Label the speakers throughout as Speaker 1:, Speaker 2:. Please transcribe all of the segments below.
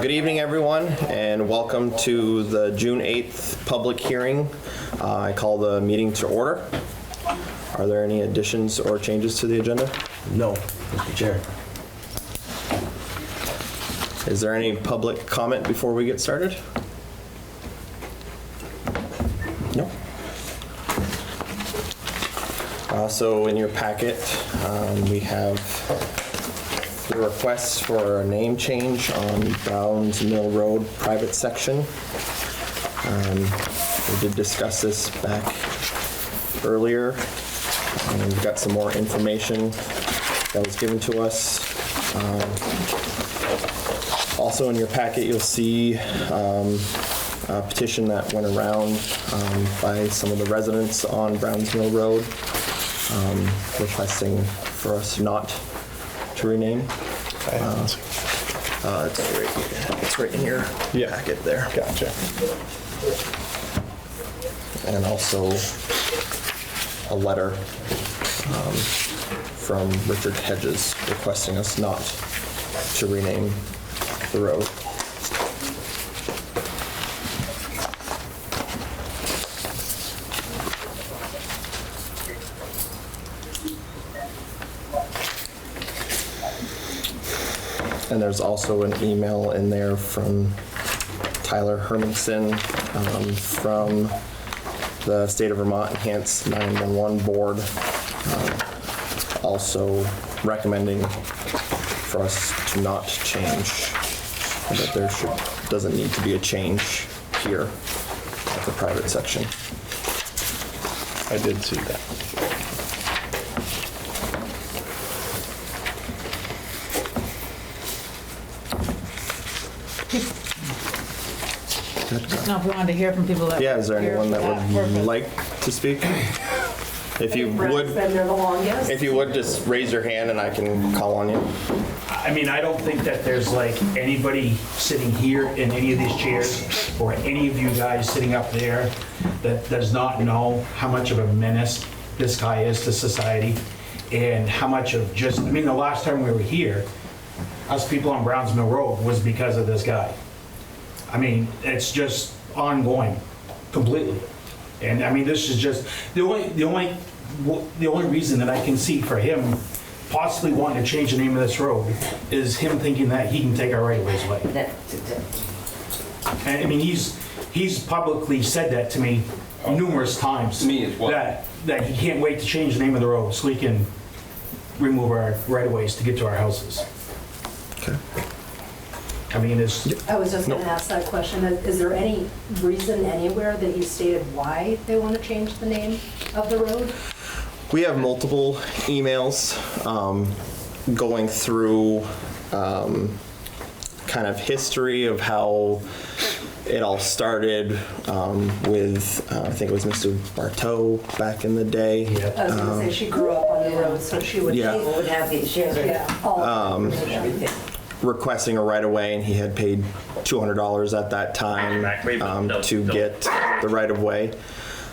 Speaker 1: Good evening, everyone, and welcome to the June 8th public hearing. I call the meeting to order. Are there any additions or changes to the agenda?
Speaker 2: No, Mr. Chair.
Speaker 1: Is there any public comment before we get started? No. So in your packet, we have the requests for a name change on Browns Mill Road private section. We did discuss this back earlier, and we've got some more information that was given to us. Also in your packet, you'll see a petition that went around by some of the residents on Browns Mill Road requesting for us not to rename. It's right in your packet there.
Speaker 2: Gotcha.
Speaker 1: And also a letter from Richard Hedges requesting us not to rename the road. And there's also an email in there from Tyler Hermanson from the State of Vermont Enhanced 911 Board, also recommending for us to not change, that there doesn't need to be a change here at the private section.
Speaker 2: I did see that.
Speaker 3: No, if we wanted to hear from people that.
Speaker 1: Yeah, is there anyone that would like to speak? If you would just raise your hand and I can call on you.
Speaker 4: I mean, I don't think that there's like anybody sitting here in any of these chairs or any of you guys sitting up there that does not know how much of a menace this guy is to society and how much of just, I mean, the last time we were here, us people on Browns Mill Road was because of this guy. I mean, it's just ongoing completely. And I mean, this is just the only reason that I can see for him possibly wanting to change the name of this road is him thinking that he can take our right-of-ways away. And I mean, he's publicly said that to me numerous times.
Speaker 5: Me as well.
Speaker 4: That he can't wait to change the name of the road so we can remove our right-of-ways to get to our houses.
Speaker 1: Okay.
Speaker 4: I mean, it's...
Speaker 6: I was just going to ask that question. Is there any reason anywhere that you stated why they want to change the name of the road?
Speaker 1: We have multiple emails going through kind of history of how it all started with, I think it was Mr. Bartow back in the day.
Speaker 4: Yeah.
Speaker 6: I was going to say she grew up on the road, so she would
Speaker 3: have these,
Speaker 6: everything.
Speaker 1: Requesting a right-of-way, and he had paid $200 at that time to get the right-of-way.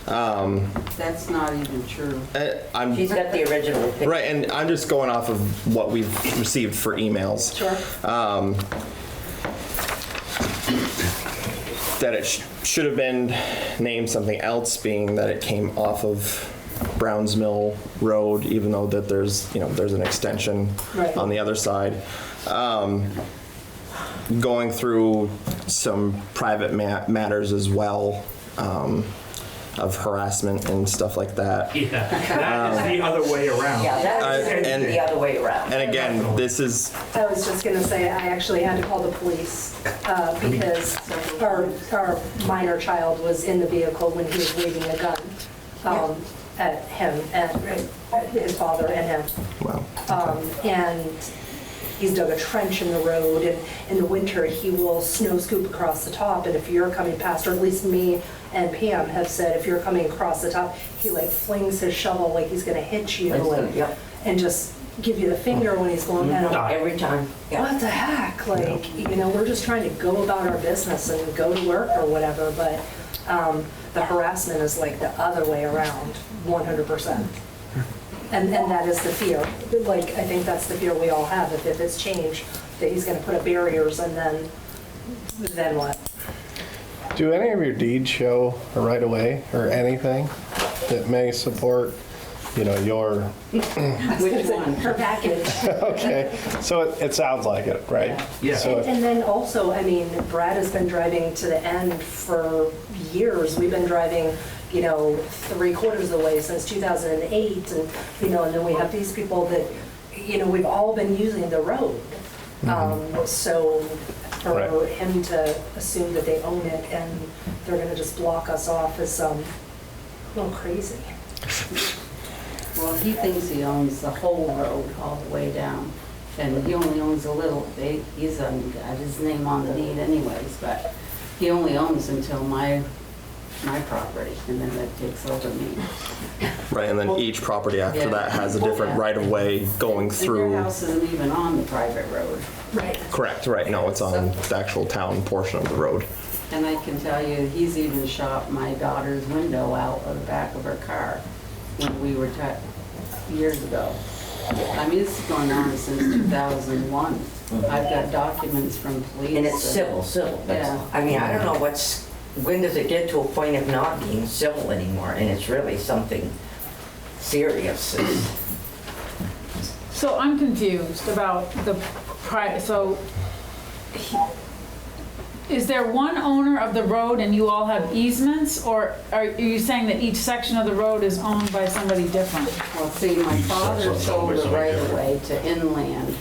Speaker 7: That's not even true.
Speaker 3: She's got the original picture.
Speaker 1: Right, and I'm just going off of what we've received for emails.
Speaker 6: Sure.
Speaker 1: That it should have been named something else, being that it came off of Browns Mill Road, even though that there's an extension on the other side. Going through some private matters as well, of harassment and stuff like that.
Speaker 4: Yeah, that is the other way around.
Speaker 3: Yeah, that is the other way around.
Speaker 1: And again, this is...
Speaker 6: I was just going to say, I actually had to call the police because our minor child was in the vehicle when he was waving a gun at him and his father and him.
Speaker 1: Wow.
Speaker 6: And he's dug a trench in the road, and in the winter he will snow scoop across the top, and if you're coming past, or at least me and Pam have said, if you're coming across the top, he like flings his shovel like he's gonna hit you and just give you the finger when he's going down.
Speaker 3: Every time.
Speaker 6: What the heck? Like, we're just trying to go about our business and go to work or whatever, but the harassment is like the other way around, 100%. And that is the fear. Like, I think that's the fear we all have, if it's change, that he's gonna put up barriers and then then what?
Speaker 5: Do any of your deeds show a right of way or anything that may support, your,
Speaker 7: Which one?
Speaker 6: Her package.
Speaker 5: okay, so it sounds like it, right?
Speaker 4: Yeah.
Speaker 5: So
Speaker 6: And then also, I mean, Brad has been driving to the end for years. We've been driving, 3/4 of the way since 2008. And, and then we have these people that, we've all been using the road. So for
Speaker 5: Right.
Speaker 6: him to assume that they own it and they're gonna just block us off is a little crazy.
Speaker 7: Well, he thinks he owns the whole road all the way down, and he only owns a little. He's got his name on the deed anyways, but he only owns until my property, and then that takes over me.
Speaker 1: Right, and then each property after
Speaker 7: Yeah.
Speaker 1: that has a different
Speaker 7: Yeah.
Speaker 1: right-of-way going
Speaker 7: And
Speaker 1: through.
Speaker 7: your house isn't even on the private road.
Speaker 6: Right.
Speaker 1: Correct, right, no, it's on the actual town portion of the road.
Speaker 7: And I can tell you, he's even shot my daughter's window out of the back of her car when we were years ago. I mean, this is going on since 2001. I've got documents from police.
Speaker 3: And it's
Speaker 7: that-
Speaker 3: civil.
Speaker 7: Yeah.
Speaker 3: I mean, I don't know when does it get to a point of not being civil anymore? And it's really something serious.
Speaker 8: So I'm confused about is there one owner of the road and you all have easements? Or are you saying that each section of the road is owned by somebody different?
Speaker 7: Well, see, my father sold the right of way to inland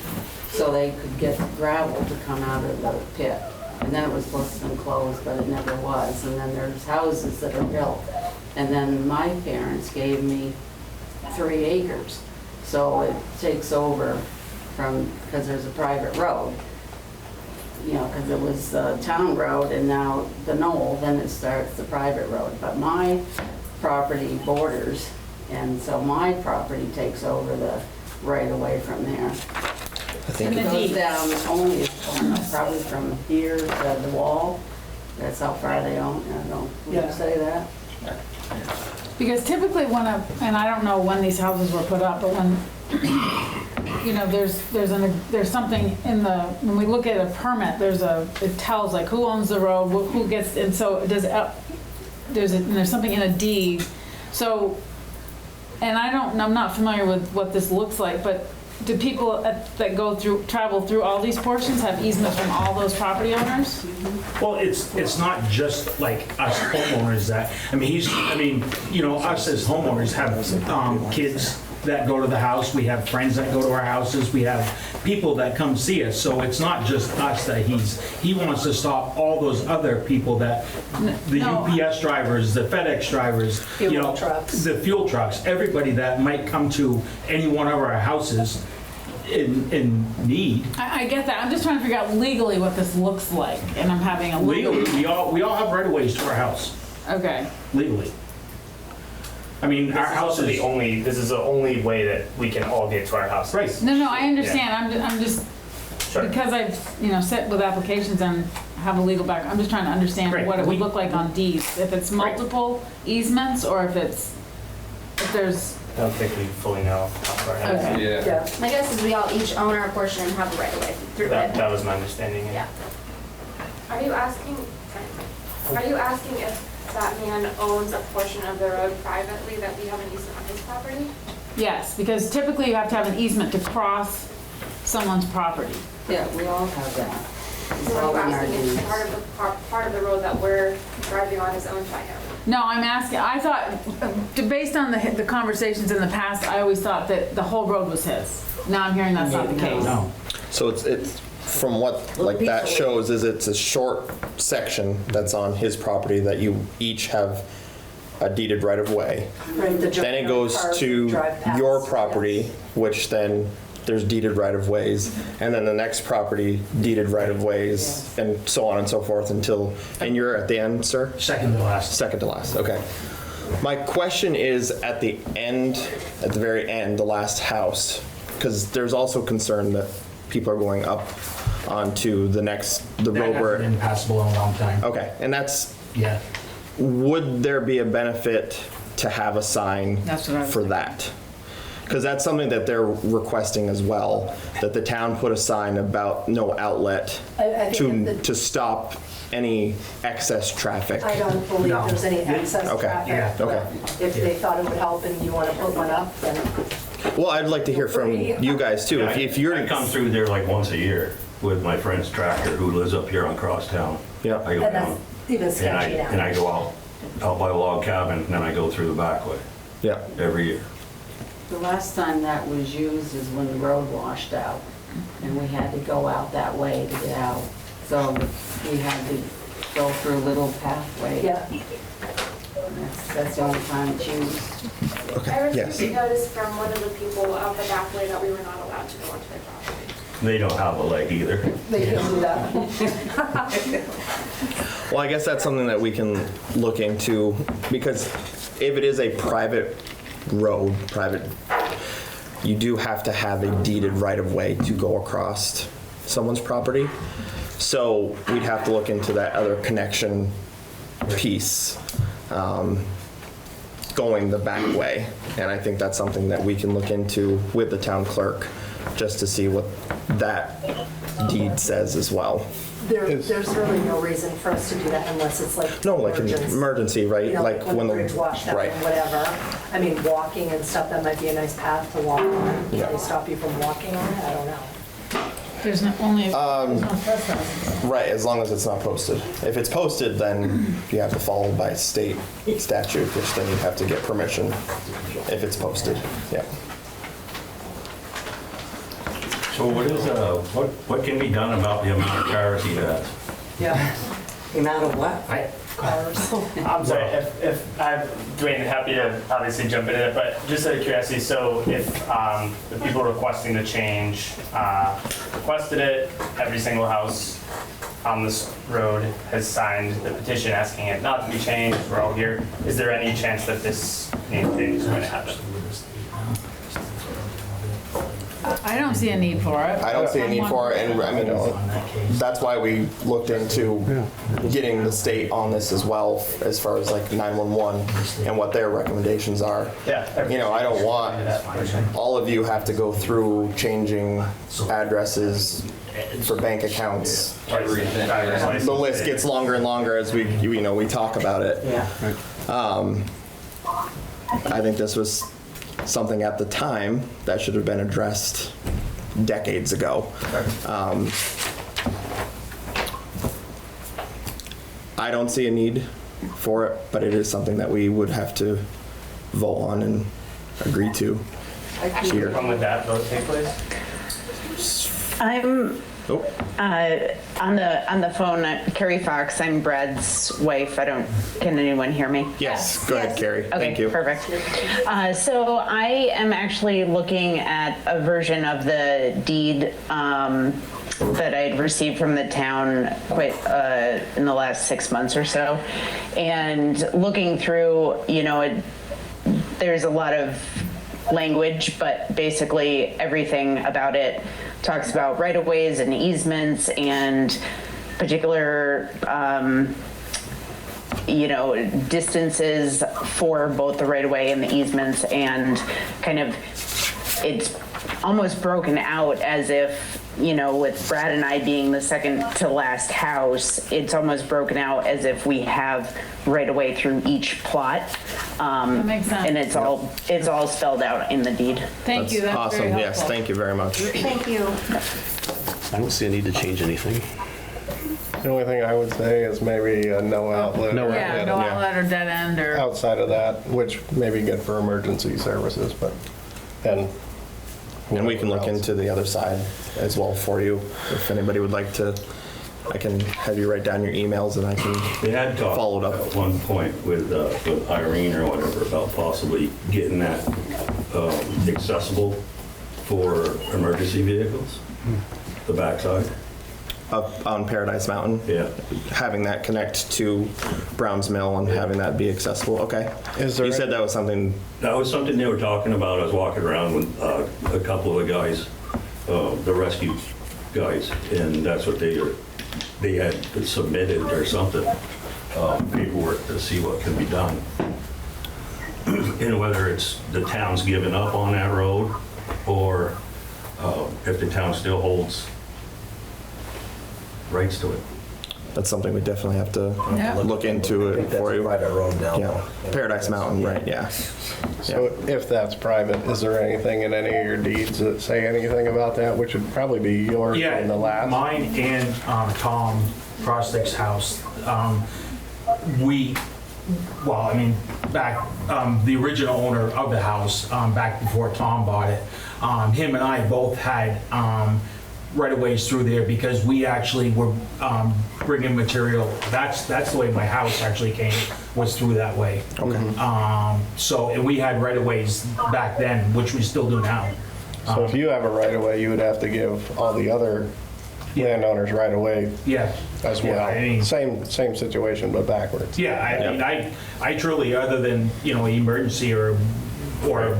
Speaker 7: so they could get gravel to come out of the pit. And then it was supposed to be closed, but it never was. And then there's houses that are built. And then my parents gave me 3 acres. So it takes over because there's a private road. Because it was the town road and now the knoll, then it starts the private road. But my property borders, and so my property takes over the right of way from there.
Speaker 1: I think
Speaker 7: It goes down only, probably from here to the wall. That's how far they own, I don't know, would you
Speaker 6: Yeah.
Speaker 7: say that?
Speaker 8: Because typically and I don't know when these houses were put up, but when, there's something in when we look at a permit, it tells like who owns the road, who gets, and so there's something in a deed. So, and I'm not familiar with what this looks like, but do people that travel through all these portions have easements from all those property owners?
Speaker 4: Well, it's not just like us homeowners that, us as homeowners have kids that go to the house, we have friends that go to our houses, we have people that come see us, so it's not just us that he wants to stop all those other people the
Speaker 8: No.
Speaker 4: UPS drivers, the FedEx drivers,
Speaker 6: Fuel trucks.
Speaker 4: the fuel trucks, everybody that might come to any one of our houses in need.
Speaker 8: I get that. I'm just trying to figure out legally what this looks like, and I'm having a
Speaker 4: Legally, we all have right of ways to our house,
Speaker 8: Okay.
Speaker 4: legally. I mean, our house is
Speaker 9: This is the only way that we can all get to our house.
Speaker 4: Right.
Speaker 8: No, I understand. I'm just,
Speaker 9: Sure.
Speaker 8: because I've, sit with applications and have a legal background, I'm just trying to understand
Speaker 4: Right.
Speaker 8: what it would look like on deeds. If it's multiple easements, or if there's,
Speaker 9: I don't think we fully know off the top of our heads.
Speaker 8: okay.
Speaker 6: Yeah.
Speaker 10: My guess is we all each own our portion and have a right of way through it.
Speaker 9: That was my understanding.
Speaker 10: Yeah.
Speaker 11: Are you asking if that man owns a portion of the road privately that we have an easement on his property?
Speaker 8: Yes, because typically you have to have an easement to cross someone's property.
Speaker 7: Yeah, we all have that. It's
Speaker 11: So
Speaker 7: all
Speaker 11: I'm
Speaker 7: in our
Speaker 11: asking
Speaker 7: deeds.
Speaker 11: if part of the road that we're driving on is owned by him.
Speaker 8: No, I'm asking, I thought, based on the conversations in the past, I always thought that the whole road was his. Now I'm hearing that's not the case.
Speaker 4: No.
Speaker 1: So it's from what like that shows is it's a short section that's on his property that you each have a deeded right of way.
Speaker 6: Right, the
Speaker 1: Then it
Speaker 6: junkyard
Speaker 1: goes
Speaker 6: cars
Speaker 1: to
Speaker 6: drive past,
Speaker 1: your
Speaker 6: yes.
Speaker 1: property, which then there's deeded right of ways, and then the next property deeded right of ways, and so on and so forth until, and you're at the end, sir?
Speaker 4: Second to last.
Speaker 1: Second to last, okay. My question is at the very end, the last house, because there's also concern that people are going up onto the road
Speaker 4: That hasn't
Speaker 1: where,
Speaker 4: been passable in a long time.
Speaker 1: okay, and that's,
Speaker 4: Yeah.
Speaker 1: would there be a benefit to have a sign
Speaker 8: That's what I was
Speaker 1: for
Speaker 8: thinking.
Speaker 1: that? Because that's something that they're requesting as well, that the town put a sign about no outlet
Speaker 6: I think that
Speaker 1: to stop any excess traffic.
Speaker 6: I don't believe there's any excess
Speaker 1: Okay.
Speaker 6: traffic.
Speaker 4: Yeah.
Speaker 1: Okay.
Speaker 6: but If they thought it would help and you want to put one up, then
Speaker 1: Well, I'd like to hear from you guys too. If you're,
Speaker 12: I come through there like once a year with my friend's tractor who lives up here on Crosstown.
Speaker 1: Yeah.
Speaker 12: I go
Speaker 6: and that's
Speaker 12: down
Speaker 6: even
Speaker 12: and
Speaker 6: sketchy now.
Speaker 12: I go out by a log cabin, and then I go through the back way
Speaker 1: yeah,
Speaker 12: every year.
Speaker 7: The last time that was used is when the road washed out, and we had to go out that way to get out. So we had to go through a little pathway.
Speaker 6: Yeah,
Speaker 7: That's the only time it's used.
Speaker 11: I
Speaker 1: yes.
Speaker 11: received notice from one of the people out the back way that we were not allowed to go onto their property.
Speaker 12: They don't have a leg either.
Speaker 6: they can do that.
Speaker 1: Well, I guess that's something that we can look into, because if it is a private road, you do have to have a deeded right-of-way to go across someone's property. So we'd have to look into that other connection piece, going the back way. And I think that's something that we can look into with the town clerk, just to see what that deed says as well.
Speaker 6: There's really no reason for us to do that unless it's like
Speaker 1: No, like an emergency, right?
Speaker 6: You know, like when the bridge washed out
Speaker 1: right.
Speaker 6: and whatever. I mean, walking and stuff, that might be a nice path to walk on.
Speaker 1: Yeah.
Speaker 6: Can they stop you from walking on it? I don't know.
Speaker 8: There's no, only, there's no trespassing.
Speaker 1: Right, as long as it's not posted. If it's posted, then you have to follow by state statute, which then you have to get permission if it's posted. Yeah.
Speaker 12: So what can be done about the amount of cars he has?
Speaker 3: Yeah. The amount of what?
Speaker 9: I'm sorry, if I'm Dwayne, happy to obviously jump into it, but just out of curiosity, so if the people requesting the change requested it, every single house on this road has signed the petition asking it not to be changed, we're all here, is there any chance that this name change is going to happen?
Speaker 8: I don't see a need for it.
Speaker 1: I don't see a need for it, and I mean, that's why we looked into getting the state on this as well, as far as like 911 and what their recommendations are.
Speaker 9: Yeah.
Speaker 1: You know, I don't want all of you have to go through changing addresses for bank accounts. The list gets longer and longer as we talk about it.
Speaker 3: Yeah.
Speaker 1: I think this was something at the time that should have been addressed decades ago. I don't see a need for it, but it is something that we would have to vote on and agree to. Here.
Speaker 9: When would that vote take place?
Speaker 13: I'm
Speaker 1: Oh,
Speaker 13: on the phone. Carrie Fox. I'm Brad's wife. Can anyone hear me?
Speaker 1: yes. Go ahead, Carrie.
Speaker 13: Okay,
Speaker 1: Thank you.
Speaker 13: perfect. So I am actually looking at a version of the deed that I'd received from the town quite in the last 6 months or so, and looking through, there's a lot of language, but basically everything about it talks about right-of-ways and easements and particular distances for both the right-of-way and the easements, and kind of it's almost broken out as if, with Brad and I being the second to last house, it's almost broken out as if we have right-of-way through each plot.
Speaker 8: That makes sense.
Speaker 13: And it's all spelled out in the deed.
Speaker 8: Thank you, that's
Speaker 1: awesome.
Speaker 8: very helpful.
Speaker 1: Yes, thank you very much.
Speaker 6: Thank you.
Speaker 2: I don't see a need to change anything.
Speaker 5: The only thing I would say is maybe a no outlet.
Speaker 2: No
Speaker 5: or
Speaker 8: Yeah,
Speaker 5: dead
Speaker 8: no
Speaker 5: end.
Speaker 8: outlet or dead end or,
Speaker 5: Outside of that, which may be good for emergency services, but then.
Speaker 1: And we can look
Speaker 5: whoever else.
Speaker 1: into the other side as well for you. If anybody would like to, I can have you write down your emails and I can
Speaker 12: They had talked
Speaker 1: follow it up.
Speaker 12: at one point with Irene or whatever about possibly getting that accessible for emergency vehicles, the backside.
Speaker 1: Up on Paradise Mountain.
Speaker 12: Yeah.
Speaker 1: Having that connect to Brown's Mill and having that be accessible. Okay.
Speaker 5: Is there
Speaker 1: You said that was something.
Speaker 12: That was something they were talking about. I was walking around with a couple of the guys, the rescue guys, and that's what they had submitted or something, paperwork to see what can be done. And whether it's the town's given up on that road, or if the town still holds rights to it.
Speaker 1: That's something we definitely have to
Speaker 8: Yeah.
Speaker 1: look into
Speaker 14: I think
Speaker 1: it
Speaker 14: that's
Speaker 1: for
Speaker 14: a
Speaker 1: you.
Speaker 14: private road now.
Speaker 1: Yeah, Paradise Mountain, right, yeah.
Speaker 5: So if that's private, is there anything in any of your deeds that say anything about that, which would probably be yours
Speaker 4: Yeah,
Speaker 5: in the last?
Speaker 4: mine and Tom Frostic's house. Back, the original owner of the house, back before Tom bought it, him and I both had right-of-ways through there because we actually were bringing material. That's the way my house actually came, was through that way.
Speaker 1: Okay.
Speaker 4: So, and we had right-of-ways back then, which we still do now.
Speaker 5: So if you have a right of way, you would have to give all the other landowners right of way
Speaker 4: Yeah.
Speaker 5: as
Speaker 4: Yeah,
Speaker 5: well.
Speaker 4: I mean-
Speaker 5: Same situation, but backwards.
Speaker 4: Yeah, I mean, I truly, other than, emergency or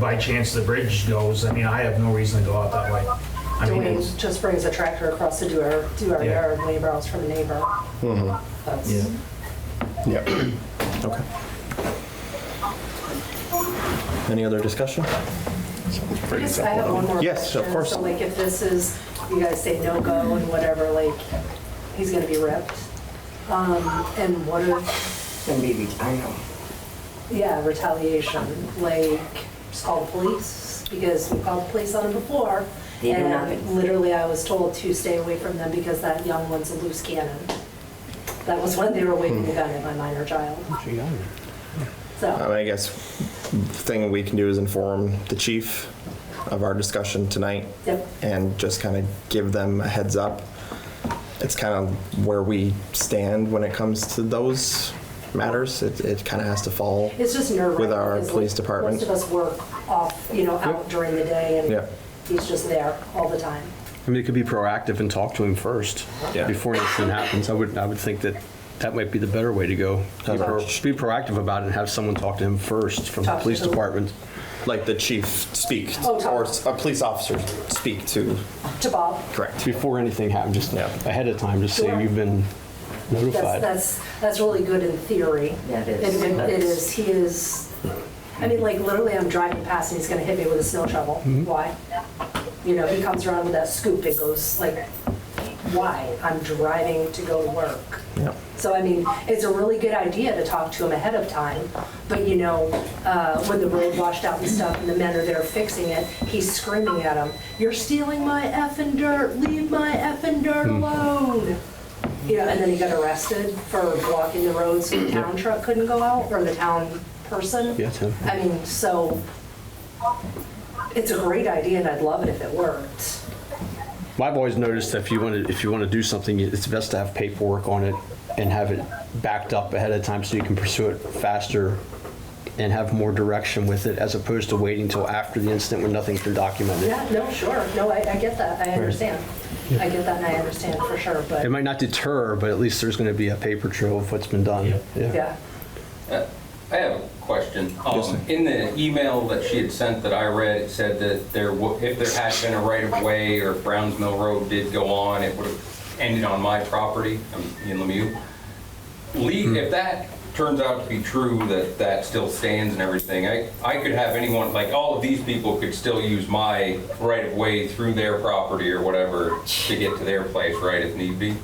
Speaker 4: by chance the bridge goes, I mean, I have no reason to go out that way. I mean,
Speaker 6: Dwayne
Speaker 4: it's,
Speaker 6: just brings a tractor across to do our
Speaker 4: Yeah.
Speaker 6: yard when he borrows from a neighbor. That's,
Speaker 5: Yep.
Speaker 1: Okay. Any other discussion?
Speaker 6: I guess I have one more
Speaker 1: Yes, of
Speaker 6: question.
Speaker 1: course.
Speaker 6: So like if this is, you guys say no go and whatever, like, he's gonna be ripped. And what if,
Speaker 3: It's gonna be, I know.
Speaker 6: yeah, retaliation, like, just call the police? Because we called the police on him before.
Speaker 3: They do
Speaker 6: And
Speaker 3: nothing.
Speaker 6: literally I was told to stay away from them because that young one's a loose cannon. That was when they were waving the gun at my minor child. So,
Speaker 1: I guess thing we can do is inform the chief of our discussion tonight
Speaker 6: yep.
Speaker 1: and just kind of give them a heads up. It's kind of where we stand when it comes to those matters. It kind of has to fall.
Speaker 6: It's just nerve-wracking.
Speaker 1: With our
Speaker 6: because
Speaker 1: police department.
Speaker 6: Most of us work off, out during the day
Speaker 1: Yeah.
Speaker 6: and he's just there all the time.
Speaker 2: I mean, it could be proactive and talk to him first
Speaker 1: Yeah.
Speaker 2: before anything happens. I would think that might be the better way to go. Be proactive about it and have someone talk to him first from the
Speaker 6: Talk to
Speaker 2: police
Speaker 6: who?
Speaker 2: department.
Speaker 1: Like the chief speak,
Speaker 6: Oh, talk.
Speaker 1: or a police officer speak to,
Speaker 6: To Bob.
Speaker 1: correct.
Speaker 2: Before anything happens, just
Speaker 1: Yeah.
Speaker 2: ahead of time, just say
Speaker 6: Sure.
Speaker 2: you've been notified.
Speaker 6: That's really good in theory.
Speaker 3: Yeah, it is.
Speaker 6: It is, he is, I mean, like literally I'm driving past and he's gonna hit me with a snow shovel. Why? He comes around with that scoop and goes like, why? I'm driving to go to work.
Speaker 1: Yeah.
Speaker 6: So, I mean, it's a really good idea to talk to him ahead of time, but when the road washed out and stuff and the men are there fixing it, he's screaming at him, "You're stealing my effing dirt, leave my effing dirt alone." And then he got arrested for blocking the road so the town truck couldn't go out, or the town person.
Speaker 2: Yeah, Tim.
Speaker 6: I mean, so, it's a great idea and I'd love it if it worked.
Speaker 2: I've always noticed that if you want to do something, it's best to have paperwork on it and have it backed up ahead of time so you can pursue it faster and have more direction with it, as opposed to waiting till after the incident when nothing's been documented.
Speaker 6: Yeah, no, sure. No, I get that. I understand. I get that and I understand for sure, but
Speaker 2: It might not deter, but at least there's going to be a paper trail of what's been done.
Speaker 6: yeah.
Speaker 15: I have a question. In the email that she had sent that I read, it said that if there had been a right-of-way or if Browns Mill Road did go on, it would have ended on my property in Lemieux. If that turns out to be true, that still stands and everything, I could have anyone, like all of these people could still use my right-of-way through their property or whatever to get to their place, right, if need be?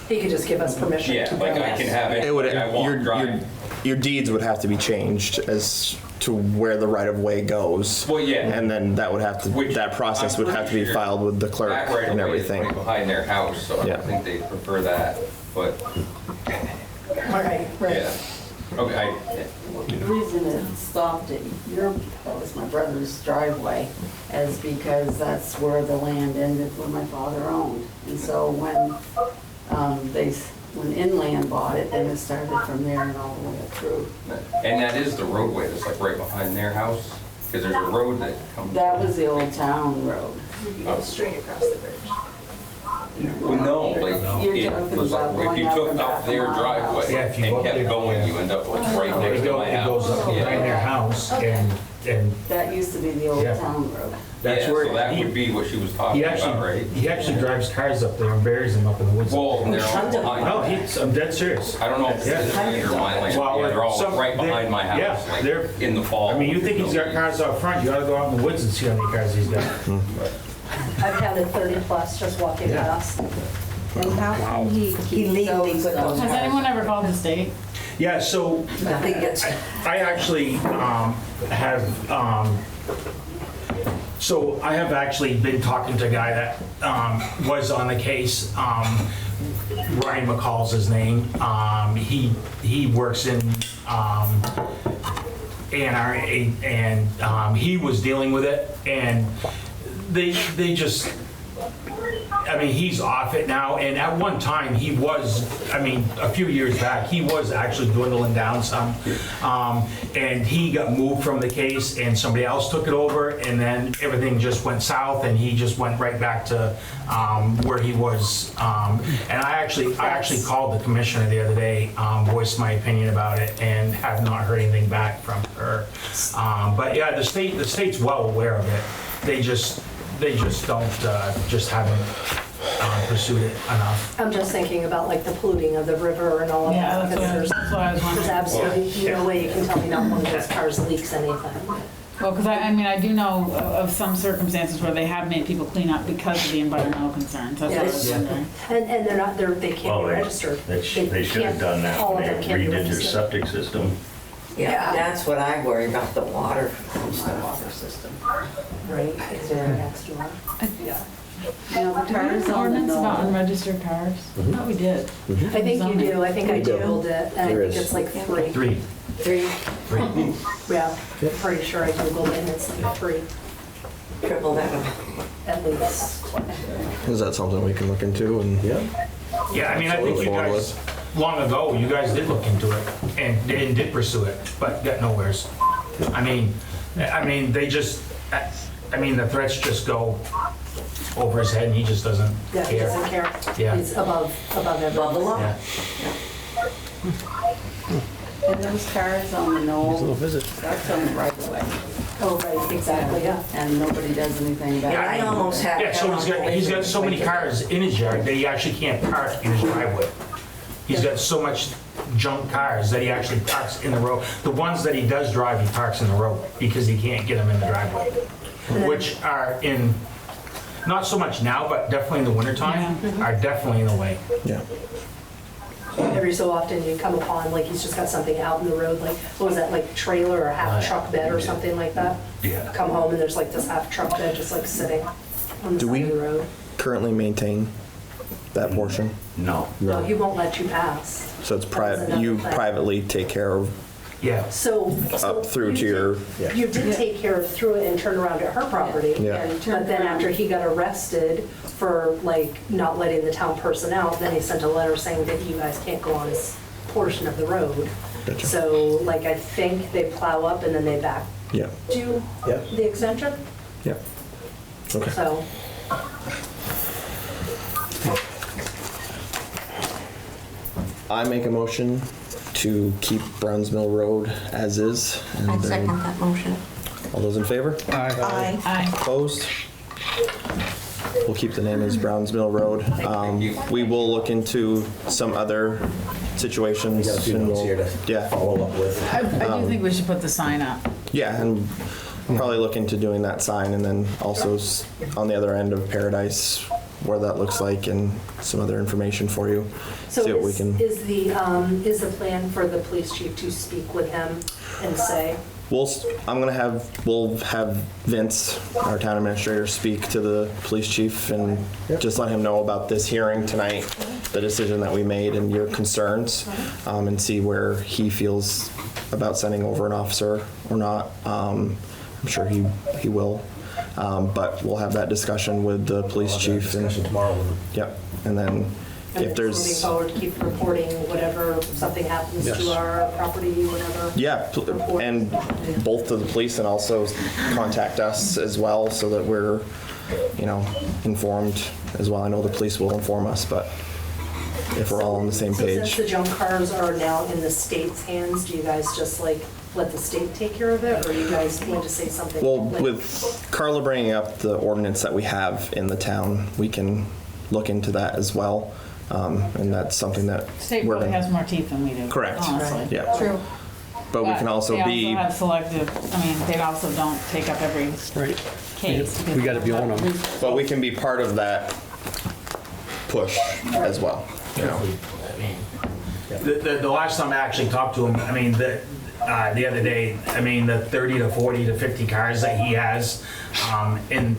Speaker 6: He could just give us permission
Speaker 15: Yeah,
Speaker 6: to
Speaker 15: like
Speaker 6: go.
Speaker 15: I can have anybody I want drive.
Speaker 1: Your deeds would have to be changed as to where the right of way goes.
Speaker 15: Well, yeah.
Speaker 1: And then that would have to, that process would have to be filed with the clerk
Speaker 15: That right
Speaker 1: and
Speaker 15: away is
Speaker 1: everything.
Speaker 15: right behind their house, so I
Speaker 1: Yeah.
Speaker 15: don't think they prefer that, but,
Speaker 6: Right.
Speaker 15: yeah. Okay,
Speaker 7: The reason it stopped at that was my brother's driveway, is because that's where the land ended where my father owned. And so when when Inland bought it, then it started from there and all the way up through.
Speaker 15: and that is the roadway that's like right behind their house, because there's a road that comes.
Speaker 7: That was the old town road.
Speaker 6: Straight across the bridge.
Speaker 15: Well, no, like,
Speaker 7: You're
Speaker 15: it
Speaker 7: talking
Speaker 15: was
Speaker 7: about
Speaker 15: like, if you
Speaker 7: going up
Speaker 15: took
Speaker 7: and
Speaker 15: up
Speaker 7: back
Speaker 15: their
Speaker 7: from our house.
Speaker 15: driveway
Speaker 4: Yeah, if you
Speaker 15: and
Speaker 4: go up
Speaker 15: kept
Speaker 4: there,
Speaker 15: going, you end up like right next to my
Speaker 4: It
Speaker 15: house.
Speaker 4: goes up behind their house and
Speaker 7: That used to be the old
Speaker 4: Yeah.
Speaker 7: town road.
Speaker 4: That's
Speaker 15: Yeah,
Speaker 4: where
Speaker 15: so that
Speaker 4: he-
Speaker 15: would be what she was talking
Speaker 4: He
Speaker 15: about, right?
Speaker 4: actually, he actually drives cars up there and buries them up in the woods.
Speaker 15: Well, and they're all behind.
Speaker 4: No, I'm dead serious.
Speaker 15: I don't know if it's
Speaker 4: Yeah.
Speaker 15: his land or my land.
Speaker 4: Well,
Speaker 15: Yeah, they're all
Speaker 4: some-
Speaker 15: right behind my house,
Speaker 4: yeah,
Speaker 15: like
Speaker 4: they're-
Speaker 15: in the fall.
Speaker 4: I mean, you think he's got cars out front, you ought to go out in the woods and see how many cars he's got.
Speaker 6: I've counted 30 plus just walking
Speaker 4: Yeah.
Speaker 6: past.
Speaker 7: And how can he
Speaker 3: He
Speaker 7: keep
Speaker 3: legally
Speaker 7: those
Speaker 3: put those
Speaker 8: Has anyone ever called the state?
Speaker 4: Yeah, so
Speaker 3: Nothing gets,
Speaker 4: I actually have, so I have actually been talking to a guy that was on the case. Ryan McCall's his name. He works in A&R, and he was dealing with it, and they just, I mean, he's off it now, and at one time, he was, I mean, a few years back, he was actually dwindling down some. And he got moved from the case, and somebody else took it over, and then everything just went south, and he just went right back to where he was. And I actually called the commissioner the other day, voiced my opinion about it, and have not heard anything back from her. But yeah, the state's well aware of it. They just don't, just haven't pursued it enough.
Speaker 6: I'm just thinking about like the polluting of the river and all of
Speaker 8: Yeah,
Speaker 6: that.
Speaker 8: that's what I was
Speaker 6: There's
Speaker 8: wondering.
Speaker 6: absolutely no way you can tell me not one of those cars leaks anything.
Speaker 8: Well, because I mean, I do know of some circumstances where they have made people clean up because of the environmental concerns. That's what I was
Speaker 6: Yes.
Speaker 8: wondering.
Speaker 6: And they're not, they can't be registered.
Speaker 12: They should have
Speaker 6: can't-
Speaker 12: done that
Speaker 6: all
Speaker 12: when
Speaker 6: of
Speaker 12: they
Speaker 6: them can't be
Speaker 12: redid their
Speaker 6: registered.
Speaker 12: septic system.
Speaker 3: yeah, that's what I worry about, the water, the water system.
Speaker 6: Right, because they're next door. Yeah.
Speaker 7: You know, the
Speaker 8: Do we have
Speaker 7: cars
Speaker 8: an
Speaker 7: on the
Speaker 8: ordinance about
Speaker 7: knoll.
Speaker 8: unregistered cars? I thought we did.
Speaker 6: I think you do, I think I Googled it, and I
Speaker 1: There
Speaker 6: think
Speaker 1: is.
Speaker 6: it's like three.
Speaker 3: Three,
Speaker 6: Yeah, pretty sure I Googled it, and it's like three,
Speaker 3: triple that.
Speaker 6: at least.
Speaker 1: Is that something we can look into? And
Speaker 4: Yeah, I mean, I think you
Speaker 1: Forward
Speaker 4: guys, long ago, you guys did look into it and did pursue it, but got nowheres. I mean, they just, I mean, the threats just go over his head and he just doesn't
Speaker 6: Yeah, he doesn't
Speaker 4: care.
Speaker 6: care.
Speaker 4: Yeah.
Speaker 6: He's above
Speaker 3: Above the
Speaker 6: everyone.
Speaker 3: law.
Speaker 4: Yeah.
Speaker 7: And those cars on the knoll, that's on the right of way.
Speaker 6: Oh, right, exactly, yeah.
Speaker 7: And nobody does anything about it.
Speaker 3: I almost had.
Speaker 4: Yeah, so he's got so many cars in his yard that he actually can't park in his driveway. He's got so much junk cars that he actually parks in the road. The ones that he does drive, he parks in the road because he can't get them in the driveway, which are in, not so much now, but definitely in the wintertime, are definitely in the way.
Speaker 1: yeah.
Speaker 6: Every so often you come upon, like, he's just got something out in the road, like, what was that, like trailer or half truck bed or something like that?
Speaker 4: Yeah.
Speaker 6: Come home and there's like this half truck bed just like sitting on the
Speaker 1: Do
Speaker 6: side
Speaker 1: we-
Speaker 6: of the road.
Speaker 1: Currently maintain that portion,
Speaker 12: No.
Speaker 6: No, he won't let you pass.
Speaker 1: so it's
Speaker 6: That was
Speaker 1: private.
Speaker 6: another
Speaker 1: You
Speaker 6: thing.
Speaker 1: privately take care of
Speaker 4: Yeah.
Speaker 6: So.
Speaker 1: up through to your. Yeah.
Speaker 6: You did take care of through it and turn around at her property.
Speaker 1: Yeah.
Speaker 6: and- But then after he got arrested for like not letting the town person out, then he sent a letter saying that you guys can't go on his portion of the road.
Speaker 1: Gotcha.
Speaker 6: So like I think they plow up and then they back
Speaker 1: Yeah.
Speaker 6: do
Speaker 1: Yeah.
Speaker 6: the extension,
Speaker 1: Yeah. Okay.
Speaker 6: so.
Speaker 1: I make a motion to keep Browns Mill Road as is. And
Speaker 3: I
Speaker 1: then-
Speaker 3: second that motion.
Speaker 1: All those in favor?
Speaker 3: Aye.
Speaker 8: Aye.
Speaker 1: Opposed? We'll keep the name as Browns Mill Road. We will look into some other situations.
Speaker 14: We got a few
Speaker 1: and
Speaker 14: notes
Speaker 1: we'll-
Speaker 14: here to
Speaker 1: Yeah,
Speaker 14: follow up with.
Speaker 8: I do think we should put the sign up.
Speaker 1: yeah, and probably look into doing that sign, and then also on the other end of Paradise, where that looks like, and some other information for you.
Speaker 6: So
Speaker 1: See what we can.
Speaker 6: is the plan for the police chief to speak with him and say,
Speaker 1: We'll have Vince, our town administrator, speak to the police chief and just let him know about this hearing tonight, the decision that we made and your concerns, and see where he feels about sending over an officer or not. I'm sure he will, but we'll have that discussion with the police chief. And,
Speaker 14: Discussion tomorrow with them.
Speaker 1: yep, and then
Speaker 6: and
Speaker 1: if
Speaker 6: moving
Speaker 1: there's.
Speaker 6: forward, keep reporting whatever, something happens
Speaker 1: Yes.
Speaker 6: to our property, whatever.
Speaker 1: Yeah, and both to the police and also contact us as well so that we're, informed as well. I know the police will inform us, but if we're all on the same
Speaker 6: So since
Speaker 1: page.
Speaker 6: the junk cars are now in the state's hands, do you guys just like let the state take care of it, or you guys want to say something?
Speaker 1: Well,
Speaker 6: like-
Speaker 1: with Carla bringing up the ordinance that we have in the town, we can look into that as well. And that's something that
Speaker 8: State
Speaker 1: we're
Speaker 8: probably has
Speaker 1: gonna,
Speaker 8: more teeth than we do.
Speaker 1: correct.
Speaker 8: Honestly.
Speaker 1: Yeah.
Speaker 10: True.
Speaker 1: But we can also
Speaker 8: they
Speaker 1: be,
Speaker 8: also have selective, I mean, they also don't take up every
Speaker 2: Right.
Speaker 8: case.
Speaker 2: We got to be on them.
Speaker 1: but we can be part of that push as well. You know.
Speaker 4: The last time I actually talked to him, I mean, the other day, I mean, the 30 to 40 to 50 cars that he has, in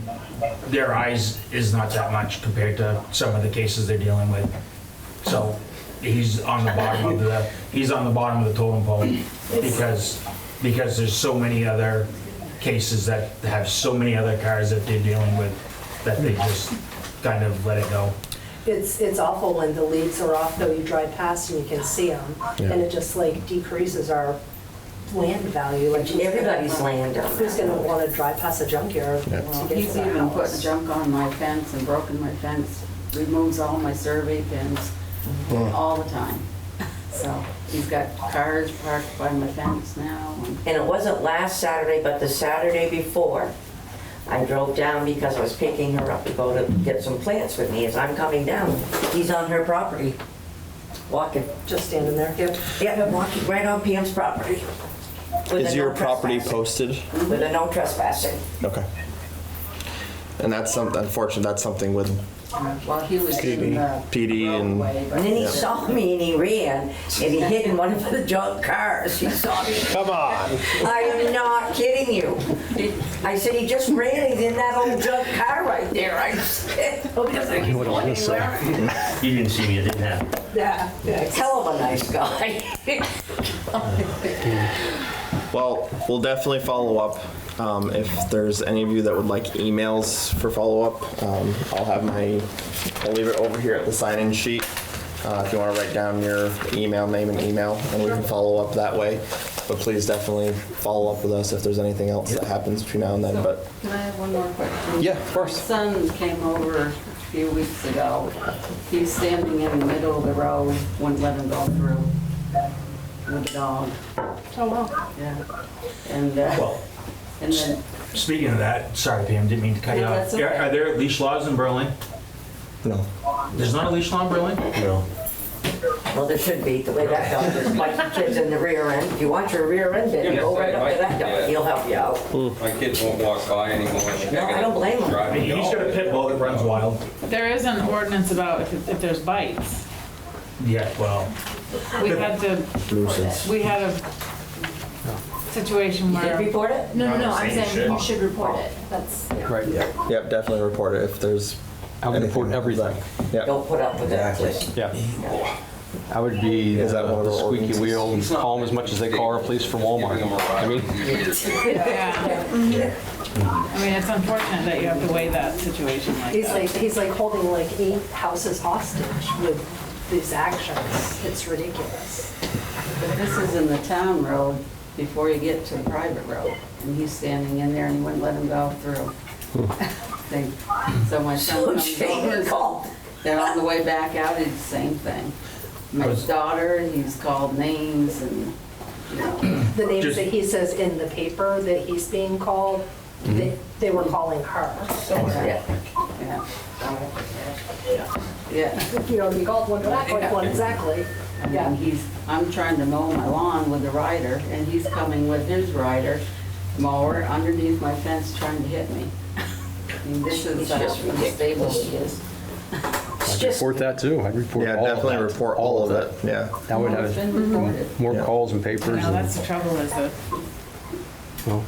Speaker 4: their eyes is not that much compared to some of the cases they're dealing with. So he's on the bottom of the totem pole because there's so many other cases that have so many other cars that they're dealing with that they just kind of let it go.
Speaker 6: It's awful when the leaves are off, though. You drive past and you can see them, and it just like decreases our land value. Like
Speaker 3: Everybody's land down
Speaker 6: Who's
Speaker 3: there.
Speaker 6: going to want to drive past a junkyard to
Speaker 7: Well,
Speaker 6: get
Speaker 7: he's
Speaker 6: to their
Speaker 7: even put
Speaker 6: house?
Speaker 7: junk on my fence and broken my fence, removes all my survey pins all the time. So he's got cars parked by my fence now.
Speaker 3: And it wasn't last Saturday, but the Saturday before. I drove down because I was picking her up to go to get some plants with me. As I'm coming down, he's on her property, walking.
Speaker 6: Just standing there. Yep.
Speaker 3: Yeah, I'm walking right on Pam's property. with
Speaker 1: Is
Speaker 3: a
Speaker 1: your
Speaker 3: no
Speaker 1: property
Speaker 3: trespassing.
Speaker 1: posted?
Speaker 3: With a no trespassing.
Speaker 1: Okay. And that's something, unfortunately, that's something with,
Speaker 7: Well, he was in the
Speaker 1: PD and-
Speaker 7: roadway, but
Speaker 3: And then he
Speaker 1: Yeah.
Speaker 3: saw me and he ran and he hid in one of the junk cars. He saw me.
Speaker 5: Come on.
Speaker 3: I am not kidding you. I said, he just ran. He's in that old junk car right there. I said, oh, because I
Speaker 2: What
Speaker 3: going
Speaker 2: else,
Speaker 3: anywhere.
Speaker 14: You didn't see me, it didn't happen.
Speaker 6: Yeah.
Speaker 3: Hell of a nice guy.
Speaker 1: well, we'll definitely follow up. If there's any of you that would like emails for follow-up, I'll leave it over here at the sign-in sheet. If you want to write down your email, name and email, and we can follow up that way. But please definitely follow up with us if there's anything else that happens between now and then, but.
Speaker 7: can I have one more question?
Speaker 1: Yeah, of course.
Speaker 7: My son came over a few weeks ago. He's standing in the middle of the road, wouldn't let him go through with a dog.
Speaker 6: Oh, wow.
Speaker 7: Yeah. And,
Speaker 4: Well,
Speaker 7: and then,
Speaker 4: speaking of that, sorry Pam, didn't mean to cut you
Speaker 7: No,
Speaker 4: off.
Speaker 7: that's okay.
Speaker 4: Are there leash laws in Berlin?
Speaker 1: No.
Speaker 4: There's not a leash law in Berlin?
Speaker 14: No.
Speaker 3: Well, there should be, the way that dog is, like the kids in the rear end. If you want your rear end bit,
Speaker 15: Yeah,
Speaker 3: go right up to that
Speaker 15: yeah.
Speaker 3: dog. He'll help you out.
Speaker 15: My kids won't walk by anymore.
Speaker 3: No, I don't blame him.
Speaker 4: I mean, he's got a pit bull that runs wild.
Speaker 8: There is an ordinance about if there's bites.
Speaker 4: Yeah, well,
Speaker 8: We had a situation
Speaker 3: You did
Speaker 8: where,
Speaker 3: report it?
Speaker 10: No,
Speaker 9: No,
Speaker 10: I'm
Speaker 9: saying you
Speaker 10: saying you should report it. That's,
Speaker 2: Right.
Speaker 1: Yep, definitely report it if there's.
Speaker 2: I would report everything.
Speaker 1: Yeah.
Speaker 3: Don't put up with that.
Speaker 2: Yeah. I would be
Speaker 1: Is that one of
Speaker 2: the
Speaker 1: our
Speaker 2: squeaky
Speaker 1: ordinances?
Speaker 2: wheel and call them as much as they call our police from Walmart. I mean,
Speaker 8: yeah. I mean, it's unfortunate that you have to weigh that situation like that.
Speaker 6: He's like holding like 8 houses hostage with these actions. It's ridiculous.
Speaker 7: but this is in the town road before you get to the private road. And he's standing in there and he wouldn't let him go through. So my son comes
Speaker 3: Shame
Speaker 7: over,
Speaker 3: and call.
Speaker 7: then on the way back out, it's the same thing. My daughter, he's called names and, you know,
Speaker 6: The names
Speaker 4: Just-
Speaker 6: that he says in the paper that he's being called, they were calling her.
Speaker 3: Yeah.
Speaker 7: yeah.
Speaker 6: You know, you called one back like one exactly.
Speaker 7: I mean, I'm trying to mow my lawn with a rider, and he's coming with his rider mower underneath my fence trying to hit me. I mean, this is how unstable he is.
Speaker 2: I'd report that too. I'd report
Speaker 1: Yeah,
Speaker 2: all of
Speaker 1: definitely
Speaker 2: that.
Speaker 1: report all of it, yeah.
Speaker 2: That would
Speaker 7: It's
Speaker 2: have
Speaker 7: been reported.
Speaker 2: more
Speaker 1: Yeah.
Speaker 2: calls and papers.
Speaker 8: Now,
Speaker 2: and,
Speaker 8: that's the trouble is that,
Speaker 2: well,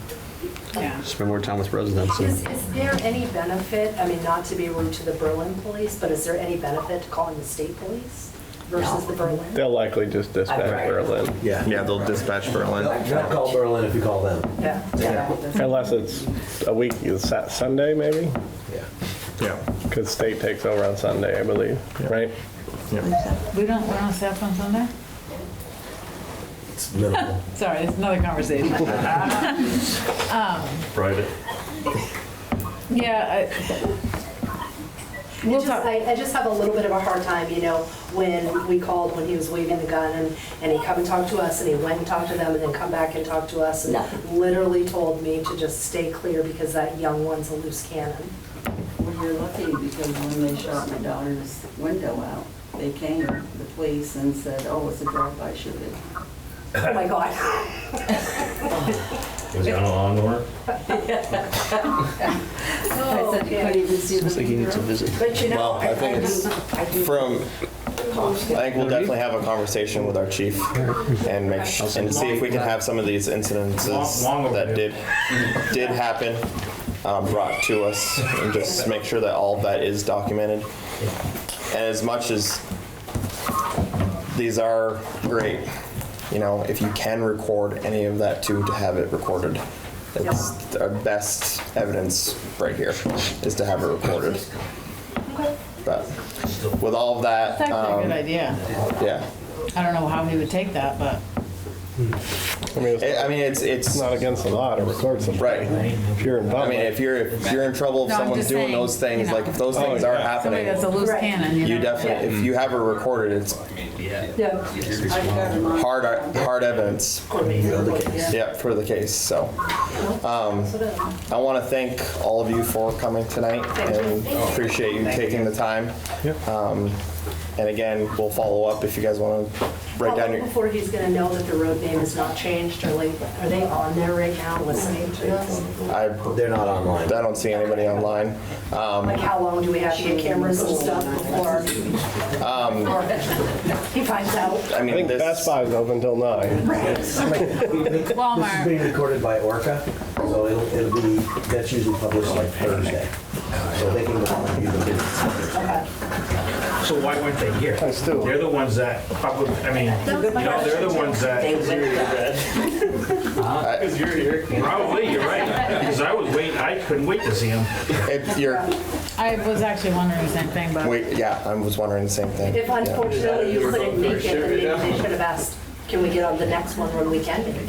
Speaker 8: yeah.
Speaker 2: spend more time with residents.
Speaker 6: Is
Speaker 2: And,
Speaker 6: there any benefit, I mean, not to be rude to the Berlin police, but is there any benefit to calling the state police versus the Berlin?
Speaker 5: They'll likely just dispatch Berlin.
Speaker 1: Yeah, they'll dispatch Berlin.
Speaker 14: Don't call Berlin if you call them.
Speaker 6: Yeah.
Speaker 5: Unless it's a week, Sunday maybe?
Speaker 1: Yeah.
Speaker 5: Because state takes over on Sunday, I believe, right?
Speaker 8: We don't staff on Sunday?
Speaker 14: It's minimal.
Speaker 8: Sorry, it's another conversation.
Speaker 14: Private.
Speaker 8: Yeah, We'll talk.
Speaker 6: I just have a little bit of a hard time, when we called, when he was waving the gun and he come and talked to us and he went and talked to them and then come back and talk to us and literally told me to just stay clear because that young one's a loose cannon.
Speaker 7: Well, you're lucky because when they shot my daughter's window out, they came, the police, and said, oh, it's a drive-by shooting.
Speaker 6: Oh my God.
Speaker 12: Was it on a lawnmower?
Speaker 7: I said you couldn't even see the.
Speaker 2: Sounds like he needs a visit.
Speaker 3: But
Speaker 1: Well, I think it's
Speaker 3: I think
Speaker 1: we'll definitely have a conversation with our chief and and see if we can have some of these incidences that did happen brought to us and just make sure that all of that is documented. And as much as these are great, if you can record any of that too, to have it recorded. It's our best evidence right here is to have it recorded. But with all of that,
Speaker 8: That's actually a good idea.
Speaker 1: yeah.
Speaker 8: I don't know how he would take that, but
Speaker 5: I mean,
Speaker 1: It's
Speaker 5: not against the law to record something.
Speaker 1: right.
Speaker 5: If you're in
Speaker 1: I
Speaker 5: public.
Speaker 1: mean, if you're in trouble, if
Speaker 8: No, I'm
Speaker 1: someone's
Speaker 8: just
Speaker 1: doing
Speaker 8: saying,
Speaker 1: those things, like if those
Speaker 5: Oh,
Speaker 1: things are
Speaker 5: yeah.
Speaker 8: somebody
Speaker 1: happening,
Speaker 8: that's a loose cannon,
Speaker 1: you definitely, if you have it recorded, it's
Speaker 6: Yeah.
Speaker 1: hard evidence. Yeah, for the case. So, I want to thank all of you for coming tonight and appreciate you taking the time. And again, we'll follow up if you guys want to write down your.
Speaker 6: Before he's gonna know that the road name is not changed, are they on there right now listening to us?
Speaker 14: They're not online.
Speaker 1: I don't see anybody online.
Speaker 6: Like how long do we have to get cameras and stuff before he finds out?
Speaker 1: I
Speaker 5: I
Speaker 1: mean,
Speaker 5: think
Speaker 1: this.
Speaker 5: Best Buy is open till 9.
Speaker 14: This is
Speaker 8: Walmart.
Speaker 14: being recorded by Orca, so it'll be, that's usually published like Thursday. So they can go on and view the video.
Speaker 4: So why weren't they here?
Speaker 5: I still.
Speaker 4: They're the ones that, they're the ones that.
Speaker 3: they went
Speaker 1: Because you're here.
Speaker 4: Probably, you're right. Because I couldn't wait to see them.
Speaker 1: If you're,
Speaker 8: I was actually wondering the same thing, but
Speaker 1: I was wondering the same thing.
Speaker 6: If
Speaker 1: Yeah.
Speaker 6: unfortunately you couldn't make it, then maybe they should have asked, can we get on the next one when we can make it?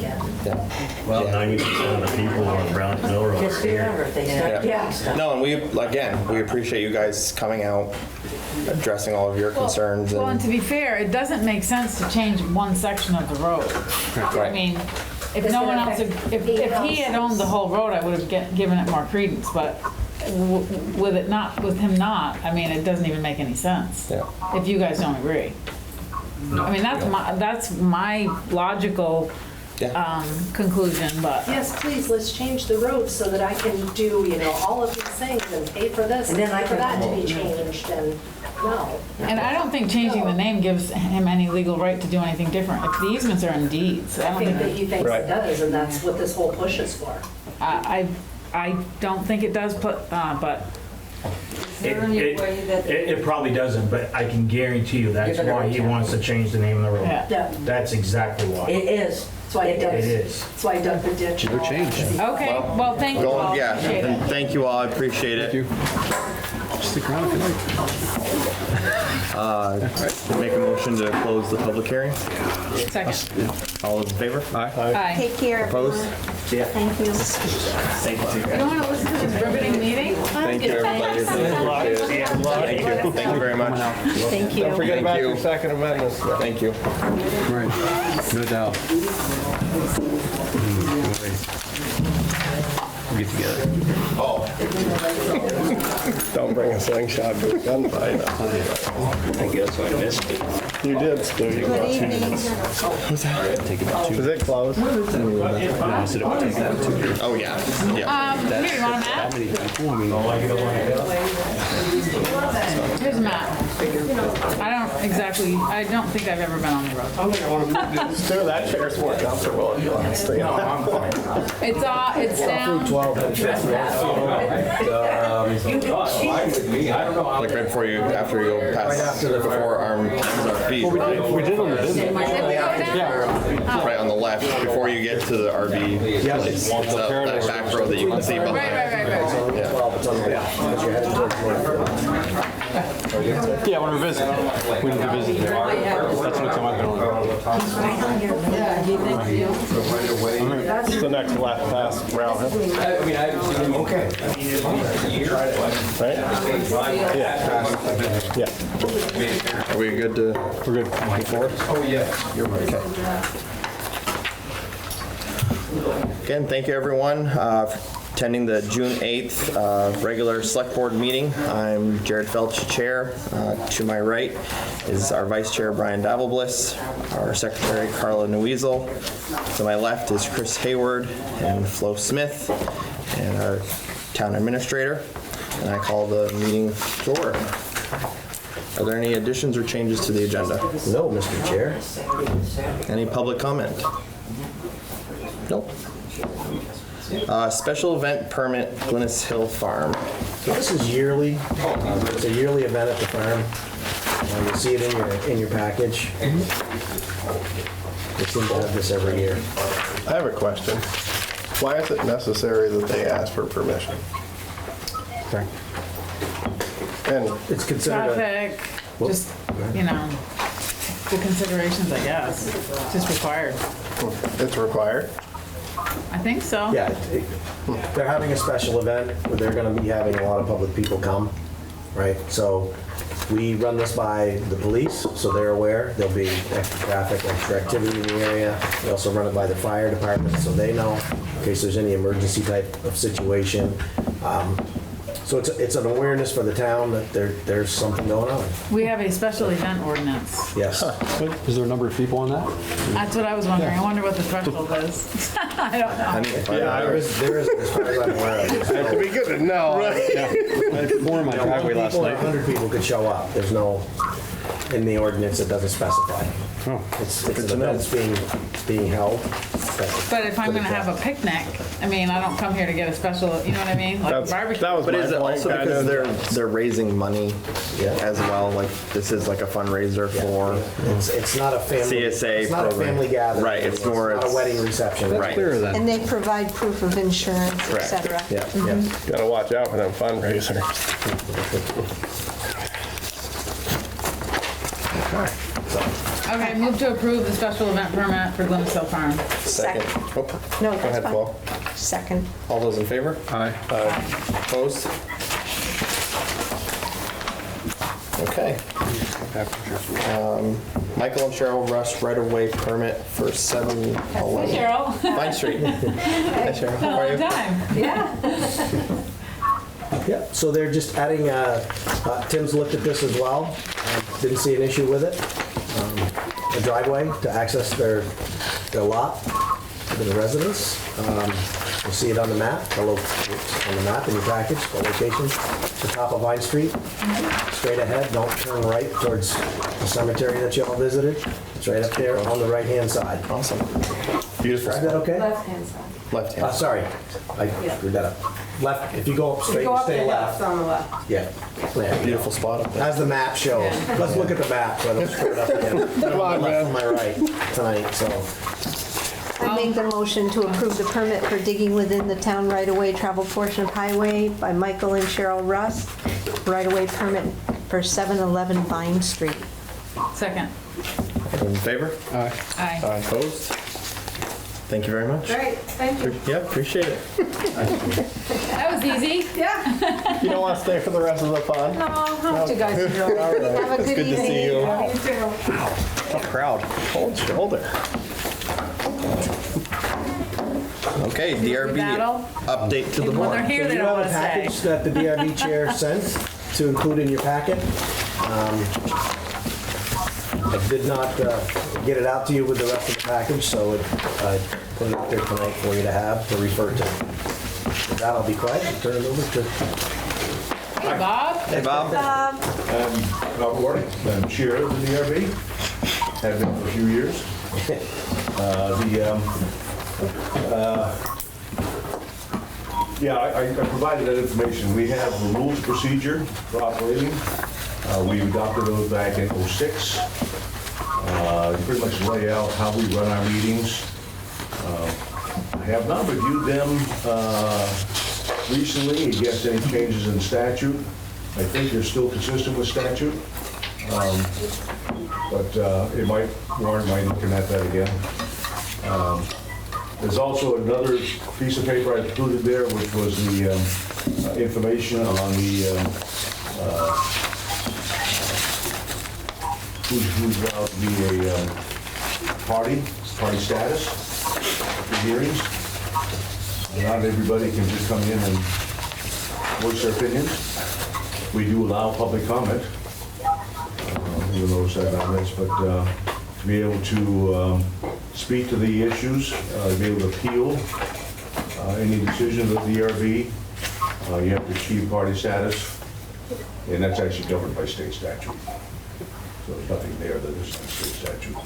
Speaker 12: Well, 90% of the people on Browns Mill Road
Speaker 3: just
Speaker 12: are here.
Speaker 3: remember, if they start
Speaker 1: Yeah.
Speaker 3: doing stuff.
Speaker 1: No, and we appreciate you guys coming out, addressing all of your concerns.
Speaker 8: well, and to be fair, it doesn't make sense to change one section of the road. I mean, if no one else, if he had owned the whole road, I would have given it more credence, but with him not, I mean, it doesn't even make any sense.
Speaker 1: Yeah.
Speaker 8: If you guys don't agree. I mean, that's my logical conclusion, but.
Speaker 6: Yes, please, let's change the road so that I can do, all of these things and pay for this
Speaker 3: And
Speaker 6: and
Speaker 3: then I
Speaker 6: pay for
Speaker 3: can-
Speaker 6: that to be changed and, no.
Speaker 8: And I don't think changing the name gives him any legal right to do anything different. If the easements are in deeds, I
Speaker 6: I
Speaker 8: don't
Speaker 6: think that
Speaker 8: think,
Speaker 6: he thinks
Speaker 5: Right.
Speaker 6: it does, and that's what this whole push is for.
Speaker 8: I don't think it does, but
Speaker 7: Is there any way that?
Speaker 4: It probably doesn't, but I can guarantee you that's
Speaker 3: Give it a
Speaker 4: why he
Speaker 3: chance.
Speaker 4: wants to change the name of the road.
Speaker 8: yeah.
Speaker 6: Yeah,
Speaker 4: That's exactly why.
Speaker 3: It is.
Speaker 6: that's why he
Speaker 3: It
Speaker 6: does.
Speaker 4: It is.
Speaker 6: That's why he dug the ditch. and all that.
Speaker 2: change.
Speaker 8: Okay, well, thank you all.
Speaker 1: Yeah,
Speaker 8: Appreciate it.
Speaker 1: thank you all, I appreciate it.
Speaker 2: Stick around if you like.
Speaker 1: Make a motion to close the public hearing.
Speaker 8: Second.
Speaker 1: All those in favor?
Speaker 8: Aye.
Speaker 10: Take care.
Speaker 1: Opposed?
Speaker 10: Thank you.
Speaker 1: Thank you.
Speaker 8: You don't want to listen to this riveting meeting?
Speaker 1: Thank you, everybody. Thank you. Thank you very much.
Speaker 10: Thank
Speaker 5: Don't forget
Speaker 1: Thank
Speaker 5: about
Speaker 1: you.
Speaker 5: your Second Amendment stuff.
Speaker 1: Thank you.
Speaker 2: Right, no doubt. We'll get together.
Speaker 5: Don't bring a slingshot to a gunfight.
Speaker 12: I guess I missed it.
Speaker 5: You did, Stu.
Speaker 10: Good evening.
Speaker 2: Take about 2.
Speaker 5: Is it closed?
Speaker 2: No, I said it would take about 2 years.
Speaker 1: Oh, yeah, yeah.
Speaker 8: Here, you want a map?
Speaker 2: How many people? I mean,
Speaker 8: Here's a map. I don't think I've ever been on the road.
Speaker 5: Stu, that chair's more comfortable if you want to stay on.
Speaker 8: It's down.
Speaker 5: 12 inches.
Speaker 1: Like right before you, after you go past, before our feet, right?
Speaker 5: We did on the business.
Speaker 1: Right on the left, before you get to the RV place. It's that back road that you can see behind.
Speaker 8: Right.
Speaker 1: Yeah.
Speaker 2: yeah, I want to revisit. We need to visit there. That's what time I've been on.
Speaker 6: That's
Speaker 5: That's the next left past Brown Hill,
Speaker 15: I mean, I haven't seen him. Okay.
Speaker 5: right? Yeah. Yeah.
Speaker 1: Are we good to?
Speaker 5: We're good. Before?
Speaker 15: Oh, yeah, you're right.
Speaker 1: Again, thank you everyone for attending the June 8th regular select board meeting. I'm Jared Felch, Chair. To my right is our Vice Chair, Brian Davelbliss, our Secretary, Carla Neuwiesel. To my left is Chris Hayward and Flo Smith, and our Town Administrator. And I call the meeting to order. Are there any additions or changes to the agenda?
Speaker 14: No, Mr. Chair.
Speaker 1: Any public comment? Nope. Special event permit, Glennis Hill Farm.
Speaker 14: So this is yearly. It's a yearly event at the farm. You'll see it in your package. They seem to have this every year.
Speaker 5: I have a question. Why is it necessary that they ask for permission?
Speaker 2: Okay.
Speaker 5: And
Speaker 14: It's considered a,
Speaker 8: Traffic, just, you know, the considerations, I guess, just required.
Speaker 5: it's required?
Speaker 8: I think so.
Speaker 14: yeah, they're having a special event where they're going to be having a lot of public people come, right? So we run this by the police, so they're aware. There'll be extra traffic, extra activity in the area. We also run it by the fire department, so they know in case there's any emergency type of situation. So it's an awareness for the town that there's something going on.
Speaker 8: We have a special event ordinance.
Speaker 14: Yes.
Speaker 2: Is there a number of people on that?
Speaker 8: That's what I was wondering. I wonder what the threshold is. I don't know.
Speaker 5: Yeah,
Speaker 14: There is, as far as I'm aware of.
Speaker 5: it'd be good to know.
Speaker 2: Yeah. I had four in my driveway last night.
Speaker 14: 100 people could show up. There's no, in the ordinance, it doesn't specify. It's an event that's being held.
Speaker 8: But if I'm gonna have a picnic, I mean, I don't come here to get a special, you know what I mean? Like barbecue.
Speaker 5: That was
Speaker 1: But
Speaker 5: my
Speaker 1: is it
Speaker 5: point,
Speaker 1: also
Speaker 5: kind
Speaker 1: because
Speaker 5: of.
Speaker 1: they're raising money
Speaker 14: Yeah.
Speaker 1: as well? Like this is like a fundraiser for
Speaker 14: It's not a family.
Speaker 1: CSA
Speaker 14: It's not a
Speaker 1: program.
Speaker 14: family gathering.
Speaker 1: Right, it's more-
Speaker 14: not a wedding reception.
Speaker 1: Right.
Speaker 2: Clearer then.
Speaker 16: And they provide proof of insurance, et
Speaker 1: Correct.
Speaker 16: cetera.
Speaker 14: Yeah, yeah.
Speaker 5: Gotta watch out for them fundraisers.
Speaker 8: Okay, move to approve the special event permit for Glennis Hill Farm.
Speaker 1: second. Oh,
Speaker 16: No,
Speaker 1: go
Speaker 16: that's
Speaker 1: ahead,
Speaker 16: fine.
Speaker 1: Flo.
Speaker 16: Second.
Speaker 1: All those in favor?
Speaker 2: Aye.
Speaker 1: Opposed? Okay. Michael and Cheryl Rush right-of-way permit for 711
Speaker 8: Cheryl.
Speaker 1: Vine Street. Hi Cheryl, how are
Speaker 8: Long
Speaker 1: you?
Speaker 8: time. Yeah.
Speaker 14: Yeah, so they're just adding, Tim's looked at this as well, didn't see an issue with it. A driveway to access their lot to the residence. You'll see it on the map, on the map in your package, the location, the top of Vine Street. Straight ahead, don't turn right towards the cemetery that you all visited. It's right up there on the right-hand side.
Speaker 1: Awesome. Beautiful.
Speaker 14: Is that okay?
Speaker 7: Left-hand side.
Speaker 1: Left hand.
Speaker 14: Sorry, I screwed that up. Left, if you go up straight,
Speaker 7: Go
Speaker 14: you
Speaker 7: up
Speaker 14: stay
Speaker 7: the
Speaker 14: left.
Speaker 7: left on the left.
Speaker 14: Yeah. Yeah.
Speaker 1: Beautiful spot up there.
Speaker 14: As the map shows. Let's look at the map, so I don't screw it up again.
Speaker 5: Come on,
Speaker 14: Left
Speaker 5: man.
Speaker 14: and my right tonight, so.
Speaker 16: I make the motion to approve the permit for digging within the town right-of-way travel portion of highway by Michael and Cheryl Russ. Right-of-way permit for 711 Vine Street.
Speaker 8: Second.
Speaker 1: All in favor?
Speaker 2: Aye.
Speaker 8: Aye.
Speaker 1: Opposed? Thank you very much.
Speaker 7: Great, thank you.
Speaker 1: Yeah, appreciate it.
Speaker 8: That was easy.
Speaker 7: Yeah.
Speaker 5: You don't want to stay for the rest of the fun?
Speaker 7: No, I hope you guys enjoy.
Speaker 5: All right.
Speaker 16: Have a
Speaker 5: It's
Speaker 16: good
Speaker 5: good to see you.
Speaker 16: evening.
Speaker 7: You too.
Speaker 1: Tough crowd. Cold shoulder. Okay, DRB
Speaker 8: battle.
Speaker 1: update to the
Speaker 8: When they're
Speaker 1: board.
Speaker 8: here,
Speaker 14: So
Speaker 8: they
Speaker 14: you
Speaker 8: don't
Speaker 14: have
Speaker 8: want
Speaker 14: a
Speaker 8: to stay.
Speaker 14: package that the DRB chair sent to include in your packet. I did not get it out to you with the rest of the package, so I put it up there tonight for you to have, to refer to. With that, I'll be quiet and turn it over to.
Speaker 8: Hey, Bob.
Speaker 1: Hey, Bob.
Speaker 17: Bob Warren, I'm chair of the DRB, have been for a few years. I provided that information. We have the rules of procedure for operating. We adopted those back in '06. Pretty much lay out how we run our meetings. I have not reviewed them recently against any changes in statute. I think they're still consistent with statute. But it might warrant my looking at that again. There's also another piece of paper I included there, which was the information on the who's allowed to be a party status for hearings. Not everybody can just come in and voice their opinions. We do allow public comment, even though it's that on this, but to be able to speak to the issues, be able to appeal any decisions of the DRB, you have to achieve party status, and that's actually governed by state statute. So there's nothing there that isn't state statute.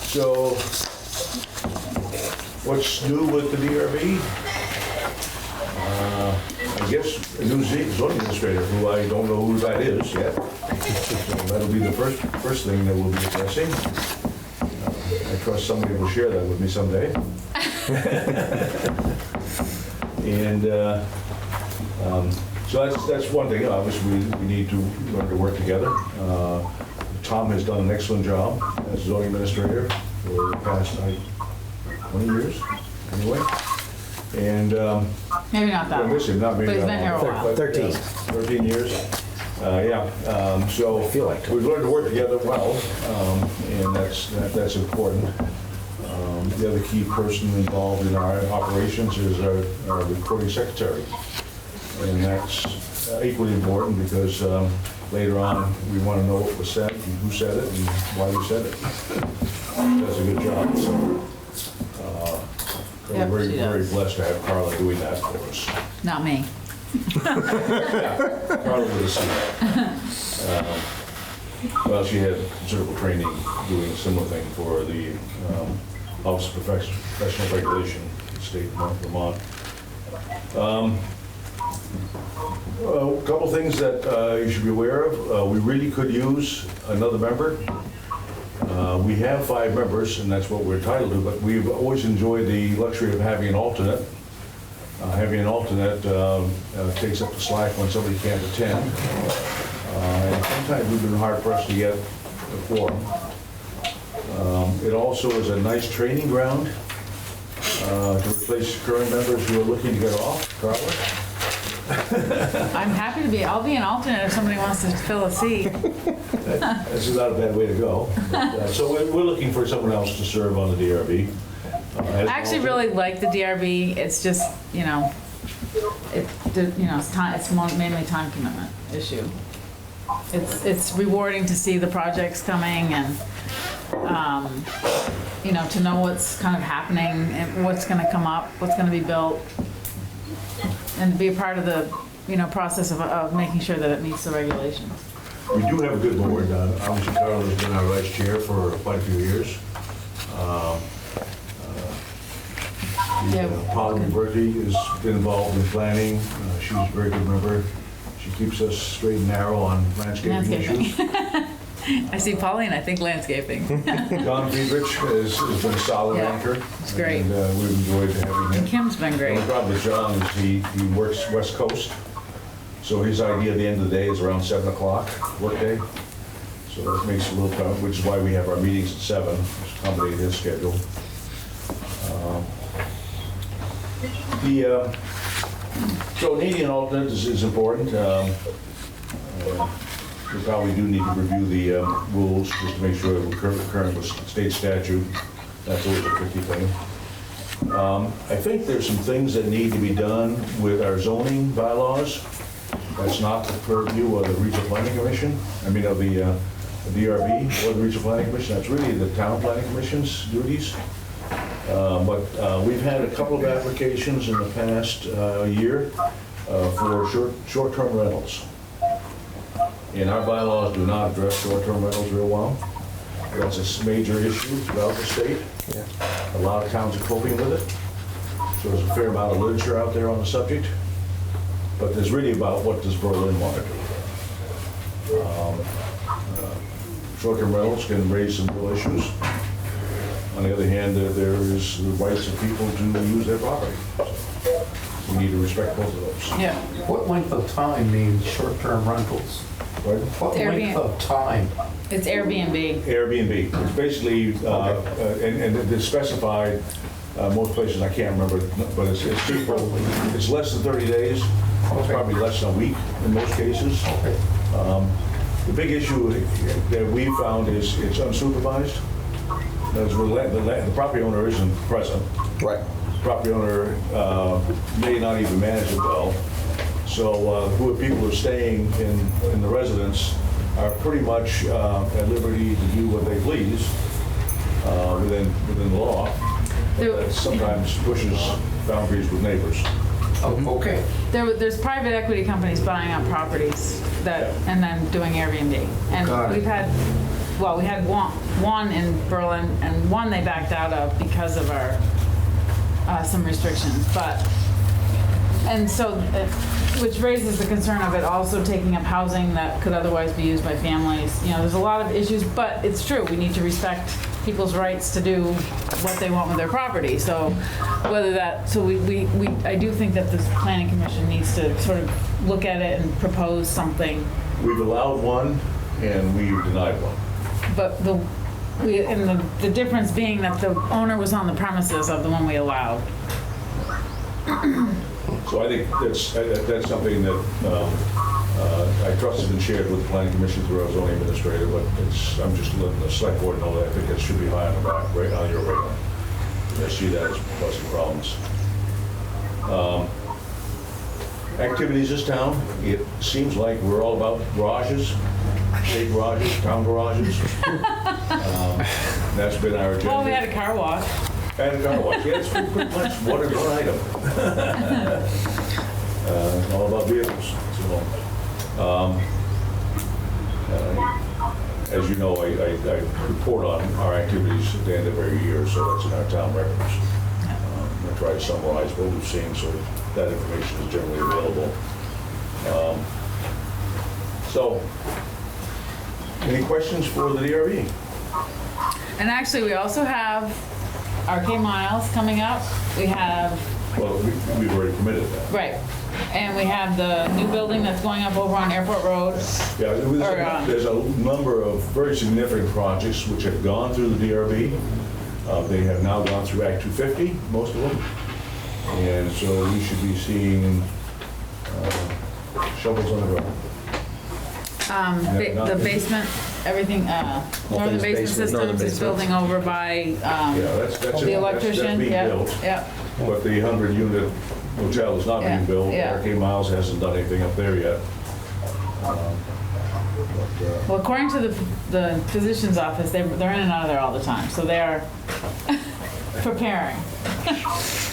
Speaker 17: So what's new with the DRB? I guess a new zoning administrator, who I don't know who that is yet. So that'll be the first thing that we'll be addressing. I trust somebody will share that with me someday. And so that's one thing. Obviously, we need to learn to work together. Tom has done an excellent job as zoning administrator for the past 20 years, anyway. And
Speaker 8: Maybe not that long.
Speaker 17: not maybe
Speaker 8: But he's
Speaker 17: that
Speaker 8: been here a
Speaker 17: long.
Speaker 8: while.
Speaker 17: 13 years. So we've learned to work together well, and that's important. The other key person involved in our operations is our recording secretary. And that's equally important because later on we want to know what was said and who said it and why we said it. Does a good job. So
Speaker 8: Yep,
Speaker 17: we're
Speaker 8: she
Speaker 17: very
Speaker 8: does.
Speaker 17: blessed to have Carla doing that for us.
Speaker 8: Not me.
Speaker 17: Carla with a C. Well, she had considerable training doing a similar thing for the Office of Professional Regulation, state of Vermont. A couple things that you should be aware of. We really could use another member. We have 5 members, and that's what we're entitled to, but we've always enjoyed the luxury of having an alternate. Having an alternate takes up the slack when somebody can't attend. And sometimes we've been hard pressed to get a quorum. It also is a nice training ground to replace current members who are looking to get off, Carla.
Speaker 8: I'm happy to be, I'll be an alternate if somebody wants to fill a seat.
Speaker 17: This is not a bad way to go. So we're looking for someone else to serve on the DRB.
Speaker 8: I actually really like the DRB. It's just, it's time, it's mainly time commitment issue. It's rewarding to see the projects coming and, to know what's kind of happening and what's gonna come up, what's gonna be built. And to be a part of the, process of making sure that it meets the regulations.
Speaker 17: We do have a good board. Obviously, Carla has been our vice chair for quite a few years. Polly Bertie has been involved in planning. She's a very good member. She keeps us straight and narrow on landscaping issues.
Speaker 8: I see Pauline, I think landscaping.
Speaker 17: John Friedrich has been a solid anchor.
Speaker 8: It's great.
Speaker 17: And we've enjoyed having him.
Speaker 8: And Kim's been great.
Speaker 17: The problem with John is he works West Coast. So his idea at the end of the day is around 7 o'clock workday. So that makes it a little tough, which is why we have our meetings at 7, to accommodate his schedule. So needing an alternate is important. We probably do need to review the rules just to make sure that we're current with state statute. That's always a tricky thing. I think there's some things that need to be done with our zoning bylaws. That's not the purview of the Regional Planning Commission. I mean, of the DRB or the Regional Planning Commission. That's really the Town Planning Commission's duties. But we've had a couple of applications in the past year for short-term rentals. And our bylaws do not address short-term rentals real well. That's a major issue throughout the state. A lot of towns are coping with it. So there's a fair amount of literature out there on the subject. But there's really about what does Berlin want to do. Short-term rentals can raise some real issues. On the other hand, there is the rights of people to use their property. So we need to respect both of those.
Speaker 8: Yeah.
Speaker 18: What length of time means short-term rentals?
Speaker 8: What length of
Speaker 5: time?
Speaker 8: It's Airbnb.
Speaker 17: Airbnb. It's basically, and it's specified, most places, I can't remember, but it's people, it's less than 30 days. It's probably less than a week in most cases. The big issue that we found is it's unsupervised. The property owner isn't present.
Speaker 1: Right.
Speaker 17: Property owner may not even manage it well. So who people who are staying in the residence are pretty much at liberty to do what they please within the law. But that sometimes pushes boundaries with neighbors.
Speaker 5: Oh, okay.
Speaker 8: There's private equity companies buying up properties and then doing Airbnb. And we had one in Berlin and one they backed out of because of our some restrictions. Which raises the concern of it also taking up housing that could otherwise be used by families. You know, there's a lot of issues, but it's true. We need to respect people's rights to do what they want with their property. So I do think that this planning commission needs to sort of look at it and propose something.
Speaker 17: We've allowed one and we've denied one.
Speaker 8: But the difference being that the owner was on the premises of the one we allowed.
Speaker 17: So I think that's something that I trusted and shared with the planning commission through our zoning administrator, but I'm just letting the select board know that I think it should be high on the back, right on your radar. I see that as causing problems. Activities this town, it seems like we're all about garages, state garages, town garages. That's been our agenda.
Speaker 8: Oh, we had a car wash.
Speaker 17: And a car wash, yeah, it's pretty much one item. All about vehicles. So, as you know, I report on our activities at the end of every year, so that's in our town records. I try to summarize what we've seen, so that information is generally available. So, any questions for the DRB?
Speaker 8: And actually, we also have Arcade Miles coming up. We have...
Speaker 17: Well, we've already committed to that.
Speaker 8: Right. And we have the new building that's going up over on Airport Road.
Speaker 17: Yeah, there's a number of very significant projects which have gone through the DRB. They have now gone through Act 250, most of them. And so we should be seeing shovels on the ground.
Speaker 8: The basement, everything, Northern Basement Systems is building over by the electrician.
Speaker 17: That's being built.
Speaker 8: Yeah.
Speaker 17: But the 100-unit hotel is not being built. Arcade Miles hasn't done anything up there yet.
Speaker 8: Well, according to the physician's office, they're in and out of there all the time, so they are preparing.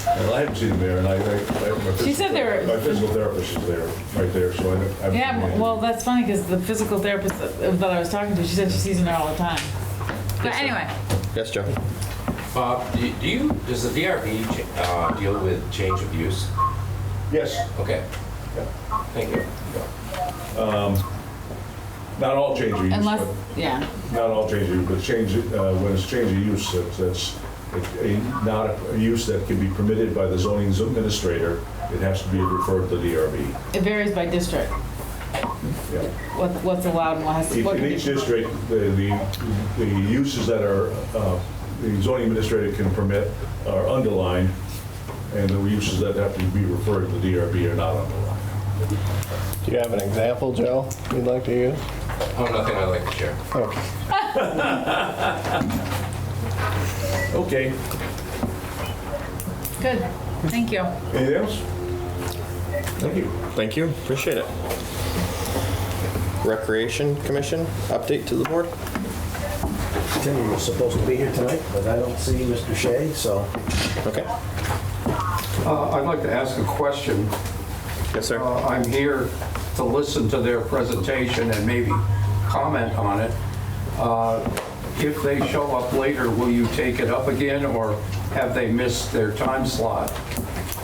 Speaker 17: Well, I haven't seen them there, and
Speaker 8: She said they were.
Speaker 17: My physical therapist is there, right there, so I haven't.
Speaker 8: Yeah, well, that's funny because the physical therapist that I was talking to, she said she sees them there all the time. But anyway.
Speaker 1: Yes, Joe.
Speaker 18: Does the DRB deal with change of use?
Speaker 17: Yes.
Speaker 18: Okay. Thank you.
Speaker 17: Not all change of use.
Speaker 8: Unless, yeah.
Speaker 17: Not all change of use, but when it's change of use, that's not a use that can be permitted by the zoning administrator. It has to be referred to the DRB.
Speaker 8: It varies by district.
Speaker 17: Yeah.
Speaker 8: What's allowed and what has to.
Speaker 17: In each district, the uses that are the zoning administrator can permit are underlined, and the uses that have to be referred to the DRB are not underlined.
Speaker 5: Do you have an example, Joe, you'd like to use?
Speaker 18: Oh, nothing I'd like to share.
Speaker 17: Okay. Okay.
Speaker 8: Good. Thank you.
Speaker 17: Anything else? Thank you.
Speaker 1: Thank you. Appreciate it. Recreation Commission update to the board.
Speaker 14: Tim was supposed to be here tonight, but I don't see Mr. Shea, so.
Speaker 1: Okay.
Speaker 19: I'd like to ask a question.
Speaker 1: Yes, sir.
Speaker 19: I'm here to listen to their presentation and maybe comment on it. If they show up later, will you take it up again, or have they missed their time slot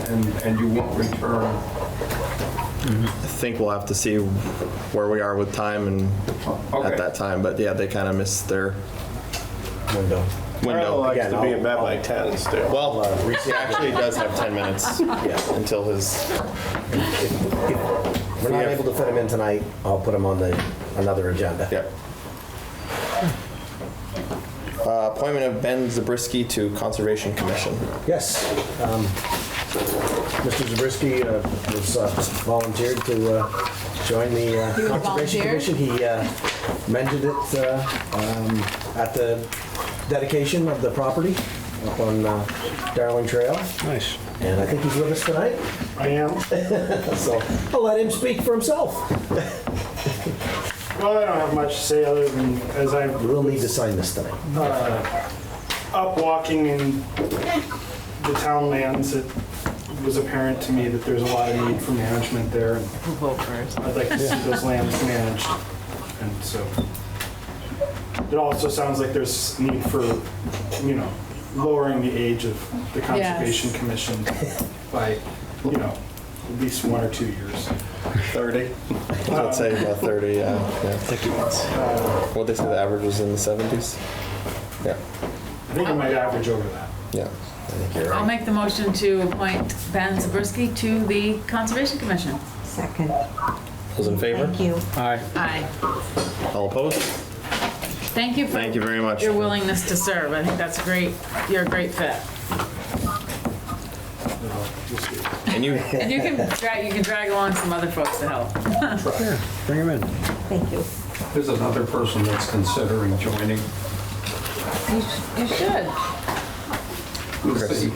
Speaker 19: and you won't return?
Speaker 1: I think we'll have to see where we are with time and at that time. But yeah, they kind of missed their window.
Speaker 5: Carl likes to be in bed by 10 still.
Speaker 1: Well, he actually does have 10 minutes until his...
Speaker 14: we're not able to fit them in tonight, I'll put them on another agenda.
Speaker 1: Yep. Appointment of Ben Zabriskie to Conservation Commission.
Speaker 14: Yes. Mr. Zabriskie was volunteered to join the
Speaker 8: He was
Speaker 14: Conservation
Speaker 8: volunteered?
Speaker 14: Commission. He mentioned it at the dedication of the property up on Darling Trail.
Speaker 2: Nice.
Speaker 14: And I think he's with us tonight.
Speaker 4: I am.
Speaker 14: So I'll let him speak for himself.
Speaker 4: Well, I don't have much to say other than as I
Speaker 14: will need to sign this tonight.
Speaker 4: Up walking in the town lands, it was apparent to me that there's a lot of need for management there. And I'd like to see those lands managed. And so it also sounds like there's need for, lowering the age of the Conservation Commission by, at least 1 or 2 years.
Speaker 1: 30. I'd say about 30, yeah. What they say the average was in the 70s? Yeah.
Speaker 4: I think I might average over that.
Speaker 1: Yeah.
Speaker 14: I think you're
Speaker 8: I'll make the motion to appoint Ben Zabriskie to the Conservation Commission.
Speaker 16: Second.
Speaker 1: Those in favor?
Speaker 16: Thank you.
Speaker 2: Aye.
Speaker 8: Aye.
Speaker 1: All opposed?
Speaker 8: Thank you for
Speaker 1: Thank you very much.
Speaker 8: your willingness to serve. I think that's great. You're a great fit.
Speaker 1: And you
Speaker 8: And you can drag along some other folks to help.
Speaker 2: Sure, bring him in.
Speaker 16: Thank you.
Speaker 19: There's another person that's considering joining.
Speaker 8: You should.
Speaker 19: We'll see.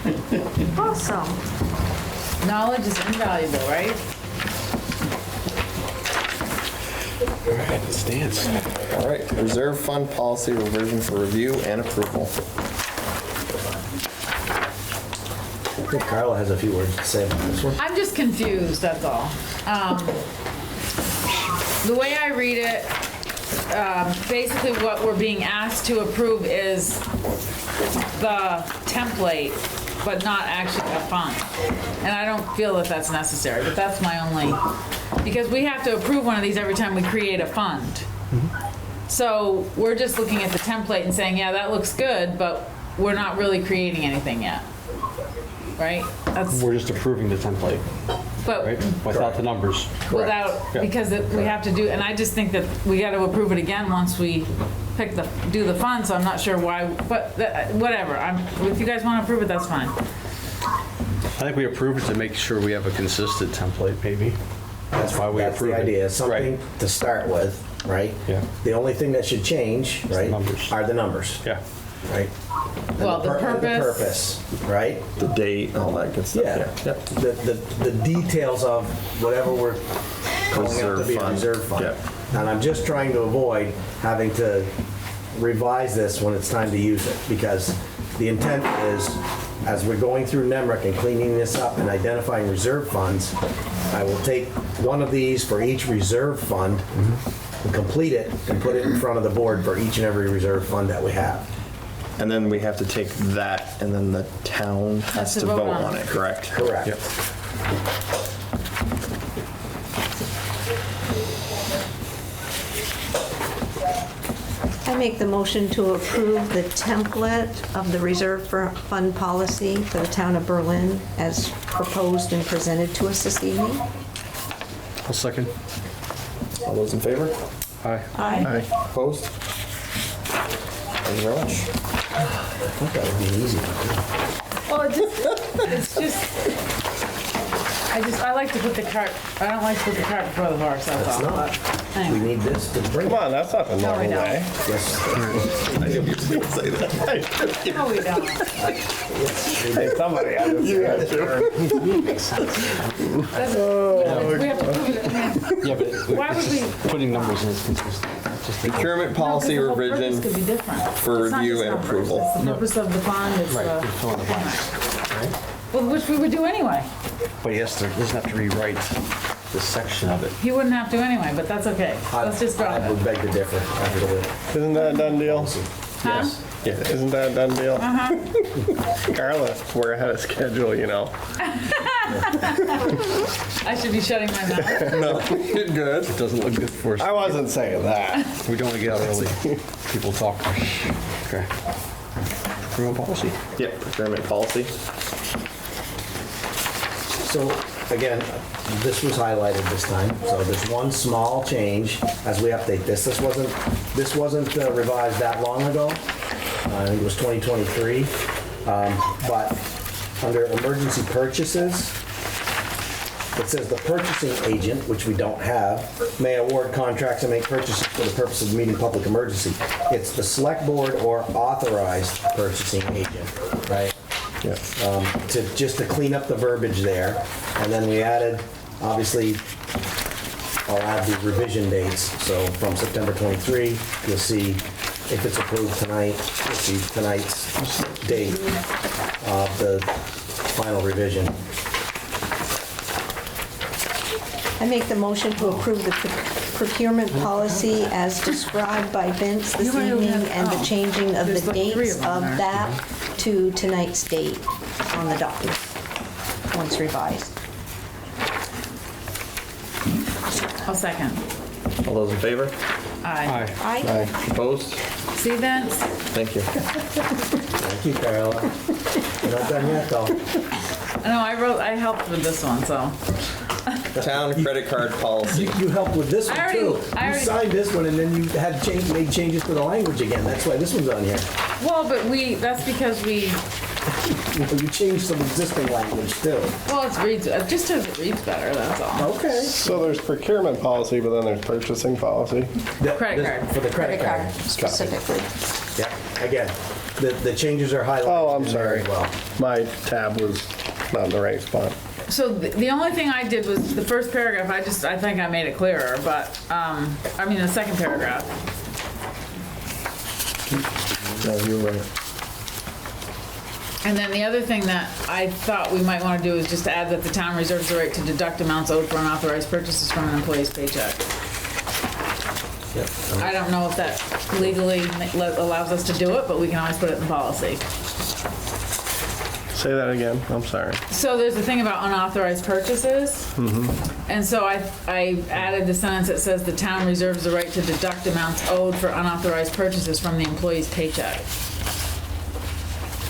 Speaker 16: Awesome.
Speaker 8: Knowledge is invaluable, right?
Speaker 2: All right, let's dance.
Speaker 1: All right, reserve fund policy revision for review and approval.
Speaker 14: I think Carla has a few words to say about this one.
Speaker 8: I'm just confused, that's all. The way I read it, basically what we're being asked to approve is the template, but not actually a fund. And I don't feel that that's necessary, but that's my only, because we have to approve one of these every time we create a fund. So we're just looking at the template and saying, yeah, that looks good, but we're not really creating anything yet. Right? That's
Speaker 2: We're just approving the template,
Speaker 8: but
Speaker 2: right? Without the numbers.
Speaker 8: without,
Speaker 2: Yeah.
Speaker 8: because we have to do, and I just think that we got to approve it again once we do the fund, so I'm not sure why, but whatever. If you guys want to approve it, that's fine.
Speaker 2: I think we approve it to make sure we have a consistent template, maybe. That's why we
Speaker 14: That's
Speaker 2: approve
Speaker 14: the
Speaker 2: it.
Speaker 14: idea, something to start with, right?
Speaker 2: Yeah.
Speaker 14: The only thing that should change, right, are the numbers,
Speaker 2: Yeah.
Speaker 14: right? And
Speaker 8: Well, the
Speaker 14: and the purpose, right?
Speaker 1: The date, all that good stuff.
Speaker 14: Yeah.
Speaker 1: Yep.
Speaker 14: The details of whatever we're calling out to be a
Speaker 1: Reserve fund.
Speaker 14: reserve fund.
Speaker 1: Yep.
Speaker 14: And I'm just trying to avoid having to revise this when it's time to use it, because the intent is, as we're going through NEMRIC and cleaning this up and identifying reserve funds, I will take one of these for each reserve fund and complete it and put it in front of the board for each and every reserve fund that we have.
Speaker 1: And then we have to take that, and then the town has to vote on it, correct?
Speaker 14: Correct.
Speaker 1: Yep.
Speaker 16: I make the motion to approve the template of the reserve fund policy for the town of Berlin as proposed and presented to us this evening.
Speaker 2: I'll second.
Speaker 1: All those in favor?
Speaker 2: Aye.
Speaker 16: Aye.
Speaker 1: Opposed? Thank you very much.
Speaker 14: I thought that would be an easy one.
Speaker 8: Well, it's just, I like to put the cart, I don't like to put the cart before the horse, that's
Speaker 14: It's
Speaker 8: all.
Speaker 14: not.
Speaker 8: But
Speaker 14: We
Speaker 8: anyway.
Speaker 14: need this to bring.
Speaker 1: Come on, that's not the normal
Speaker 8: we don't.
Speaker 1: way.
Speaker 14: Yes.
Speaker 1: I knew you were going to say that.
Speaker 8: No, we don't.
Speaker 1: Hey, somebody had to say that, sure.
Speaker 8: We have to prove it. I mean,
Speaker 2: Yeah, but
Speaker 8: Why would we?
Speaker 2: putting numbers in is consistent. Just the-
Speaker 1: Procurement policy
Speaker 8: No, 'cause the whole
Speaker 1: revision
Speaker 8: purpose could be different.
Speaker 1: for
Speaker 8: It's not
Speaker 1: review
Speaker 8: just
Speaker 1: and
Speaker 8: numbers.
Speaker 1: approval.
Speaker 8: It's the purpose of the fund, it's
Speaker 2: Right,
Speaker 8: the.
Speaker 2: you're filling the blanks, right?
Speaker 8: Well, which we would do anyway.
Speaker 2: But he doesn't have to rewrite this section of it.
Speaker 8: He wouldn't have to anyway, but that's okay. Let's just drop
Speaker 14: I
Speaker 8: it.
Speaker 14: would beg to differ after the
Speaker 1: Isn't that a done deal?
Speaker 8: Huh?
Speaker 1: Yeah, isn't that a done deal?
Speaker 8: Uh-huh.
Speaker 1: Carla, we're ahead of schedule, you know.
Speaker 8: I should be shutting my mouth.
Speaker 1: No, you're good.
Speaker 2: It doesn't look good for us.
Speaker 1: I wasn't saying that.
Speaker 2: We don't want to get out early. People talk. Okay. Criminal policy.
Speaker 1: Yep, procurement policy.
Speaker 14: So again, this was highlighted this time, so there's one small change as we update this. This wasn't revised that long ago. I think it was 2023. But under emergency purchases, it says the purchasing agent, which we don't have, may award contracts and make purchases for the purpose of meeting public emergency. It's the select board or authorized purchasing agent, right?
Speaker 5: Yeah.
Speaker 14: Just to clean up the verbiage there. And then we added, obviously, I'll add the revision dates. So from September 23, you'll see if it's approved tonight, you'll see tonight's date of the final revision.
Speaker 16: I make the motion to approve the procurement policy as described by Vince this evening and the changing of the dates of that to tonight's date on the document, once revised.
Speaker 8: I'll second.
Speaker 1: All those in favor?
Speaker 8: Aye.
Speaker 16: Aye.
Speaker 1: Opposed?
Speaker 8: See, Vince?
Speaker 1: Thank you.
Speaker 14: Thank you, Carla. You're not done yet, though.
Speaker 8: I helped with this one, so.
Speaker 1: Town credit card policy.
Speaker 14: You helped with this one,
Speaker 8: I
Speaker 14: too.
Speaker 8: already-
Speaker 14: You signed this one, and then you had made changes to the language again. That's why this one's on here.
Speaker 8: Well, but that's because we,
Speaker 14: You changed some existing language, too.
Speaker 8: well, it just as it reads better, that's all.
Speaker 14: Okay.
Speaker 5: So there's procurement policy, but then there's purchasing policy.
Speaker 8: Credit card.
Speaker 14: For the credit card.
Speaker 16: Specifically.
Speaker 14: Yeah, again, the changes are highlighted.
Speaker 5: Oh, I'm sorry.
Speaker 14: very well.
Speaker 5: My tab was not in the right spot.
Speaker 8: So the only thing I did was the first paragraph, I think I made it clearer, but, the second paragraph.
Speaker 14: No, you're right.
Speaker 8: And then the other thing that I thought we might want to do is just add that the town reserves the right to deduct amounts owed for unauthorized purchases from an employee's paycheck.
Speaker 14: Yep.
Speaker 8: I don't know if that legally allows us to do it, but we can always put it in policy.
Speaker 5: Say that again, I'm sorry.
Speaker 8: So there's a thing about unauthorized purchases. And so I added the sentence that says the town reserves the right to deduct amounts owed for unauthorized purchases from the employee's paycheck.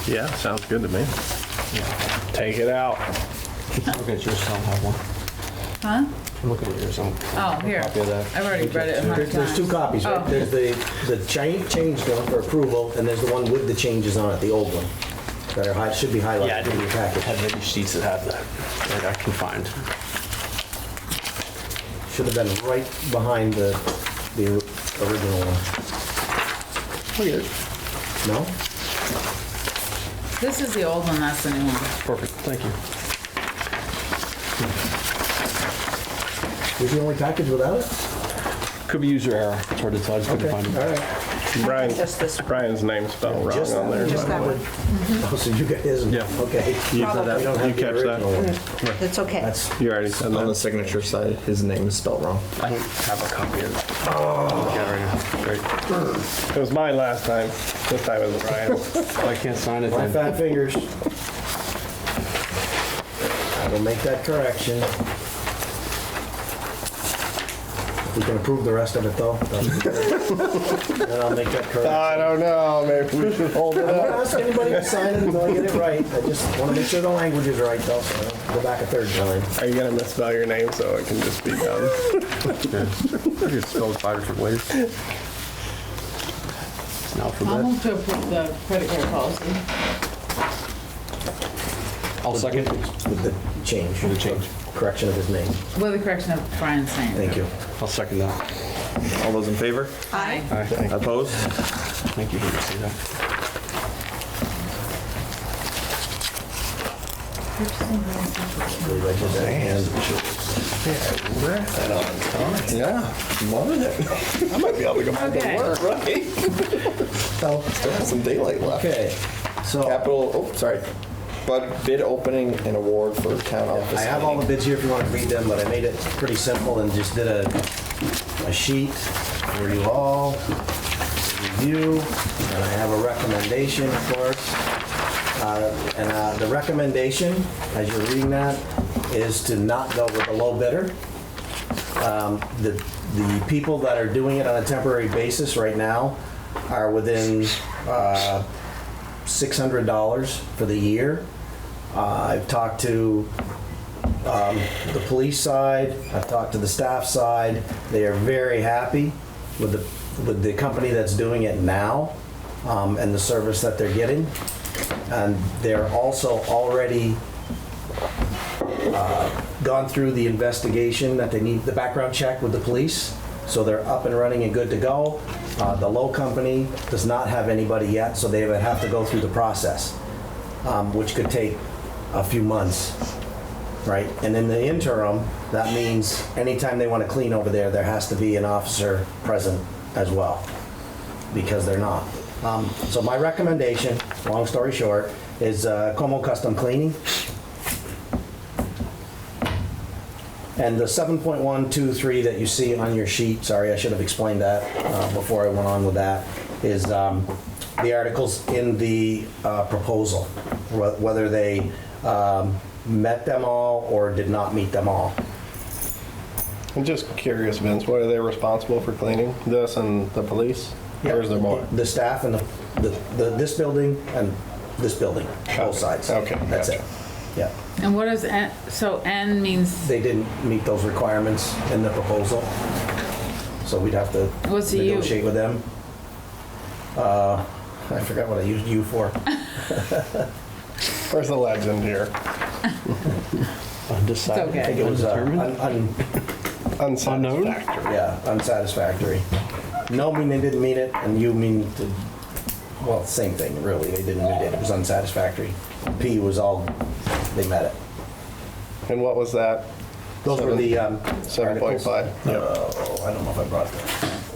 Speaker 5: Yeah, sounds good to me. Take it out.
Speaker 2: Look at yours, I don't have one.
Speaker 8: Huh?
Speaker 2: I'm looking at yours, I don't
Speaker 8: Oh,
Speaker 2: have a
Speaker 8: here.
Speaker 2: copy of that.
Speaker 8: I've already read it a hundred
Speaker 14: There's
Speaker 8: times.
Speaker 14: two copies, right?
Speaker 8: Oh.
Speaker 14: There's the changed one for approval, and there's the one with the changes on it, the old one, that should be
Speaker 2: Yeah, I
Speaker 14: highlighted in your package.
Speaker 2: have many sheets that have that I can find.
Speaker 14: Should have been right behind the original one.
Speaker 2: Look at it.
Speaker 14: No?
Speaker 8: This is the old one, that's the new one.
Speaker 2: Perfect, thank you.
Speaker 14: Was the only package without it?
Speaker 2: Could be user error, it's hard to tell, I just couldn't find
Speaker 14: All
Speaker 2: it.
Speaker 14: right.
Speaker 5: Brian's name's spelled wrong
Speaker 14: Just
Speaker 5: on there.
Speaker 14: just
Speaker 5: by
Speaker 14: that
Speaker 5: the way.
Speaker 14: one. Oh, so you got his?
Speaker 2: Yeah.
Speaker 14: Okay.
Speaker 5: You
Speaker 14: We don't have
Speaker 5: you
Speaker 14: the
Speaker 5: catch that?
Speaker 14: original one.
Speaker 16: It's okay.
Speaker 14: That's,
Speaker 5: You already said
Speaker 1: On the
Speaker 5: that.
Speaker 1: signature side, his name is spelled wrong.
Speaker 2: I don't have a copy of it. Yeah, right now. Great.
Speaker 5: It was mine last time. This time it was Brian's.
Speaker 2: I can't sign it
Speaker 14: my
Speaker 2: then.
Speaker 14: fat fingers. I will make that correction. We can approve the rest of it, though. Then I'll make that correction.
Speaker 5: I don't know, maybe we should hold it
Speaker 14: I won't
Speaker 5: up.
Speaker 14: ask anybody to sign it until I get it right. I just want to make sure the language is right, though, so I don't go back a third time.
Speaker 5: Are you gonna misspell your name so it can just be done?
Speaker 2: It's spelled 5 different ways. It's now
Speaker 8: I'll
Speaker 2: alphabet.
Speaker 8: move to approve the credit card policy.
Speaker 2: I'll second.
Speaker 14: With the change.
Speaker 2: With the change.
Speaker 14: Correction of his name.
Speaker 8: With the correction of Brian's name.
Speaker 14: Thank you.
Speaker 2: I'll second that.
Speaker 1: All those in favor?
Speaker 8: Aye.
Speaker 1: Opposed?
Speaker 2: Thank you for saying that.
Speaker 14: Really like his hand.
Speaker 5: Yeah, loving it. I might be able to go back
Speaker 8: Okay.
Speaker 5: to work, right?
Speaker 1: Still have some daylight left.
Speaker 14: Okay, so
Speaker 1: Bid opening and award for town office.
Speaker 14: I have all the bids here if you want to read them, but I made it pretty simple and just did a sheet for you all to review. And I have a recommendation, of course. The recommendation, as you're reading that, is to not go with the low bidder. The people that are doing it on a temporary basis right now are within $600 for the year. I've talked to the police side, I've talked to the staff side. They are very happy with the company that's doing it now, and the service that they're getting. And they're also already gone through the investigation that they need, the background check with the police. So they're up and running and good to go. The low company does not have anybody yet, so they would have to go through the process, which could take a few months, right? And in the interim, that means anytime they want to clean over there, there has to be an officer present as well, because they're not. So my recommendation, long story short, is Como Custom Cleaning. And the 7.123 that you see on your sheet, sorry, I should have explained that before I went on with that, is the articles in the proposal, whether they met them all or did not meet them all.
Speaker 5: I'm just curious, Vince, what are they responsible for cleaning? This and the police? Or is there more?
Speaker 14: The staff and this building and this building, both sides.
Speaker 5: Okay,
Speaker 14: That's
Speaker 5: gotcha.
Speaker 14: it. Yeah.
Speaker 8: And what does N, so N means,
Speaker 14: They didn't meet those requirements in the proposal, so we'd have to
Speaker 8: What's the U?
Speaker 14: negotiate with them. I forgot what I used U for.
Speaker 5: Where's the legend here?
Speaker 2: Undecided.
Speaker 8: It's okay.
Speaker 14: I think it was
Speaker 5: Unsatisfactory.
Speaker 14: yeah, unsatisfactory. No mean they didn't meet it, and U mean well, same thing, really. They didn't meet it. It was unsatisfactory. P was all, they met it.
Speaker 5: And what was that?
Speaker 14: Those were the
Speaker 5: 7.5.
Speaker 14: I don't know if I brought the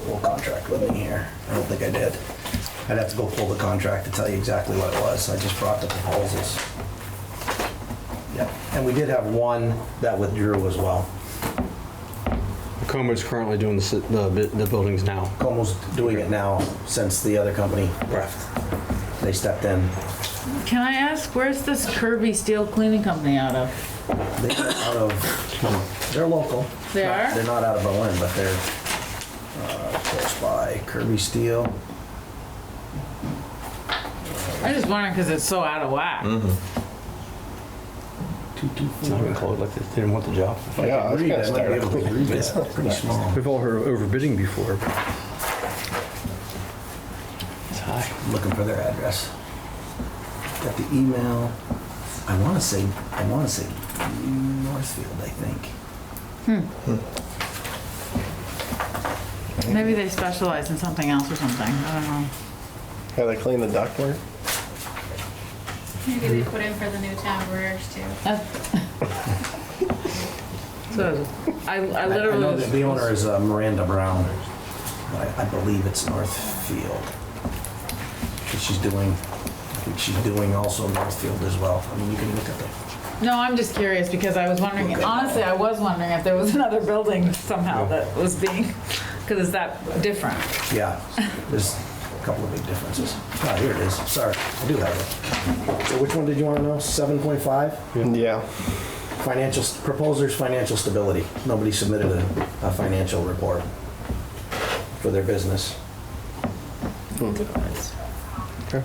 Speaker 14: whole contract with me here. I don't think I did. I'd have to go pull the contract to tell you exactly what it was. I just brought the proposals. Yeah, and we did have one that withdrew as well.
Speaker 2: Como's currently doing the buildings now.
Speaker 14: Como's doing it now since the other company left. They stepped in.
Speaker 8: can I ask, where's this Kirby Steel Cleaning Company out of?
Speaker 14: They're out of, they're local.
Speaker 8: They are?
Speaker 14: They're not out of Berlin, but they're close by. Kirby Steel.
Speaker 8: I'm just wondering because it's so out of whack.
Speaker 2: It's not even close, like they didn't want the job.
Speaker 5: Yeah, I was gonna start.
Speaker 14: It's pretty small.
Speaker 2: We've all heard of overbidding before. It's high.
Speaker 14: Looking for their address. Got the email. I want to say Northfield, I think.
Speaker 8: Maybe they specialize in something else or something. I don't know.
Speaker 5: Yeah, they clean the ductwork.
Speaker 10: Maybe they put in for the new town brewers too.
Speaker 8: So I
Speaker 14: I know
Speaker 8: literally,
Speaker 14: that the owner is Miranda Brown. I believe it's Northfield. She's doing, I think she's doing also Northfield as well. I mean, you can look at the.
Speaker 8: no, I'm just curious because I was wondering, honestly, I was wondering if there was another building somehow that was being, because it's that different.
Speaker 14: Yeah, there's a couple of big differences. Ah, here it is. Sorry, I do have it. So which one did you want to know? 7.5?
Speaker 5: Yeah.
Speaker 14: Financial, proposers, financial stability. Nobody submitted a financial report for their business.
Speaker 5: Okay.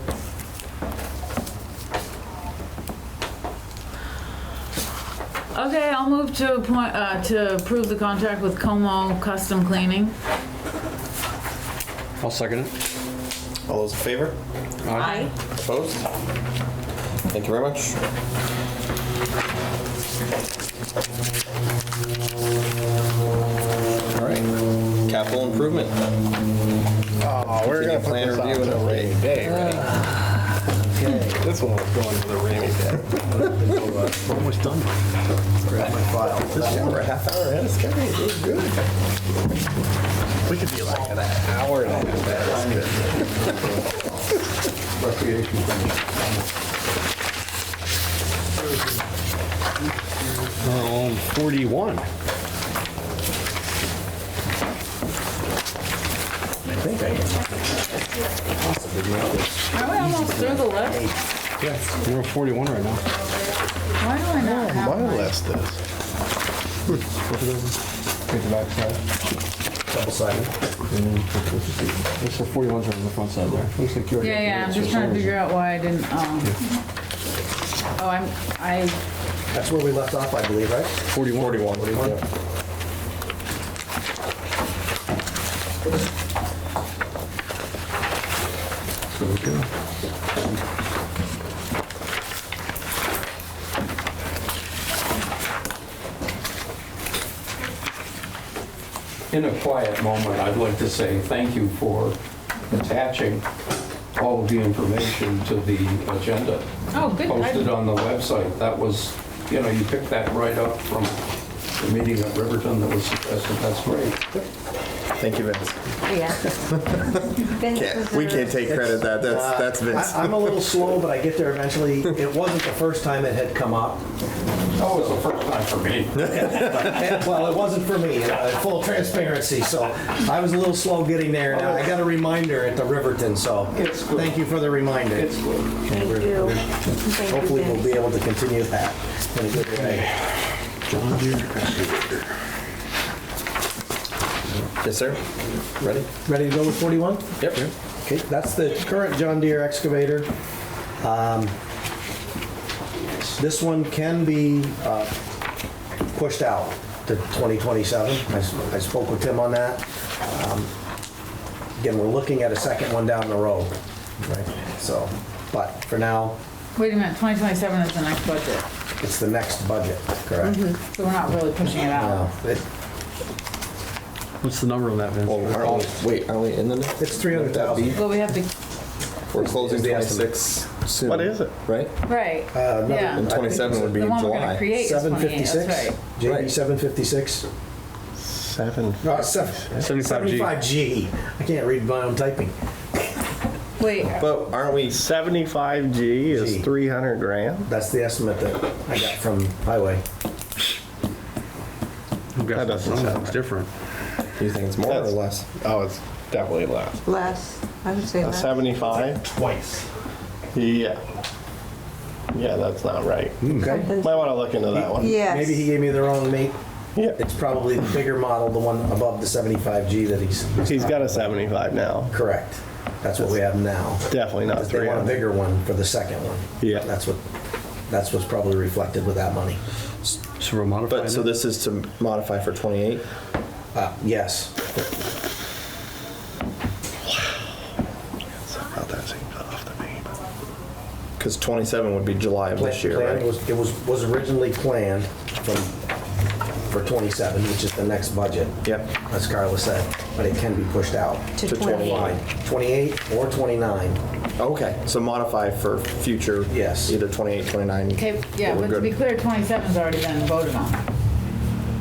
Speaker 8: Okay, I'll move to appoint, to approve the contract with Como Custom Cleaning.
Speaker 2: I'll second it.
Speaker 1: All those in favor?
Speaker 8: Aye.
Speaker 1: Opposed? Thank you very much. All right, capital improvement.
Speaker 5: Oh, we're gonna put
Speaker 1: Plan
Speaker 5: this
Speaker 1: review
Speaker 5: on
Speaker 1: and
Speaker 5: to a rainy
Speaker 1: update.
Speaker 5: day, right? Okay. This one was going to the rainy day.
Speaker 2: Almost done.
Speaker 14: Grab my file.
Speaker 1: We're a half hour ahead of schedule. It was good.
Speaker 5: We could be like an hour and a half. That's good.
Speaker 17: Recreation thing.
Speaker 2: 41.
Speaker 14: I think I can possibly make this.
Speaker 8: Are we almost through the list?
Speaker 2: Yeah, we're on 41 right now.
Speaker 8: Why do I not have
Speaker 5: My
Speaker 8: mine?
Speaker 5: list is.
Speaker 2: Take the back side.
Speaker 14: Double-sided.
Speaker 2: Looks like 41's right on the front side there. Looks like you already.
Speaker 8: Yeah, I'm just trying to figure out why I didn't, oh, I
Speaker 14: That's where we left off, I believe, right?
Speaker 2: 41.
Speaker 14: 41?
Speaker 19: In a quiet moment, I'd like to say thank you for attaching all of the information to the agenda.
Speaker 8: Oh, good.
Speaker 19: Posted on the website. That was, you picked that right up from the meeting at Riverton that was suggested. That's great.
Speaker 1: Thank you, Vince.
Speaker 16: Yeah.
Speaker 1: We can't take credit that. That's Vince.
Speaker 14: I'm a little slow, but I get there eventually. It wasn't the first time it had come up.
Speaker 19: That was the first time for me.
Speaker 14: Well, it wasn't for me, full transparency, so I was a little slow getting there. Now I got a reminder at the Riverton, so thank you for the reminder.
Speaker 19: It's good.
Speaker 16: Thank you. Thank you,
Speaker 14: Hopefully we'll
Speaker 16: Vince.
Speaker 14: be able to continue that in a good way.
Speaker 2: John Deere excavator.
Speaker 1: Yes, sir. Ready?
Speaker 14: Ready to go with 41?
Speaker 1: Yep.
Speaker 14: Okay, that's the current John Deere excavator. This one can be pushed out to 2027. I spoke with Tim on that. Again, we're looking at a second one down the road, right? So, but for now,
Speaker 8: Wait a minute, 2027 is the next budget,
Speaker 14: it's the next budget, correct?
Speaker 8: so we're not really pushing it out.
Speaker 14: No,
Speaker 2: What's the number on that, Vince?
Speaker 1: Aren't we in the next?
Speaker 14: it's 300,000.
Speaker 8: Well, we have to,
Speaker 1: We're closing
Speaker 14: Is the estimate.
Speaker 1: 26 soon.
Speaker 5: What is it?
Speaker 1: Right?
Speaker 8: right, yeah.
Speaker 1: And 27 would be
Speaker 8: The
Speaker 1: in
Speaker 8: one we're gonna
Speaker 1: July.
Speaker 8: create is 28, that's
Speaker 14: 756?
Speaker 8: right.
Speaker 14: JD
Speaker 1: Right.
Speaker 14: 756?
Speaker 2: 75G.
Speaker 14: 75G. I can't read my own typing.
Speaker 8: Wait,
Speaker 1: But aren't we?
Speaker 5: 75G is
Speaker 14: G.
Speaker 5: 300 grand.
Speaker 14: That's the estimate that I got from Highway.
Speaker 5: That doesn't sound right.
Speaker 2: different.
Speaker 1: Do you think it's more or less?
Speaker 5: Oh, it's definitely less.
Speaker 16: Less, I would say
Speaker 5: A
Speaker 16: less.
Speaker 5: 75?
Speaker 4: Twice.
Speaker 5: Yeah. Yeah, that's not right.
Speaker 14: Okay.
Speaker 5: Might want to look into that one.
Speaker 16: Yes.
Speaker 14: Maybe he gave me the wrong mate.
Speaker 5: Yeah.
Speaker 14: It's probably the bigger model, the one above the 75G that
Speaker 5: He's got a 75 now.
Speaker 14: Correct. That's what we have now.
Speaker 5: Definitely not
Speaker 14: They want a
Speaker 5: 300.
Speaker 14: bigger one for the second one.
Speaker 5: Yeah.
Speaker 14: That's what's probably reflected with that money.
Speaker 2: So we're modifying
Speaker 1: But so
Speaker 2: it?
Speaker 1: this is to modify for 28.
Speaker 14: Yes.
Speaker 5: About that seems off to me.
Speaker 1: Because 27 would be July of this year,
Speaker 14: Plan
Speaker 1: right?
Speaker 14: was originally planned for 27, which is the next budget.
Speaker 1: Yep.
Speaker 14: As Carla said, but it can be pushed out
Speaker 16: To
Speaker 14: to
Speaker 16: 28.
Speaker 14: 28 or 29.
Speaker 1: Okay, so modify for future.
Speaker 14: Yes.
Speaker 1: Either 28, 29.
Speaker 8: okay, yeah,
Speaker 1: We're
Speaker 8: but to be
Speaker 1: good.
Speaker 8: clear, 27's already been voted on,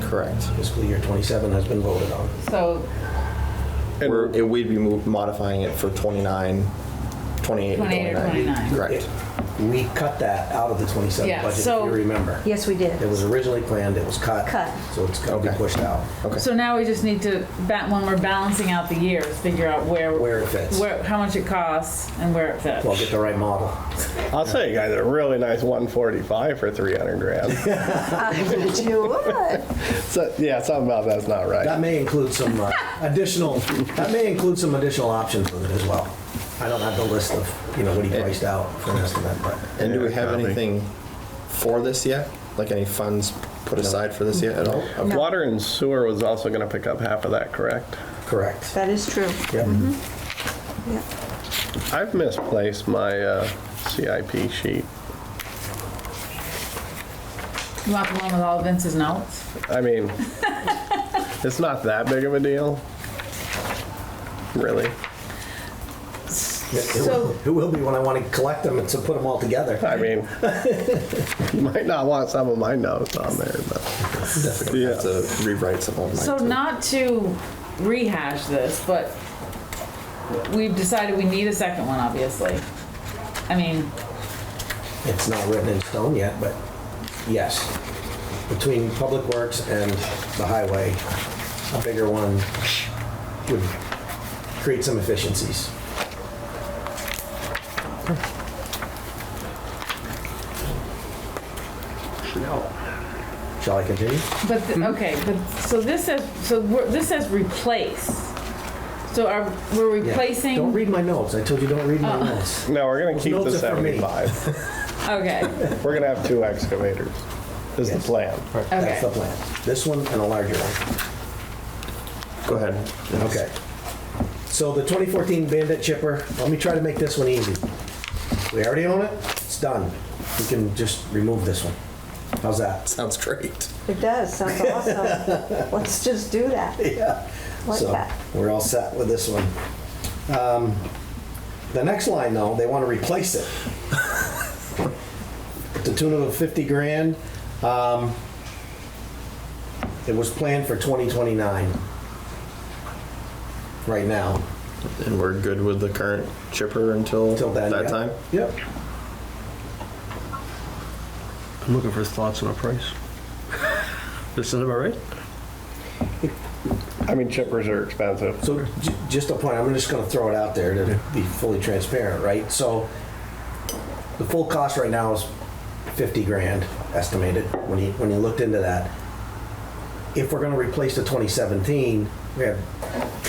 Speaker 1: Correct.
Speaker 14: Fiscal year 27 has been voted on.
Speaker 8: so
Speaker 1: We'd be modifying it for 29, 28,
Speaker 8: 28 or 29.
Speaker 1: Correct.
Speaker 14: We cut that out of the 27
Speaker 8: Yeah,
Speaker 14: budget, if
Speaker 8: so-
Speaker 14: you remember.
Speaker 16: Yes, we did.
Speaker 14: It was originally planned, it was cut.
Speaker 16: Cut.
Speaker 14: So it's going to be
Speaker 1: Okay.
Speaker 14: pushed out.
Speaker 1: Okay.
Speaker 8: So now we just need to, when we're balancing out the years, figure out
Speaker 14: Where it fits.
Speaker 8: how much it costs and where it fits.
Speaker 14: Well, get the right model.
Speaker 5: I'll say you guys a really nice 145 for 300 grand.
Speaker 16: I bet you would.
Speaker 5: So, yeah, something about that's not right.
Speaker 14: That may include some additional options with it as well. I don't have the list of, what he priced out for an estimate, but.
Speaker 1: And do we have
Speaker 5: Probably.
Speaker 1: anything for this yet? Like any funds put aside for this yet at all? Okay.
Speaker 16: No.
Speaker 5: Water and sewer was also going to pick up half of that, correct?
Speaker 14: Correct.
Speaker 16: That is true.
Speaker 14: Yep.
Speaker 16: Yeah.
Speaker 5: I've misplaced my CIP sheet.
Speaker 8: You want the one with all of Vince's notes?
Speaker 5: I mean, it's not that big of a deal. Really.
Speaker 14: It will be when I want to collect them and to put them all together.
Speaker 5: I mean, you might not want some of my notes on there, but
Speaker 1: Definitely have to rewrite some of mine.
Speaker 8: So
Speaker 1: too.
Speaker 8: not to rehash this, but we've decided we need a second one, obviously. I mean,
Speaker 14: It's not written in stone yet, but yes. Between Public Works and the highway, a bigger one would create some efficiencies. Shall I continue?
Speaker 8: but, okay, but, so this says replace. So we're
Speaker 14: Yeah.
Speaker 8: replacing?
Speaker 14: Don't read my notes. I told you don't read my notes.
Speaker 5: no, we're going to
Speaker 14: Those
Speaker 5: keep the
Speaker 14: notes are for me.
Speaker 5: 75.
Speaker 8: Okay,
Speaker 5: We're going to have 2 excavators. is the plan.
Speaker 14: That's the plan. This one and a larger one.
Speaker 1: Go ahead.
Speaker 14: Okay. So the 2014 Bandit chipper, let me try to make this one easy. We already own it, it's done. We can just remove this one. How's that?
Speaker 1: Sounds great.
Speaker 16: It does, sounds awesome. Let's just do that.
Speaker 14: Yeah.
Speaker 16: Like
Speaker 14: So
Speaker 16: that.
Speaker 14: we're all set with this one. The next line though, they want to replace it. To the tune of 50 grand. It was planned for 2029. Right now.
Speaker 1: And we're good with the current chipper until
Speaker 14: then,
Speaker 1: that
Speaker 14: yeah.
Speaker 1: time?
Speaker 14: Yep.
Speaker 2: I'm looking for thoughts on a price. This sound about right?
Speaker 5: I mean, chippers are expensive.
Speaker 14: So just a point, I'm just gonna throw it out there to be fully transparent, right? So the full cost right now is 50 grand estimated when you looked into that. If we're gonna replace the 2017, we have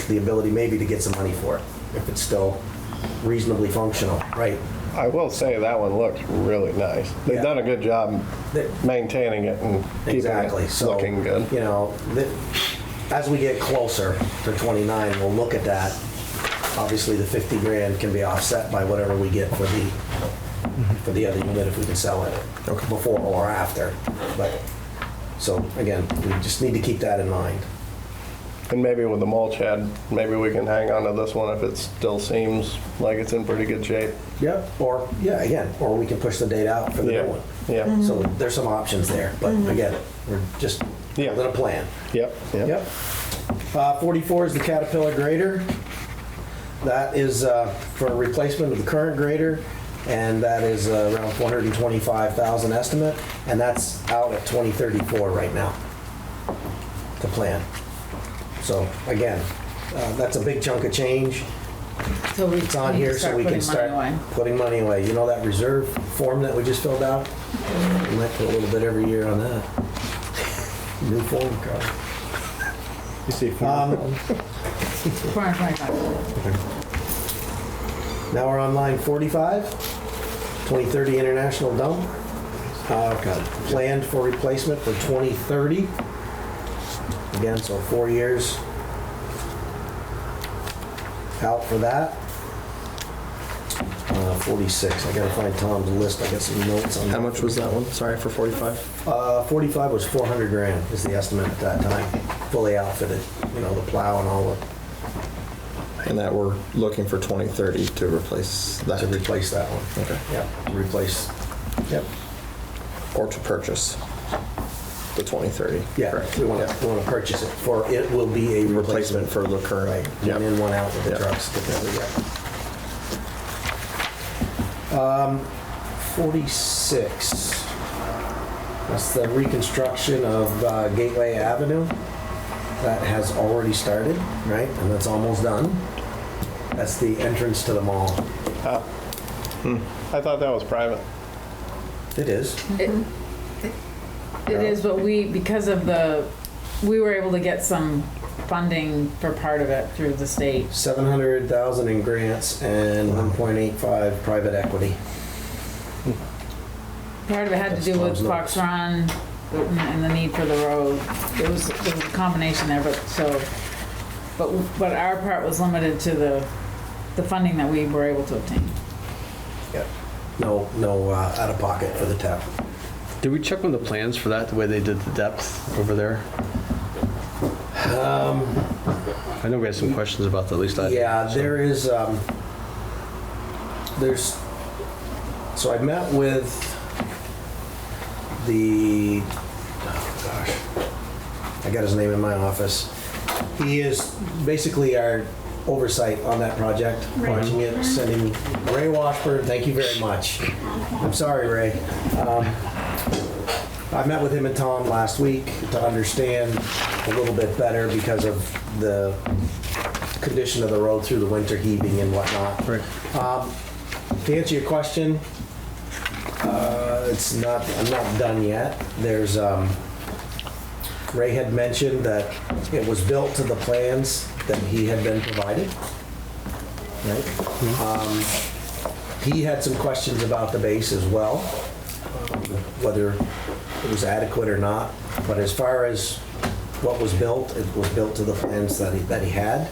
Speaker 14: the ability maybe to get some money for it, if it's still reasonably functional, right?
Speaker 5: I will say that one looks really nice. They've done a good job maintaining it and keeping
Speaker 14: Exactly.
Speaker 5: it
Speaker 14: So,
Speaker 5: looking good.
Speaker 14: You know, as we get closer to 29, we'll look at that. Obviously, the 50 grand can be offset by whatever we get for the other unit if we can sell it before or after. But so again, we just need to keep that in mind.
Speaker 5: And maybe with the mulch head, maybe we can hang on to this one if it still seems like it's in pretty good shape.
Speaker 14: Yep. Or or we can push the date out for the new one.
Speaker 5: Yeah.
Speaker 14: So there's some options there. But again, we're just building a plan.
Speaker 5: Yep.
Speaker 14: Yep. 44 is the Caterpillar grader. That is for a replacement of the current grader, and that is around 425,000 estimate, and that's out at 2034 right now. The plan. So again, that's a big chunk of change.
Speaker 8: So
Speaker 14: It's on here so we can start putting money away. You know that reserve form that we just filled out? We might put a little bit every year on that. New form card.
Speaker 5: You see,
Speaker 8: 425.
Speaker 14: Now we're on line 45, 2030 International Dump. Planned for replacement for 2030. Again, so 4 years out for that. 46, I gotta find Tom's list, I got some notes on that.
Speaker 1: How much was that one? Sorry, for 45?
Speaker 14: 45 was 400 grand is the estimate at that time, fully outfitted, you know, the plow and all the.
Speaker 1: And that we're looking for 2030 to replace that?
Speaker 14: To replace that one.
Speaker 1: Okay.
Speaker 14: Yeah, to replace, yep.
Speaker 1: Or to purchase the 2030?
Speaker 14: Yeah,
Speaker 1: correct.
Speaker 14: we want to purchase it, for it will be a replacement
Speaker 1: For the current.
Speaker 14: Right, one in, one out with the trucks. Get that, yeah. 46. That's the reconstruction of Gateway Avenue. That has already started, right? And that's almost done. That's the entrance to the mall.
Speaker 5: I thought that was private.
Speaker 14: It is.
Speaker 8: It is, but because of we were able to get some funding for part of it through the state.
Speaker 14: 700,000 in grants and 1.85 private equity.
Speaker 8: Part of it had to do with Fox Run and the need for the road. There was a combination there, but our part was limited to the funding that we were able to obtain.
Speaker 14: Yep. No out of pocket for the town.
Speaker 2: Did we check on the plans for that, the way they did the depth over there? I know we had some questions about that, at least I did.
Speaker 14: Yeah, there is, so I met with I got his name in my office. He is basically our oversight on that project, watching it, sending Ray Washburn, thank you very much. I'm sorry, Ray. I met with him and Tom last week to understand a little bit better because of the condition of the road through the winter heaving and whatnot.
Speaker 2: Right.
Speaker 14: To answer your question, I'm not done yet. There's, Ray had mentioned that it was built to the plans that he had been provided, right? He had some questions about the base as well, whether it was adequate or not. But as far as what was built, it was built to the plans that he had.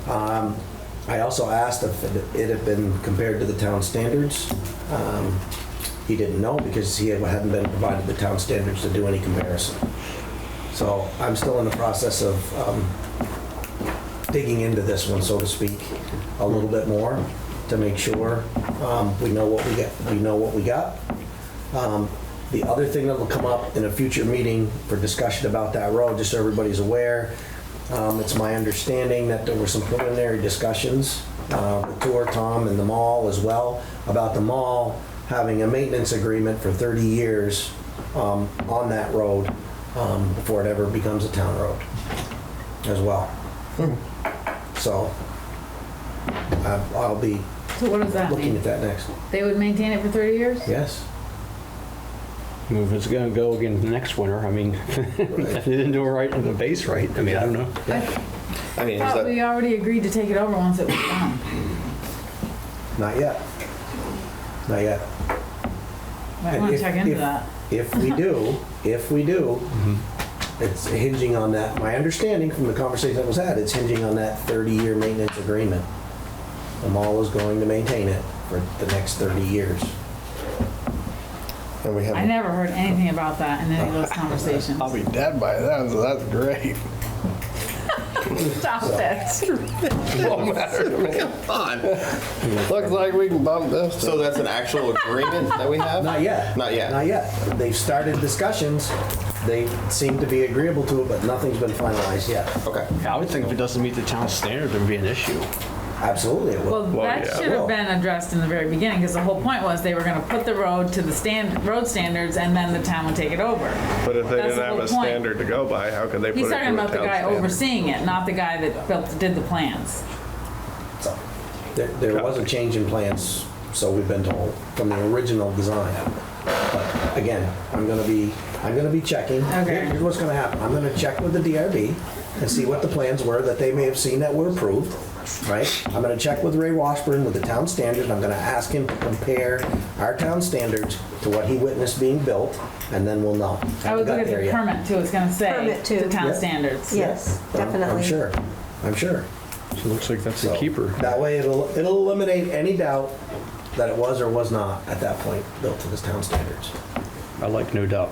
Speaker 14: I also asked if it had been compared to the town standards. He didn't know because he hadn't been provided the town standards to do any comparison. So I'm still in the process of digging into this one, so to speak, a little bit more to make sure we know what we get. We know what we got. The other thing that will come up in a future meeting for discussion about that road, just so everybody's aware, it's my understanding that there were some preliminary discussions with Tour, Tom, and the mall as well, about the mall having a maintenance agreement for 30 years on that road before it ever becomes a town road as well. So I'll be
Speaker 8: So what does that
Speaker 14: looking
Speaker 8: mean?
Speaker 14: at that next.
Speaker 8: They would maintain it for 30 years?
Speaker 14: Yes.
Speaker 2: If it's gonna go again next winter, I mean, if they didn't do it right in the base right, I mean, I don't know.
Speaker 1: I mean,
Speaker 8: I thought we already agreed to take it over once it was done.
Speaker 14: Not yet. Not yet.
Speaker 8: Might want to check into that.
Speaker 14: If we do, it's hinging on that, my understanding from the conversation that was had, it's hinging on that 30-year maintenance agreement. The mall is going to maintain it for the next 30 years.
Speaker 1: And we have.
Speaker 8: I never heard anything about that in any of those conversations.
Speaker 5: I'll be dead by then, so that's great.
Speaker 8: Stop it.
Speaker 5: Won't matter to me.
Speaker 1: Come on.
Speaker 5: Looks like we can bump this.
Speaker 1: So that's an actual agreement that we have?
Speaker 14: Not yet.
Speaker 1: Not yet.
Speaker 14: Not yet. They've started discussions. They seem to be agreeable to it, but nothing's been finalized yet.
Speaker 1: Okay.
Speaker 2: I would think if it doesn't meet the town standard, there'd be an issue.
Speaker 14: Absolutely it will.
Speaker 8: Well, that should have been addressed in the very beginning, because the whole point was they were gonna put the road to the road standards, and then the town would take it over.
Speaker 5: But if they
Speaker 8: That's
Speaker 5: didn't
Speaker 8: the
Speaker 5: have
Speaker 8: whole
Speaker 5: a
Speaker 8: point.
Speaker 5: standard to go by, how could they put it
Speaker 8: He's
Speaker 5: to a
Speaker 8: talking
Speaker 5: town
Speaker 8: about the guy
Speaker 5: standard?
Speaker 8: overseeing it, not the guy that did the plans.
Speaker 14: So, there was a change in plans, so we've been told, from the original design. But again, I'm gonna be checking.
Speaker 8: Okay.
Speaker 14: Here's what's gonna happen. I'm gonna check with the DRB and see what the plans were that they may have seen that were approved, right? I'm gonna check with Ray Washburn with the town standards. I'm gonna ask him to compare our town standards to what he witnessed being built, and then we'll know.
Speaker 8: I would look
Speaker 14: Haven't got
Speaker 8: at
Speaker 14: there
Speaker 8: the
Speaker 14: yet.
Speaker 8: permit too, it's gonna say
Speaker 16: Permit too.
Speaker 8: the town
Speaker 14: Yeah.
Speaker 8: standards.
Speaker 16: Yes, definitely.
Speaker 14: I'm sure.
Speaker 2: So it looks like that's
Speaker 14: So,
Speaker 2: a keeper.
Speaker 14: That way it'll eliminate any doubt that it was or was not at that point built to the town standards.
Speaker 2: I like no doubt.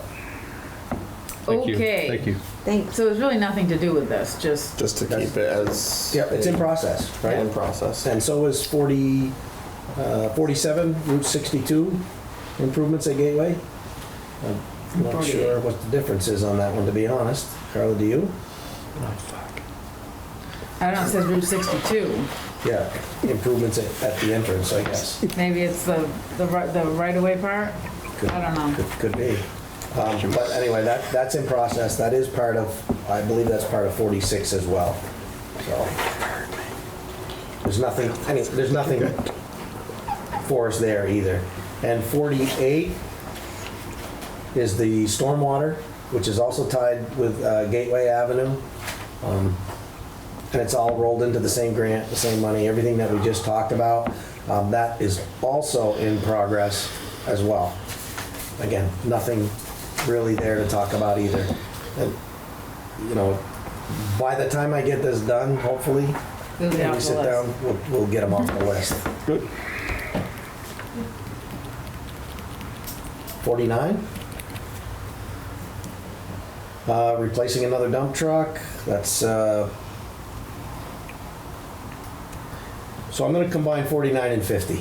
Speaker 2: Thank you.
Speaker 8: Okay.
Speaker 2: Thank you.
Speaker 16: Thanks.
Speaker 8: So it's really nothing to do with this, just,
Speaker 1: Just to keep it as.
Speaker 14: Yeah, it's in process, right?
Speaker 1: In process.
Speaker 14: And so is 47, Route 62 improvements at Gateway. I'm not sure what the difference is on that one, to be honest. Carla, do you?
Speaker 8: I don't know, it says Route 62.
Speaker 14: Yeah, improvements at the entrance, I guess.
Speaker 8: Maybe it's the right-of-way part?
Speaker 14: Could-
Speaker 8: I don't know.
Speaker 14: Could be. But anyway, that's in process. That is part of, I believe that's part of 46 as well. So there's nothing for us there either. And 48 is the stormwater, which is also tied with Gateway Avenue. And it's all rolled into the same grant, the same money, everything that we just talked about. That is also in progress as well. Again, nothing really there to talk about either. And, you know, by the time I get this done, hopefully,
Speaker 8: We'll be
Speaker 14: when
Speaker 8: off
Speaker 14: we
Speaker 8: the
Speaker 14: sit
Speaker 8: list.
Speaker 14: down, we'll get them off the list.
Speaker 2: Good.
Speaker 14: 49. Replacing another dump truck. That's, so I'm gonna combine 49 and 50.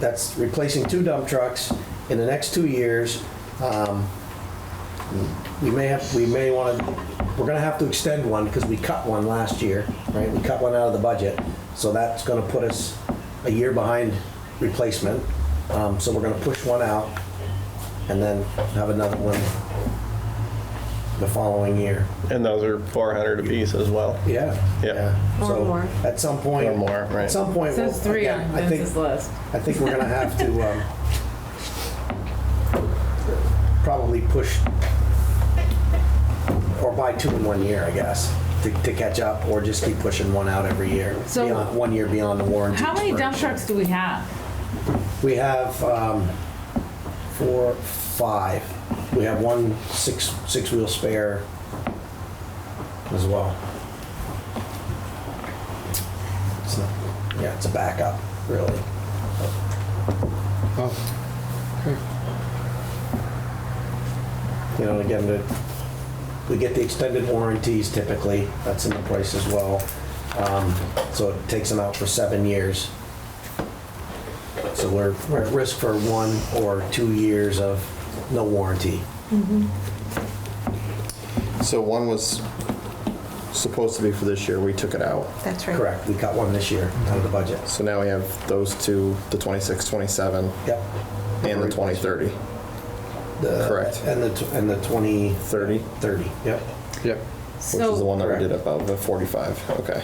Speaker 14: That's replacing 2 dump trucks in the next 2 years. We're gonna have to extend one because we cut one last year, right? We cut one out of the budget. So that's gonna put us a year behind replacement. So we're gonna push one out and then have another one the following year.
Speaker 5: And those are 400 apiece as well.
Speaker 14: Yeah.
Speaker 5: Yeah.
Speaker 16: Or
Speaker 14: So
Speaker 16: more.
Speaker 14: at some point.
Speaker 5: Or more, right.
Speaker 14: At some point.
Speaker 8: It says
Speaker 14: we'll-
Speaker 8: 3
Speaker 14: again,
Speaker 8: on
Speaker 14: I think-
Speaker 8: Vince's list.
Speaker 14: I think we're gonna have to probably push or buy 2 in 1 year, I guess, to catch up, or just keep pushing one out every year.
Speaker 8: So-
Speaker 14: beyond, 1 year beyond the warranty.
Speaker 8: How many dump
Speaker 14: expiration.
Speaker 8: trucks do we have?
Speaker 14: We have 4, 5. We have one six-wheel spare as well. It's not, yeah, it's a backup, really. You know, again, we get the extended warranties typically, that's in the price as well. So it takes them out for 7 years. So we're at risk for 1 or 2 years of no warranty.
Speaker 1: So one was supposed to be for this year, we took it out.
Speaker 16: That's right.
Speaker 14: Correct, we got one this year out of the budget.
Speaker 1: So now we have those two, the 26, 27,
Speaker 14: Yep.
Speaker 1: and the 2030. Correct.
Speaker 14: And the 2030. 30, yep.
Speaker 2: Yep.
Speaker 1: Which is the one that we did above the 45, okay.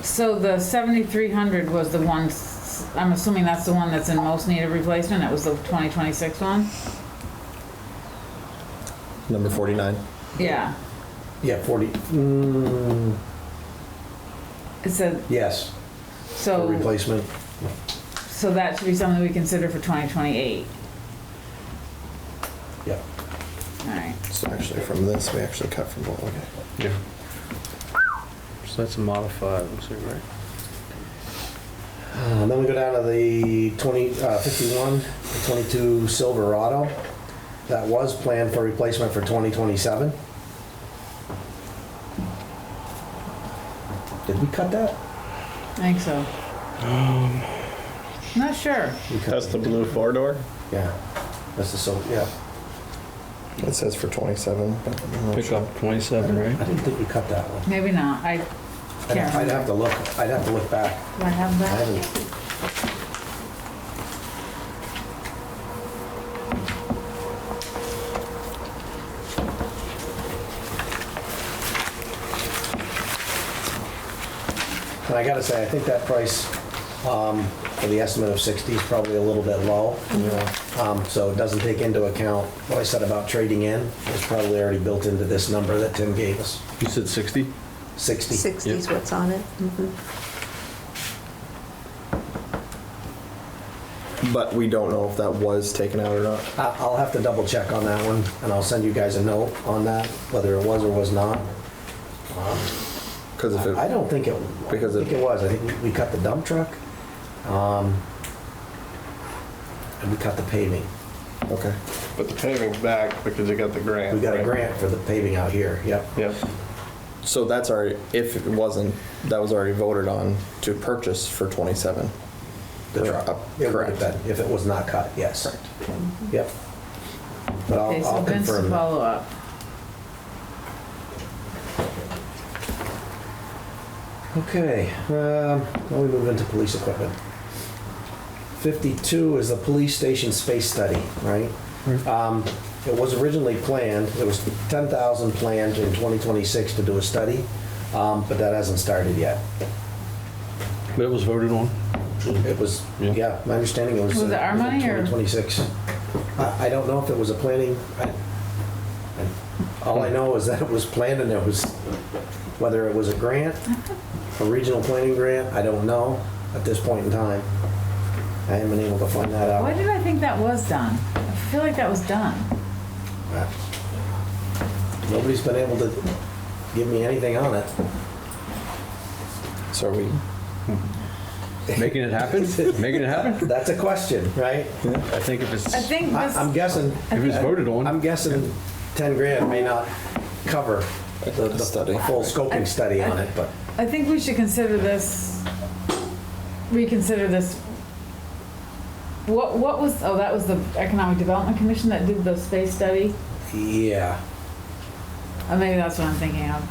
Speaker 8: So the 7,300 was the one, I'm assuming that's the one that's in most need of replacement, that was the 2026 one?
Speaker 1: Number 49.
Speaker 8: Yeah,
Speaker 14: Yeah, 40,
Speaker 8: it said,
Speaker 14: yes, for
Speaker 8: so,
Speaker 14: replacement.
Speaker 8: so that should be something we consider for 2028.
Speaker 14: Yep.
Speaker 8: Alright,
Speaker 1: So actually from this, we actually cut from both, okay.
Speaker 2: Yeah. So that's a modified, looks like, right?
Speaker 14: Then we go down to the 51, the 22 Silverado. That was planned for replacement for 2027. Did we cut that?
Speaker 8: I think so. Not sure.
Speaker 1: That's the blue four-door?
Speaker 14: Yeah, that's the yeah.
Speaker 1: It says for 27, but I'm not
Speaker 2: Pick
Speaker 1: sure.
Speaker 2: up 27, right?
Speaker 14: I didn't think we cut that one.
Speaker 8: Maybe not, I can't
Speaker 14: I'd
Speaker 8: remember.
Speaker 14: have to look. I'd have to look back.
Speaker 8: Do I have
Speaker 14: I
Speaker 8: that?
Speaker 14: haven't. And I gotta say, I think that price for the estimate of 60 is probably a little bit low. So it doesn't take into account what I said about trading in. It's probably already built into this number that Tim gave us.
Speaker 2: You said 60?
Speaker 14: 60.
Speaker 16: 60 is what's on it.
Speaker 1: But we don't know if that was taken out or not.
Speaker 14: I'll have to double check on that one, and I'll send you guys a note on that, whether it was or was not.
Speaker 1: Because if it,
Speaker 14: I don't think it,
Speaker 1: Because
Speaker 14: I think it was. I think we cut the dump truck, and we cut the paving.
Speaker 1: okay.
Speaker 5: But the paving's back because you got the grant.
Speaker 14: We got a
Speaker 5: right?
Speaker 14: grant for the paving out here, yep.
Speaker 5: Yep.
Speaker 1: So that's already, if it wasn't, that was already voted on to purchase for 27.
Speaker 14: The truck. It would have
Speaker 1: Correct.
Speaker 14: been, if it was not cut, yes. Yep. But
Speaker 8: Okay, so
Speaker 14: I'll
Speaker 8: Vince to
Speaker 14: confirm that.
Speaker 8: follow up.
Speaker 14: Okay, now we move into police equipment. 52 is the police station space study, right? It was originally planned, it was 10,000 planned in 2026 to do a study, but that hasn't started yet.
Speaker 2: But it was voted on?
Speaker 14: It was, yeah, my understanding it was.
Speaker 8: Was it our money or-
Speaker 14: 2026. I don't know if it was a planning, all I know is that it was planned and it was, whether it was a grant, a regional planning grant, I don't know at this point in time. I haven't been able to find that
Speaker 8: Why
Speaker 14: out.
Speaker 8: did I think that was done? I feel like that was done.
Speaker 14: Nobody's been able to give me anything on it.
Speaker 1: So are we,
Speaker 2: Making it happen? Making it happen?
Speaker 14: That's a question, right?
Speaker 2: I think if it's,
Speaker 8: I think this,
Speaker 14: I'm guessing,
Speaker 2: if it's voted on.
Speaker 14: I'm guessing 10 grand may not cover the
Speaker 1: study.
Speaker 14: full scoping study on it, but
Speaker 8: I think we should consider this, reconsider this. What was, oh, that was the Economic Development Commission that did the space study?
Speaker 14: yeah.
Speaker 8: Maybe that's what I'm thinking of.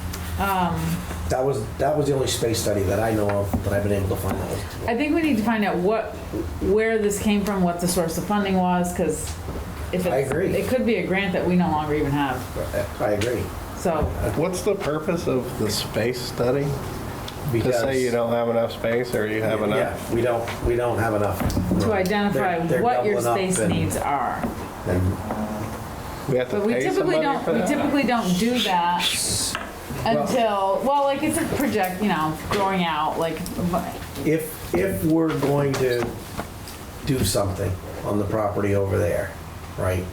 Speaker 14: That was the only space study that I know of that I've been able to find out.
Speaker 8: I think we need to find out where this came from, what the source of funding was, because if
Speaker 14: I
Speaker 8: it's,
Speaker 14: agree.
Speaker 8: it could be a grant that we no longer even have.
Speaker 14: I agree.
Speaker 8: So,
Speaker 5: What's the purpose of the space study? To say you don't have enough space or you have enough?
Speaker 14: Yeah, we don't have enough.
Speaker 8: to identify
Speaker 14: They're
Speaker 8: what your
Speaker 14: doubling up
Speaker 8: space
Speaker 14: and-
Speaker 8: needs are.
Speaker 14: And
Speaker 5: We have to
Speaker 8: But we
Speaker 5: pay
Speaker 8: typically
Speaker 5: somebody
Speaker 8: don't,
Speaker 5: for
Speaker 8: we
Speaker 5: that?
Speaker 8: typically don't do that until, well, like it's a project, growing out, like,
Speaker 14: if we're going to do something on the property over there, right?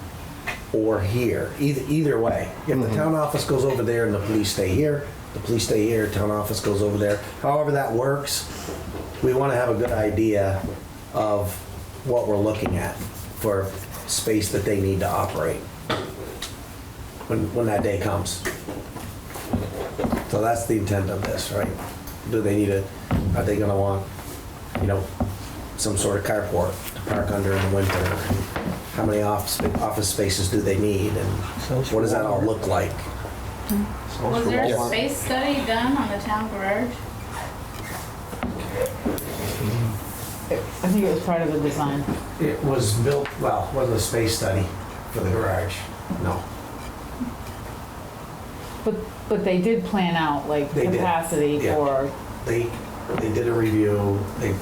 Speaker 14: or here, either way. If the town office goes over there and the police stay here, town office goes over there. However that works, we want to have a good idea of what we're looking at for space that they need to operate when that day comes. So that's the intent of this, right? Do they need are they gonna want, some sort of carport to park under in the winter? How many office spaces do they need, and what does that all look like?
Speaker 8: Was there a space study done on the town garage? I think it was part of the design.
Speaker 14: It was built, well, wasn't a space study for the garage, no.
Speaker 8: But they did plan out like
Speaker 14: They did,
Speaker 8: capacity
Speaker 14: yeah.
Speaker 8: for.
Speaker 14: They did a review, they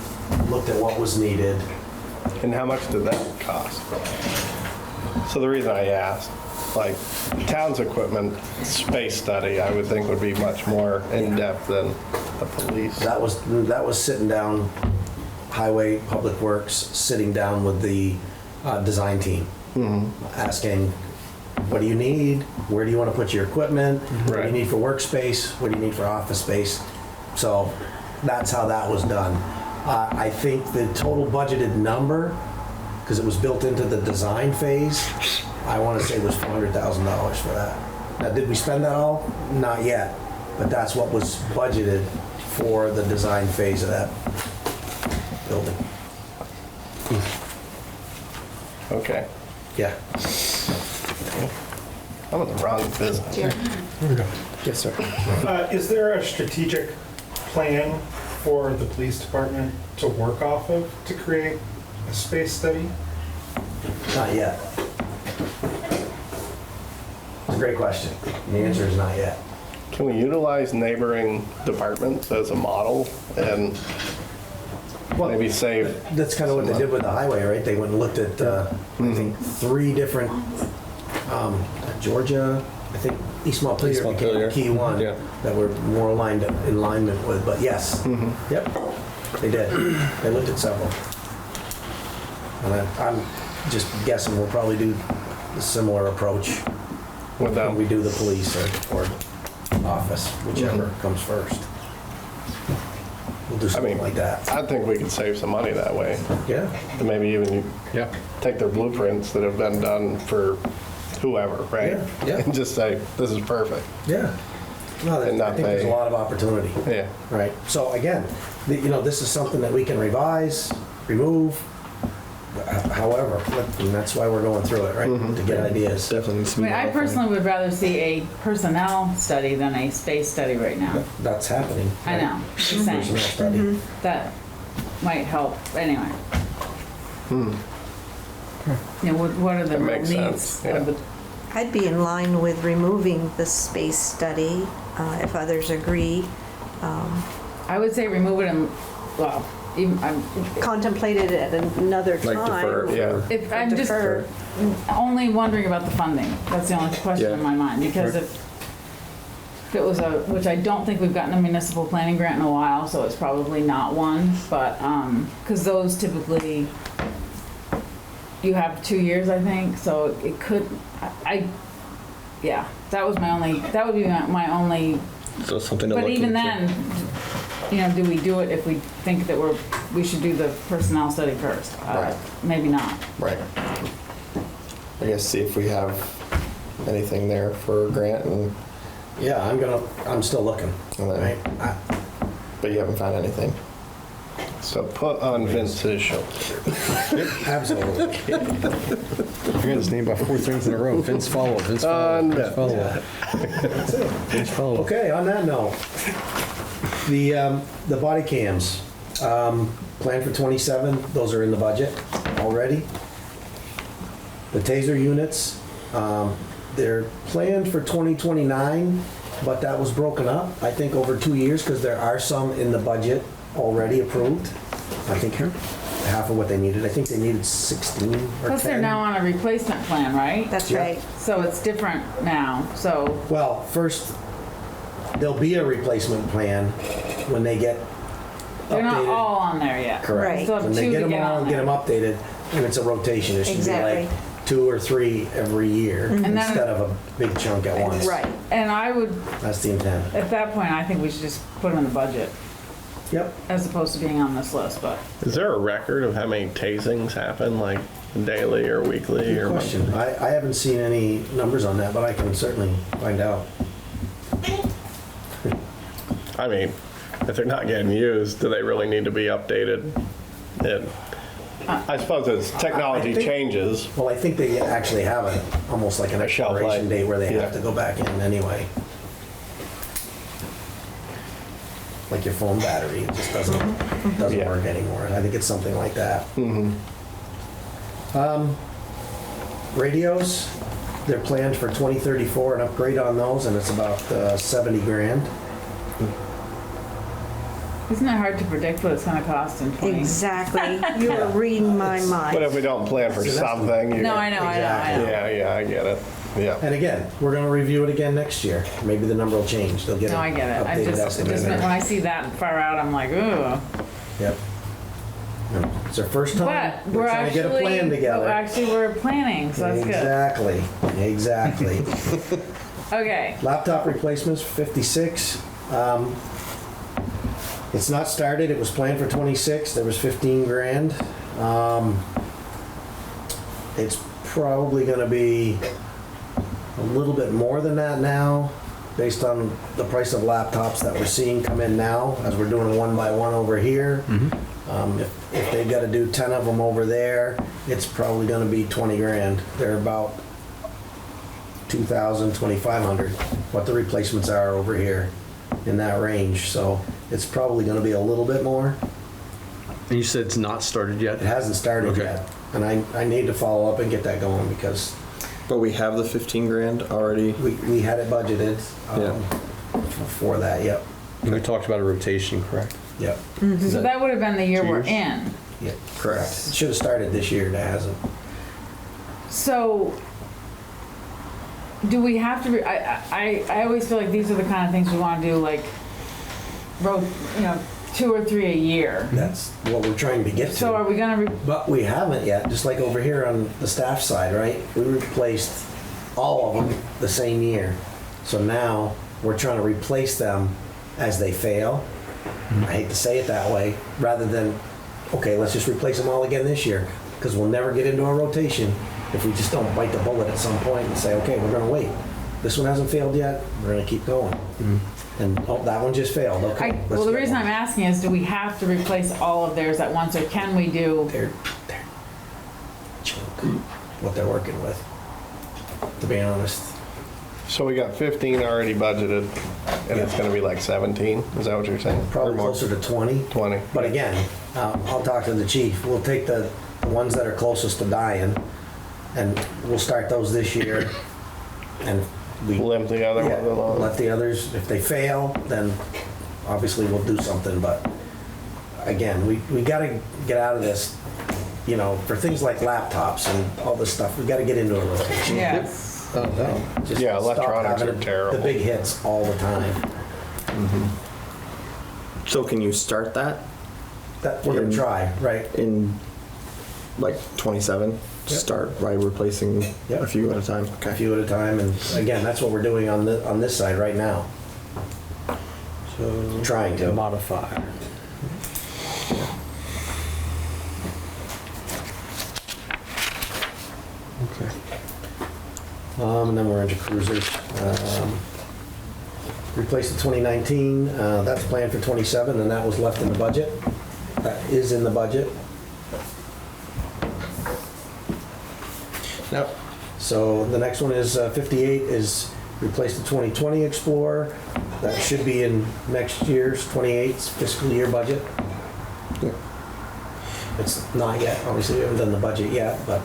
Speaker 14: looked at what was needed.
Speaker 5: And how much did that cost? So the reason I asked, like, town's equipment space study, I would think would be much more in-depth than the police.
Speaker 14: That was sitting down, Highway, Public Works, sitting down with the design team, asking, what do you need? Where do you want to put your equipment? What do you need for workspace? What do you need for office space? So that's how that was done. I think the total budgeted number, because it was built into the design phase, I want to say was $400,000 for that. Now, did we spend that all? Not yet, but that's what was budgeted for the design phase of that building.
Speaker 5: Okay.
Speaker 14: Yeah.
Speaker 5: I'm in the wrong business.
Speaker 16: Here.
Speaker 5: Here we go. Yes, sir.
Speaker 20: Is there a strategic plan for the police department to work off of to create a space study?
Speaker 14: Not yet. It's a great question. The answer is not yet.
Speaker 5: Can we utilize neighboring departments as a model and maybe save?
Speaker 14: That's kind of what they did with the highway, right? They went and looked at, I think, 3 different, Georgia, I think East Montpelier became a key one that were more in alignment with, but yes. Yep, they did. They looked at several. And I'm just guessing we'll probably do a similar approach when we do the police or office, whichever comes first. We'll do something like that.
Speaker 5: I think we could save some money that way.
Speaker 14: Yeah.
Speaker 5: And maybe even take their blueprints that have been done for whoever, right?
Speaker 14: Yeah.
Speaker 5: And just say, this is perfect.
Speaker 14: Yeah. No, I think there's a lot of opportunity.
Speaker 5: Yeah.
Speaker 14: Right. So again, this is something that we can revise, remove, however, and that's why we're going through it, right? To get ideas.
Speaker 8: Definitely. I personally would rather see a personnel study than a space study right now.
Speaker 14: That's happening.
Speaker 8: I know. Just saying.
Speaker 14: Personnel study.
Speaker 8: That might help. Anyway. What are the real needs of the?
Speaker 16: I'd be in line with removing the space study, if others agree.
Speaker 8: I would say remove it and, well, even,
Speaker 16: contemplate it at another time.
Speaker 8: If I'm just only wondering about the funding. That's the only question in my mind, because if it was which I don't think we've gotten a municipal planning grant in a while, so it's probably not one, but, because those typically, you have 2 years, I think, so it could, that would be my only.
Speaker 1: So something to
Speaker 8: But
Speaker 1: look
Speaker 8: even
Speaker 1: into.
Speaker 8: then, do we do it if we think that we should do the personnel study first?
Speaker 1: Right.
Speaker 8: Maybe not.
Speaker 1: Right. I guess see if we have anything there for a grant and.
Speaker 14: Yeah, I'm still looking. Right.
Speaker 1: But you haven't found anything.
Speaker 5: So put on Vince's shoulder.
Speaker 14: Absolutely.
Speaker 2: You're going to name about 4 things in a row. Vince follow, Vince follow, Vince follow.
Speaker 14: That's it.
Speaker 2: Vince follow.
Speaker 14: Okay, on that note, the body cams, planned for 27, those are in the budget already. The taser units, they're planned for 2029, but that was broken up, I think, over 2 years, because there are some in the budget already approved. I think half of what they needed. I think they needed 16 or 10.
Speaker 8: Plus they're now on a replacement plan, right?
Speaker 16: That's right.
Speaker 8: So it's different now, so.
Speaker 14: Well, first, there'll be a replacement plan when they get updated.
Speaker 8: They're not all on there yet.
Speaker 14: Correct.
Speaker 8: We still have
Speaker 14: When they
Speaker 8: 2
Speaker 14: get
Speaker 8: to
Speaker 14: them
Speaker 8: get
Speaker 14: all
Speaker 8: on
Speaker 14: and get
Speaker 8: there.
Speaker 14: them updated, and it's a rotation, it should be like 2 or 3 every year
Speaker 8: then-
Speaker 14: instead of a big chunk at once.
Speaker 16: Right.
Speaker 8: And I would,
Speaker 14: That's the intent.
Speaker 8: at that point, I think we should just put them in the budget
Speaker 14: Yep.
Speaker 8: as opposed to being on this list, but.
Speaker 5: Is there a record of how many tasings happen, like daily or weekly or
Speaker 14: Good question. I haven't seen any numbers on that, but I can certainly find out.
Speaker 5: I mean, if they're not getting used, do they really need to be updated? And I suppose as technology
Speaker 14: I think-
Speaker 5: changes.
Speaker 14: Well, I think they actually have almost like an
Speaker 5: A shelf
Speaker 14: expiration
Speaker 5: life.
Speaker 14: date where they
Speaker 5: Yeah.
Speaker 14: have to go back in anyway. Like your phone battery, it just doesn't
Speaker 5: Yeah.
Speaker 14: work anymore. I think it's something like that. Radios, they're planned for 2034, an upgrade on those, and it's about 70 grand.
Speaker 8: Isn't it hard to predict what it's gonna cost in 20?
Speaker 16: Exactly. You were reading my
Speaker 5: But
Speaker 16: mind.
Speaker 5: if we don't plan for something, you.
Speaker 8: No, I know.
Speaker 5: Yeah, I get it. Yeah.
Speaker 14: And again, we're gonna review it again next year. Maybe the number will change. They'll get
Speaker 8: No, I
Speaker 14: an
Speaker 8: get it. I
Speaker 14: updated
Speaker 8: just, it
Speaker 14: estimate.
Speaker 8: just meant when I see that far out, I'm like, ooh.
Speaker 14: Yep. It's our first time.
Speaker 8: But
Speaker 14: We're
Speaker 8: we're
Speaker 14: trying to get a
Speaker 8: actually,
Speaker 14: plan together.
Speaker 8: actually, we're planning, so that's good.
Speaker 14: Exactly.
Speaker 8: Okay.
Speaker 14: Laptop replacements, 56. It's not started, it was planned for 26, there was 15 grand. It's probably gonna be a little bit more than that now, based on the price of laptops that we're seeing come in now, as we're doing one by one over here. If they've gotta do 10 of them over there, it's probably gonna be 20 grand. They're about 2,000, 2,500, what the replacements are over here in that range. So it's probably gonna be a little bit more.
Speaker 2: And you said it's not started yet?
Speaker 14: It hasn't started
Speaker 2: Okay.
Speaker 14: yet. And I need to follow up and get that going because
Speaker 1: But we have the 15 grand already.
Speaker 14: we had it budgeted
Speaker 1: Yeah.
Speaker 14: for that, yep.
Speaker 2: And we talked about a rotation, correct?
Speaker 14: Yep.
Speaker 8: So that would have been the year
Speaker 2: 2
Speaker 8: we're
Speaker 2: years?
Speaker 8: in.
Speaker 14: Yep.
Speaker 1: Correct.
Speaker 14: It should have started this year, and it hasn't.
Speaker 8: So, do we have to, I always feel like these are the kind of things we want to do, like, 2 or 3 a year.
Speaker 14: That's what we're trying to get to.
Speaker 8: So are we gonna,
Speaker 14: But we haven't yet, just like over here on the staff side, right? We replaced all of them the same year. So now we're trying to replace them as they fail. I hate to say it that way, rather than, okay, let's just replace them all again this year, because we'll never get into a rotation if we just don't bite the bullet at some point and say, okay, we're gonna wait. This one hasn't failed yet, we're gonna keep going. And, oh, that one just failed, okay.
Speaker 8: well,
Speaker 14: let's
Speaker 8: the
Speaker 14: get
Speaker 8: reason
Speaker 14: one.
Speaker 8: I'm asking is, do we have to replace all of theirs at once, or can we do?
Speaker 14: They're chunk, what they're working with, to be honest.
Speaker 5: So we got 15 already budgeted, and it's gonna be like 17? Is that what you're saying?
Speaker 14: Probably
Speaker 5: Or more?
Speaker 14: closer to 20.
Speaker 5: 20.
Speaker 14: But again, I'll talk to the chief. We'll take the ones that are closest to dying, and we'll start those this year. And we
Speaker 5: Limp the other
Speaker 14: yeah,
Speaker 5: one along.
Speaker 14: let the others, if they fail, then obviously we'll do something. But again, we gotta get out of this, for things like laptops and all this stuff, we gotta get into a rotation.
Speaker 8: Yes.
Speaker 14: Just
Speaker 5: Yeah,
Speaker 14: stop
Speaker 5: electronics
Speaker 14: having
Speaker 5: are terrible.
Speaker 14: The big hits all the time.
Speaker 1: So can you start that
Speaker 14: That, we're gonna try, right?
Speaker 1: in like 27?
Speaker 14: Yep.
Speaker 1: Start by replacing
Speaker 14: Yep.
Speaker 1: a few at a time.
Speaker 14: A few at a time, and again, that's what we're doing on this side right now.
Speaker 2: So
Speaker 14: Trying to.
Speaker 2: modify. Okay.
Speaker 14: And then we're into cruisers. Replaced the 2019, that's planned for 27, and that was left in the budget. That is in the budget.
Speaker 1: Now,
Speaker 14: So the next one is 58, is replace the 2020 Explorer. That should be in next year's 28's fiscal year budget. It's not yet, obviously, we haven't done the budget yet, but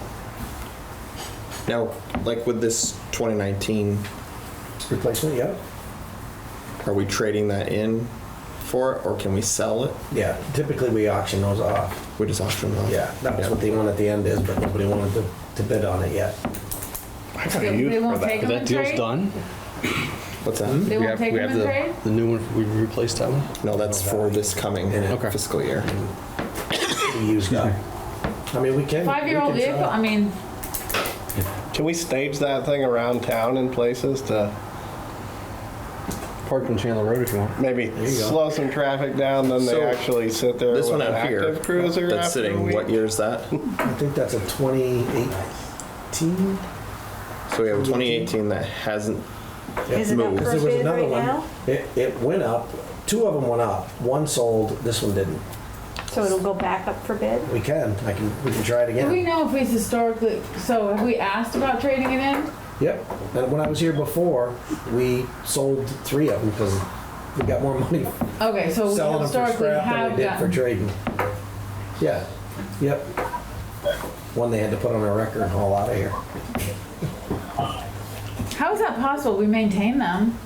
Speaker 1: now, like with this 2019,
Speaker 14: replacement, yeah.
Speaker 1: are we trading that in for it, or can we sell it?
Speaker 14: Yeah, typically we auction those off.
Speaker 1: We just auction them off.
Speaker 14: Yeah, that's what the one at the end is, but nobody wanted to bid on it yet.
Speaker 5: I got a
Speaker 8: They
Speaker 5: use for
Speaker 8: won't take
Speaker 5: that.
Speaker 8: them
Speaker 2: That
Speaker 8: in
Speaker 2: deal's
Speaker 8: trade?
Speaker 2: done?
Speaker 1: What's that?
Speaker 8: They won't take them in trade?
Speaker 2: the new one, we replaced that one?
Speaker 1: No, that's for this coming
Speaker 2: Okay.
Speaker 1: fiscal year.
Speaker 14: We use that. I mean, we can.
Speaker 8: 5-year-old
Speaker 14: we can
Speaker 8: vehicle,
Speaker 14: try.
Speaker 8: I mean,
Speaker 5: Can we stage that thing around town in places to
Speaker 2: Park on Chandler Road if you want.
Speaker 5: maybe
Speaker 14: you go.
Speaker 5: slow some traffic down, then they
Speaker 1: So,
Speaker 5: actually sit there
Speaker 1: This
Speaker 5: with
Speaker 1: one
Speaker 5: an
Speaker 1: out here,
Speaker 5: active cruiser
Speaker 1: that's
Speaker 5: after a
Speaker 1: sitting,
Speaker 5: week?
Speaker 1: what year is that?
Speaker 14: I think that's a 2018.
Speaker 1: So we have a 2018 that hasn't
Speaker 16: Is it up
Speaker 1: moved.
Speaker 16: for
Speaker 14: There was
Speaker 16: bid
Speaker 14: another
Speaker 16: right
Speaker 14: one.
Speaker 16: now?
Speaker 14: It went up. Two of them went up. One sold, this one didn't.
Speaker 16: So it'll go back up for bid?
Speaker 14: We can try it
Speaker 8: Do we
Speaker 14: again.
Speaker 8: know if we historically, so have we asked about trading it in?
Speaker 14: Yep. And when I was here before, we sold 3 of them because we got more money
Speaker 8: Okay, so we
Speaker 14: selling them for
Speaker 8: historically
Speaker 14: scrap than
Speaker 8: have
Speaker 14: we did for
Speaker 8: gotten.
Speaker 14: trading. Yeah. Yep. One they had to put on a record and haul out of here.
Speaker 8: How is that possible? We maintain them.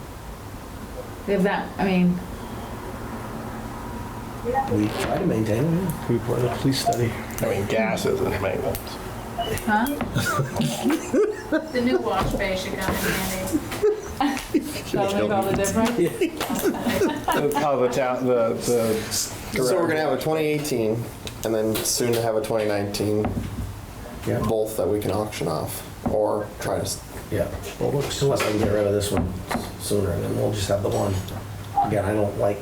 Speaker 8: We have that, I mean,
Speaker 14: We try to maintain them.
Speaker 2: We put a police study.
Speaker 5: I mean, gas isn't maintenance.
Speaker 8: huh?
Speaker 11: The new wash bay should come in handy.
Speaker 8: That'll make all the difference?
Speaker 5: Oh, the town, the.
Speaker 1: So we're gonna have a 2018 and then soon to have a 2019,
Speaker 14: Yeah.
Speaker 1: both that we can auction off or try to.
Speaker 14: Yeah. Unless I can get rid of this one sooner, then we'll just have the one. Again, I don't want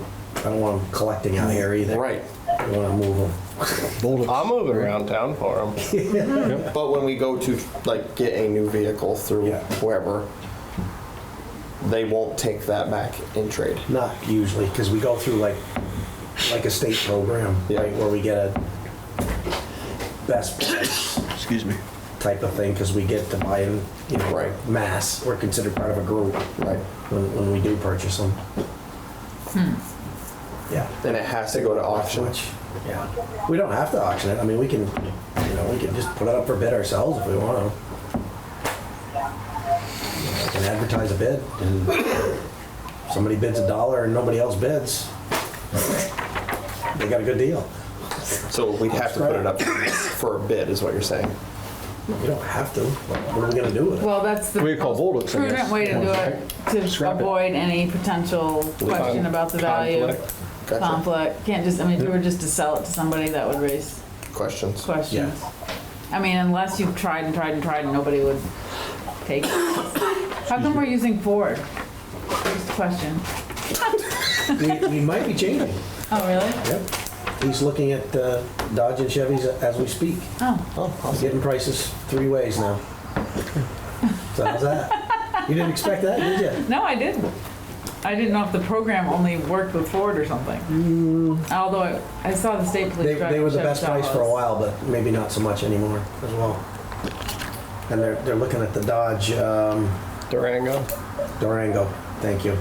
Speaker 14: them collecting out here either.
Speaker 1: Right.
Speaker 14: I want to move them.
Speaker 5: I'll move it around town for them.
Speaker 1: But when we go to like get a new vehicle through
Speaker 14: Yeah.
Speaker 1: whoever, they won't take that back in trade.
Speaker 14: Not usually, because we go through like a state program,
Speaker 1: Yeah.
Speaker 14: right, where we get a best price
Speaker 2: Excuse me.
Speaker 14: type of thing, because we get to buy in,
Speaker 1: Right.
Speaker 14: mass. We're considered part of a group,
Speaker 1: Right.
Speaker 14: when we do purchase them. Yeah.
Speaker 1: And it has to go to auction.
Speaker 14: Yeah. We don't have to auction it. I mean, we can just put it up for bid ourselves if we want to. I can advertise a bid, and somebody bids $1 and nobody else bids, they got a good deal.
Speaker 1: So we'd have to put it up for a bid, is what you're saying.
Speaker 14: We don't have to. What are we gonna do with it?
Speaker 8: Well, that's the
Speaker 2: We call Volux, I guess.
Speaker 8: prudent way to do it, to
Speaker 2: Scrap it.
Speaker 8: avoid any potential question about the value.
Speaker 5: Conflict.
Speaker 1: Gotcha.
Speaker 8: Conflict. Can't just, I mean, if we were just to sell it to somebody, that would raise
Speaker 1: Questions?
Speaker 8: questions. I mean, unless you've tried and tried and tried and nobody would take it. How come we're using Ford? Just a question.
Speaker 14: We might be changing.
Speaker 8: Oh, really?
Speaker 14: Yep. He's looking at Dodge and Chevys as we speak.
Speaker 8: Oh,
Speaker 14: He's getting prices 3 ways now. So how's that? You didn't expect that, did you?
Speaker 8: no, I didn't. I didn't know if the program only worked with Ford or something. Although I saw the state police.
Speaker 14: They
Speaker 8: driving
Speaker 14: were the
Speaker 8: Chevy
Speaker 14: best price for a
Speaker 8: Tahoes.
Speaker 14: while, but maybe not so much anymore as well. And they're looking at the Dodge
Speaker 5: Durango.
Speaker 14: Durango. Thank you.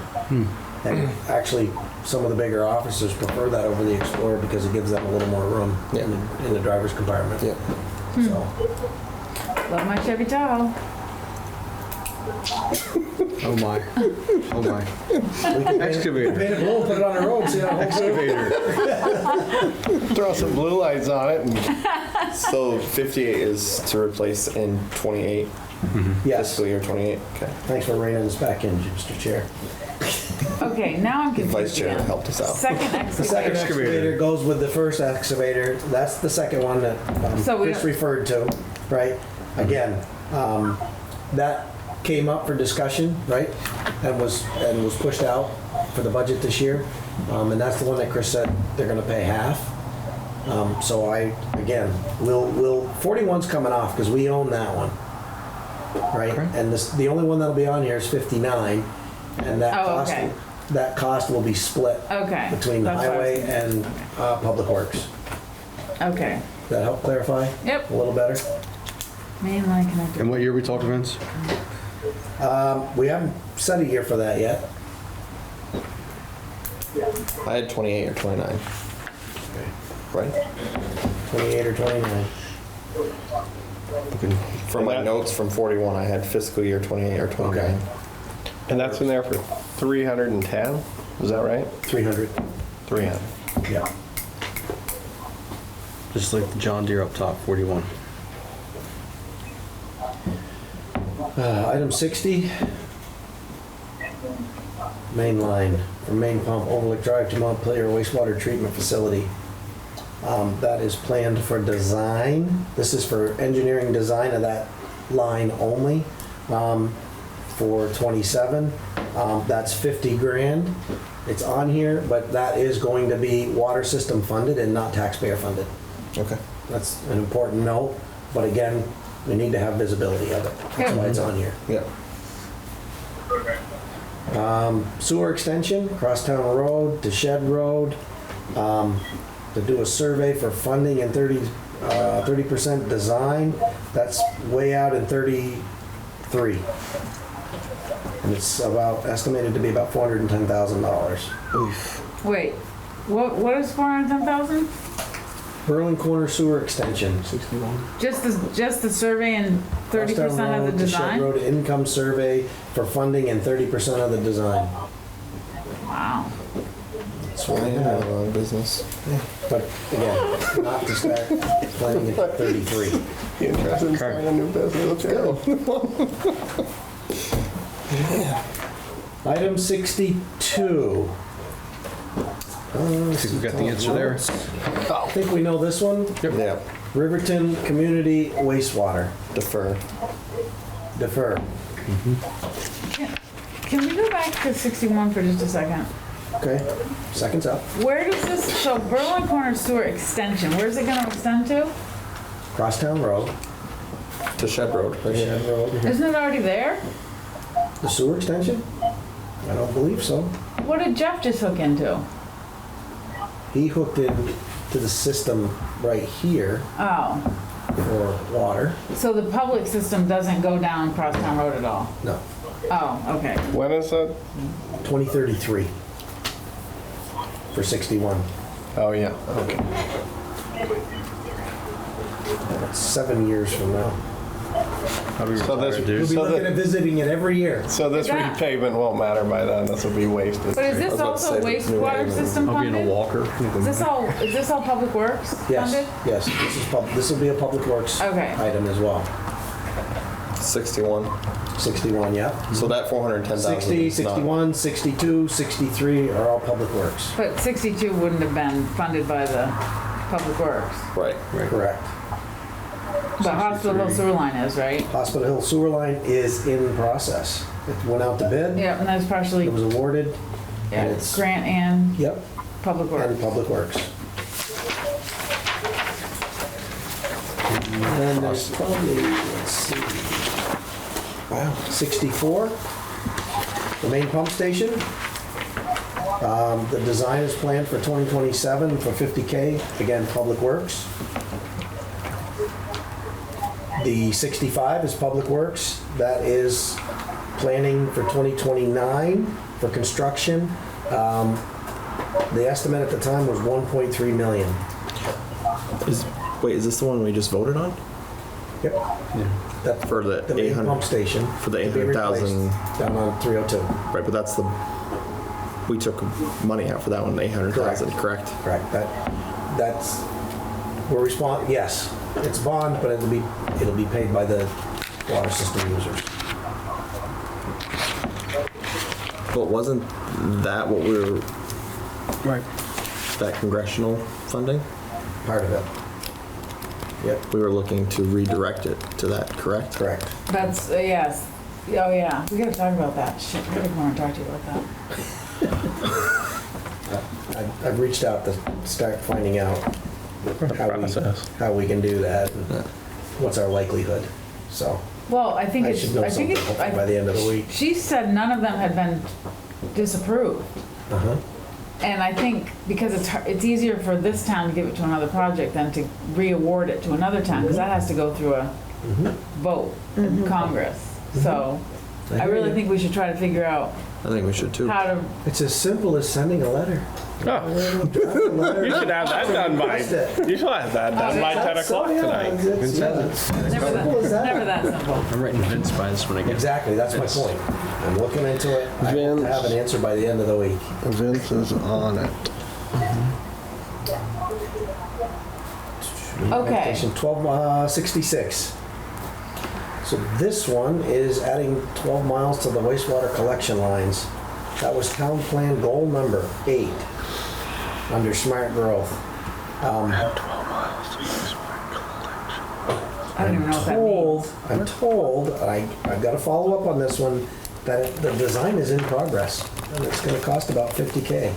Speaker 14: And actually, some of the bigger officers prefer that over the Explorer because it gives them a little more room
Speaker 1: Yeah.
Speaker 14: in the driver's compartment.
Speaker 1: Yeah.
Speaker 14: So
Speaker 8: Love my Chevy Tahoe.
Speaker 2: Oh my. Oh my.
Speaker 14: we can paint
Speaker 2: Excavator.
Speaker 14: it blue, put it on the road, see how it holds up.
Speaker 2: Excavator.
Speaker 5: Throw some blue lights on it and
Speaker 1: So 58 is to replace in 28,
Speaker 14: Yes.
Speaker 1: fiscal year 28. Okay.
Speaker 14: Thanks for reining us back in, Mr. Chair.
Speaker 8: Okay, now I'm confused.
Speaker 1: Vice Chair
Speaker 8: again.
Speaker 1: helped us out.
Speaker 8: Second
Speaker 14: The second
Speaker 8: excavator.
Speaker 14: excavator goes with the first excavator. That's the second one that
Speaker 8: So we
Speaker 14: Chris
Speaker 8: don't-
Speaker 14: referred to, right? Again, that came up for discussion, right? And was pushed out for the budget this year. And that's the one that Chris said they're gonna pay half. So we'll 41's coming off because we own that one, right? And the only one that'll be on here is 59, and that
Speaker 8: Oh, okay.
Speaker 14: cost will be split
Speaker 8: Okay.
Speaker 14: between the
Speaker 8: That's what I was
Speaker 14: highway and public works.
Speaker 8: Okay.
Speaker 14: Does that help clarify?
Speaker 8: Yep.
Speaker 14: A little better?
Speaker 8: Mainline connector.
Speaker 2: And what year we talked, Vince?
Speaker 14: We haven't set a year for that yet.
Speaker 1: I had 28 or 29. Right?
Speaker 14: 28 or 29.
Speaker 1: From my notes from 41, I had fiscal year 28 or 29.
Speaker 14: Okay.
Speaker 5: and that's in there for 310. Is that right?
Speaker 14: 300.
Speaker 5: 300.
Speaker 14: Yeah.
Speaker 2: Just like the John Deere up top, 41.
Speaker 14: Item 60. Main line from main pump Overlook Drive to Montpelier wastewater treatment facility. That is planned for design. This is for engineering design of that line only for 27. That's 50 grand. It's on here, but that is going to be water system funded and not taxpayer funded.
Speaker 1: Okay.
Speaker 14: That's an important note, but again, we need to have visibility of it. That's why it's on here.
Speaker 1: Yeah.
Speaker 14: Sewer extension, Crosstown Road to Shed Road, to do a survey for funding and 30% design. That's way out in 33. And it's about, estimated to be about $410,000.
Speaker 8: Wait, what is 410,000?
Speaker 14: Berlin Corner Sewer Extension. 61.
Speaker 8: Just the survey and 30% of the
Speaker 14: Crosstown Road to Shed
Speaker 8: design?
Speaker 14: Road income survey for funding and 30% of the design.
Speaker 8: Wow.
Speaker 14: That's why I have a lot of business. But again, not to start planning at 33.
Speaker 5: Interested in starting a new business? Let's go.
Speaker 14: Item 62.
Speaker 2: I think we've got the answer there.
Speaker 14: I think we know this one.
Speaker 1: Yep. Yeah.
Speaker 14: Riverton Community Wastewater.
Speaker 1: Defer.
Speaker 8: Can we go back to 61 for just a second?
Speaker 14: Okay, seconds up.
Speaker 8: Where does this, so Berlin Corner Sewer Extension, where's it gonna extend to?
Speaker 14: Crosstown Road.
Speaker 1: To Shed Road.
Speaker 14: Shed Road.
Speaker 8: Isn't it already there?
Speaker 14: The sewer extension? I don't believe so.
Speaker 8: What did Jeff just hook into?
Speaker 14: He hooked it to the system right here
Speaker 8: Oh,
Speaker 14: for water.
Speaker 8: so the public system doesn't go down Crosstown Road at all?
Speaker 14: No.
Speaker 8: Oh, okay.
Speaker 5: When is that?
Speaker 14: 2033 for 61.
Speaker 5: Oh, yeah, okay.
Speaker 14: That's 7 years from now.
Speaker 2: How do we
Speaker 5: So this,
Speaker 2: retire, dude?
Speaker 14: We'll be looking at visiting it every year.
Speaker 5: so this
Speaker 8: Is that-
Speaker 5: repavement won't matter by then, this will be wasted.
Speaker 8: But is this also wastewater system
Speaker 2: I'll be in a
Speaker 8: funded?
Speaker 2: walker.
Speaker 8: Is this all Public Works
Speaker 14: Yes,
Speaker 8: funded?
Speaker 14: yes, this will be a public works
Speaker 8: Okay.
Speaker 14: item as well.
Speaker 1: 61.
Speaker 14: 61, yeah.
Speaker 1: So that 410,000.
Speaker 14: 60,
Speaker 1: is not-
Speaker 14: 61, 62, 63 are all public works.
Speaker 8: But 62 wouldn't have been funded by the Public Works.
Speaker 1: Right.
Speaker 14: Correct.
Speaker 8: But Hospital Hill Sewer Line is, right?
Speaker 14: Hospital Hill Sewer Line is in process. It went out to bid.
Speaker 8: Yeah, and that's partially
Speaker 14: It was awarded.
Speaker 8: yeah,
Speaker 14: and it's,
Speaker 8: grant and
Speaker 14: yep,
Speaker 8: Public Works.
Speaker 14: and Public Works. And then there's probably, let's see, wow, 64, the main pump station. The design is planned for 2027 for 50K, again, Public Works. The 65 is Public Works. That is planning for 2029 for construction. The estimate at the time was 1.3 million.
Speaker 1: Wait, is this the one we just voted on?
Speaker 14: Yep. That's
Speaker 1: For the
Speaker 14: the main
Speaker 1: 800
Speaker 14: pump station.
Speaker 1: For the
Speaker 14: to be replaced
Speaker 1: 800,000.
Speaker 14: Down on 302.
Speaker 1: Right, but that's the, we took money out for that one, 800,000, correct?
Speaker 14: Correct. That's, we're yes, it's bond, but it'll be paid by the water system users.
Speaker 1: But wasn't that what we were,
Speaker 2: Right.
Speaker 1: that congressional funding?
Speaker 14: Part of it. Yep.
Speaker 1: We were looking to redirect it to that, correct?
Speaker 14: Correct.
Speaker 8: That's, yes. Oh, yeah. We gotta talk about that. Shit, I really wanna talk to you about that.
Speaker 14: I've reached out to start finding out how we can do that and what's our likelihood. So
Speaker 8: Well, I think
Speaker 14: I
Speaker 8: it's,
Speaker 14: should know
Speaker 8: I think
Speaker 14: something
Speaker 8: it's,
Speaker 14: hopefully by the end of the week.
Speaker 8: she said none of them had been disapproved.
Speaker 14: Uh-huh.
Speaker 8: And I think because it's easier for this town to give it to another project than to re-award it to another town, because that has to go through a vote in Congress. So I really think we should try to figure out
Speaker 1: I think we should too.
Speaker 8: how to,
Speaker 14: It's as simple as sending a letter.
Speaker 5: You should have that done by, you should have that done by 10 o'clock tonight.
Speaker 8: never that simple.
Speaker 2: I'm writing Vince by this when I get.
Speaker 14: Exactly, that's my point. I'm looking into it. I hope to have an answer by the end of the week.
Speaker 5: Vince is on it.
Speaker 8: Okay.
Speaker 14: Station 1266. So this one is adding 12 miles to the wastewater collection lines. That was town plan goal number 8 under smart growth.
Speaker 8: I don't even know what that means.
Speaker 14: I'm told, I've got to follow up on this one, that the design is in progress, and it's gonna cost about 50K.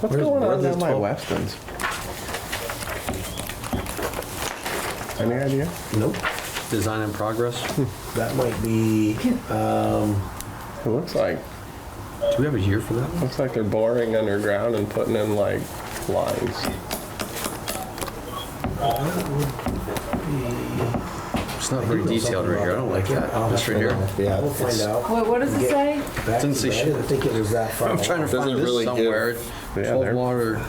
Speaker 5: What's going on in my Westlands? Any idea?
Speaker 14: Nope.
Speaker 2: Design in progress.
Speaker 14: That might be,
Speaker 5: It looks like,
Speaker 2: Do we have a year for that?
Speaker 5: looks like they're boring underground and putting in like lines.
Speaker 2: It's not very detailed right here. I don't like that. This right here.
Speaker 1: Yeah,
Speaker 14: we'll find out.
Speaker 8: What does it say?
Speaker 14: Back to
Speaker 2: Doesn't say
Speaker 14: that. I
Speaker 2: shit.
Speaker 14: didn't think it was that far.
Speaker 2: I'm trying to find
Speaker 1: Doesn't
Speaker 2: this
Speaker 1: really give-
Speaker 2: somewhere.
Speaker 5: Yeah,
Speaker 2: 12
Speaker 5: they're-
Speaker 2: water,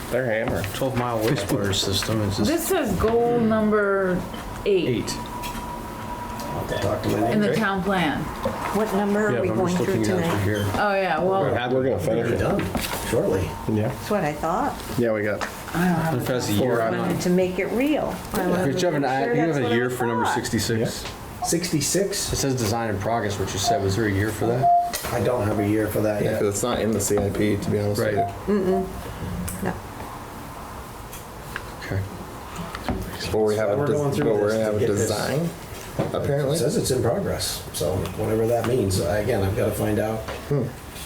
Speaker 5: They're hammered.
Speaker 2: 12 mile wastewater system. It's just
Speaker 8: This says goal number 8
Speaker 2: 8.
Speaker 14: I'll have to talk to my
Speaker 8: in the
Speaker 14: neighbor.
Speaker 8: town plan.
Speaker 16: What number
Speaker 2: Yeah,
Speaker 16: are we
Speaker 2: but I'm
Speaker 16: going
Speaker 2: just
Speaker 16: through
Speaker 2: looking at it from
Speaker 16: tonight?
Speaker 2: here.
Speaker 8: Oh, yeah, well,
Speaker 5: We're gonna finish
Speaker 14: Be
Speaker 5: it.
Speaker 14: done shortly.
Speaker 5: Yeah.
Speaker 16: That's what I thought.
Speaker 5: Yeah, we got.
Speaker 2: If that's a year,
Speaker 16: I
Speaker 2: I'm not.
Speaker 16: wanted to make it real. I wanted
Speaker 2: Because
Speaker 16: to
Speaker 2: you have
Speaker 16: make sure
Speaker 2: you have
Speaker 16: that's
Speaker 2: a
Speaker 16: what I
Speaker 2: year for number
Speaker 16: thought.
Speaker 2: 66.
Speaker 14: 66?
Speaker 2: It says design in progress, what you said. Was there a year for that?
Speaker 14: I don't have a year for that
Speaker 1: Yeah,
Speaker 14: yet.
Speaker 1: because it's not in the CIP, to be honest with
Speaker 2: Right.
Speaker 1: you.
Speaker 16: No.
Speaker 2: Okay.
Speaker 1: But we have
Speaker 14: We're going through
Speaker 1: but we're
Speaker 14: this
Speaker 1: gonna
Speaker 14: to
Speaker 1: have a
Speaker 14: get this-
Speaker 1: design,
Speaker 14: It
Speaker 1: apparently.
Speaker 14: says it's in progress, so whatever that means. Again, I've got to find out.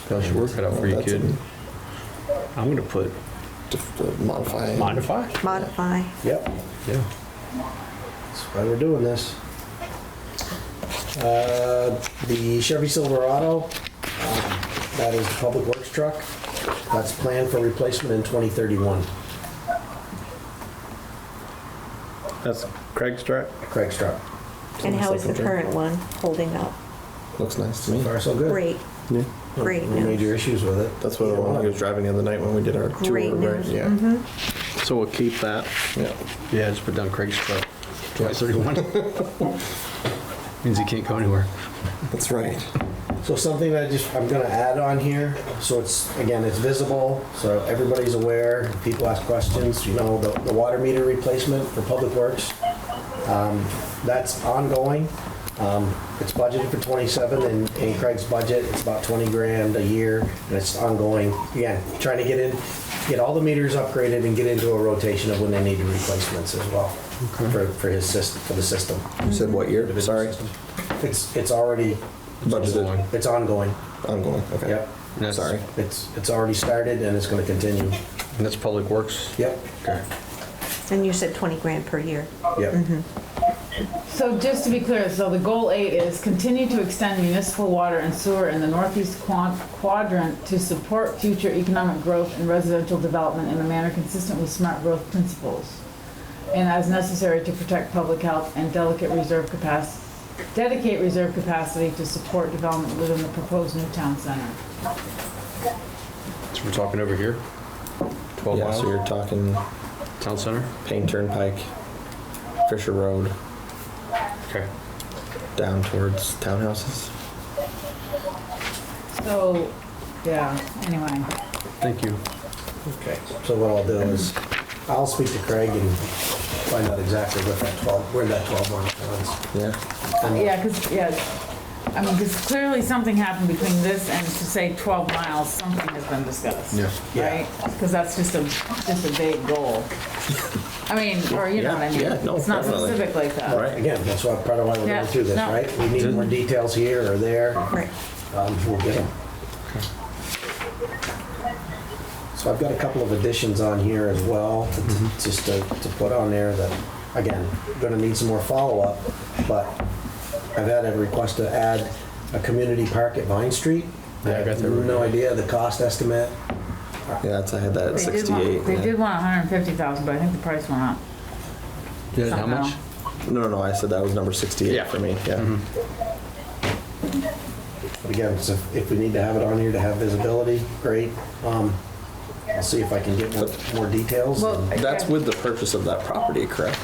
Speaker 2: Got your work cut out for you,
Speaker 1: That's
Speaker 2: kid. I'm gonna put
Speaker 1: Modify.
Speaker 2: modify.
Speaker 16: Modify.
Speaker 14: Yep,
Speaker 2: Yeah.
Speaker 14: that's why we're doing this. The Chevy Silverado, that is the Public Works truck. That's planned for replacement in 2031.
Speaker 5: That's Craig's truck.
Speaker 14: Craig's truck.
Speaker 16: And how is the
Speaker 1: Second turn.
Speaker 16: current one holding up?
Speaker 1: Looks nice to
Speaker 14: So
Speaker 1: me.
Speaker 14: far, so good.
Speaker 16: Great,
Speaker 5: Yeah.
Speaker 16: great
Speaker 14: No
Speaker 16: news.
Speaker 14: major issues with it.
Speaker 1: That's what the one he was driving the other night when we did our tour,
Speaker 16: Great
Speaker 1: right?
Speaker 16: news.
Speaker 1: Yeah.
Speaker 5: So we'll keep that.
Speaker 1: Yeah.
Speaker 2: Yeah, just put down Craig's truck. 31. Means he can't go anywhere.
Speaker 1: That's right.
Speaker 14: So something that I'm gonna add on here, so it's, again, it's visible, so everybody's aware, people ask questions, you know, the water meter replacement for Public Works, that's ongoing. It's budgeted for 27, and in Craig's budget, it's about 20 grand a year, and it's ongoing. Again, trying to get all the meters upgraded and get into a rotation of when they need replacements as well, for his system, for the system.
Speaker 1: You said what year? Sorry.
Speaker 14: It's already,
Speaker 1: Budgeted.
Speaker 14: it's ongoing.
Speaker 1: Ongoing. Okay.
Speaker 14: Yep.
Speaker 2: That's-
Speaker 1: Sorry.
Speaker 14: It's already started and it's gonna continue.
Speaker 2: And that's Public Works?
Speaker 14: Yep,
Speaker 2: Okay.
Speaker 16: And you said 20 grand per year.
Speaker 14: yep.
Speaker 8: So just to be clear, so the goal 8 is continue to extend municipal water and sewer in the northeast quadrant to support future economic growth and residential development in a manner consistent with smart growth principles, and as necessary to protect public health and dedicate reserve capacity to support development within the proposed new town center.
Speaker 2: So we're talking over here? 12
Speaker 1: Yeah,
Speaker 2: miles?
Speaker 1: so you're talking
Speaker 2: Town center?
Speaker 1: Payne Turnpike, Fisher Road,
Speaker 2: Okay.
Speaker 1: down towards townhouses.
Speaker 8: So, yeah, anyway.
Speaker 2: Thank you.
Speaker 14: Okay, so what I'll do is, I'll speak to Craig and find out exactly where that 12 mile runs.
Speaker 1: Yeah.
Speaker 8: Yeah, because clearly something happened between this and to say 12 miles, something has been discussed.
Speaker 2: Yeah.
Speaker 8: Right? Because that's just a vague goal. I mean, or you know what I mean?
Speaker 1: Yeah, no,
Speaker 8: It's not
Speaker 1: definitely.
Speaker 8: specific like that.
Speaker 14: Right, again, that's why, part of why we're
Speaker 8: Yeah,
Speaker 14: going through this,
Speaker 8: no.
Speaker 14: right? We need more details here or there.
Speaker 16: Right.
Speaker 14: We'll get them. So I've got a couple of additions on here as well, just to put on there that, again, gonna need some more follow-up, but I've had a request to add a community park at Vine Street.
Speaker 2: Yeah, I got that right.
Speaker 14: No idea the cost estimate.
Speaker 1: Yeah, I had that at
Speaker 8: They did want-
Speaker 1: 68.
Speaker 8: They
Speaker 1: yeah.
Speaker 8: did want 150,000, but I think the price went up.
Speaker 2: Yeah, how
Speaker 8: somehow.
Speaker 2: much?
Speaker 1: No, I said that was number 68
Speaker 2: Yeah.
Speaker 1: for me. Yeah.
Speaker 14: But again, so if we need to have it on here to have visibility, great. I'll see if I can get more details.
Speaker 8: Well,
Speaker 14: and
Speaker 1: That's with the purchase of that property, correct?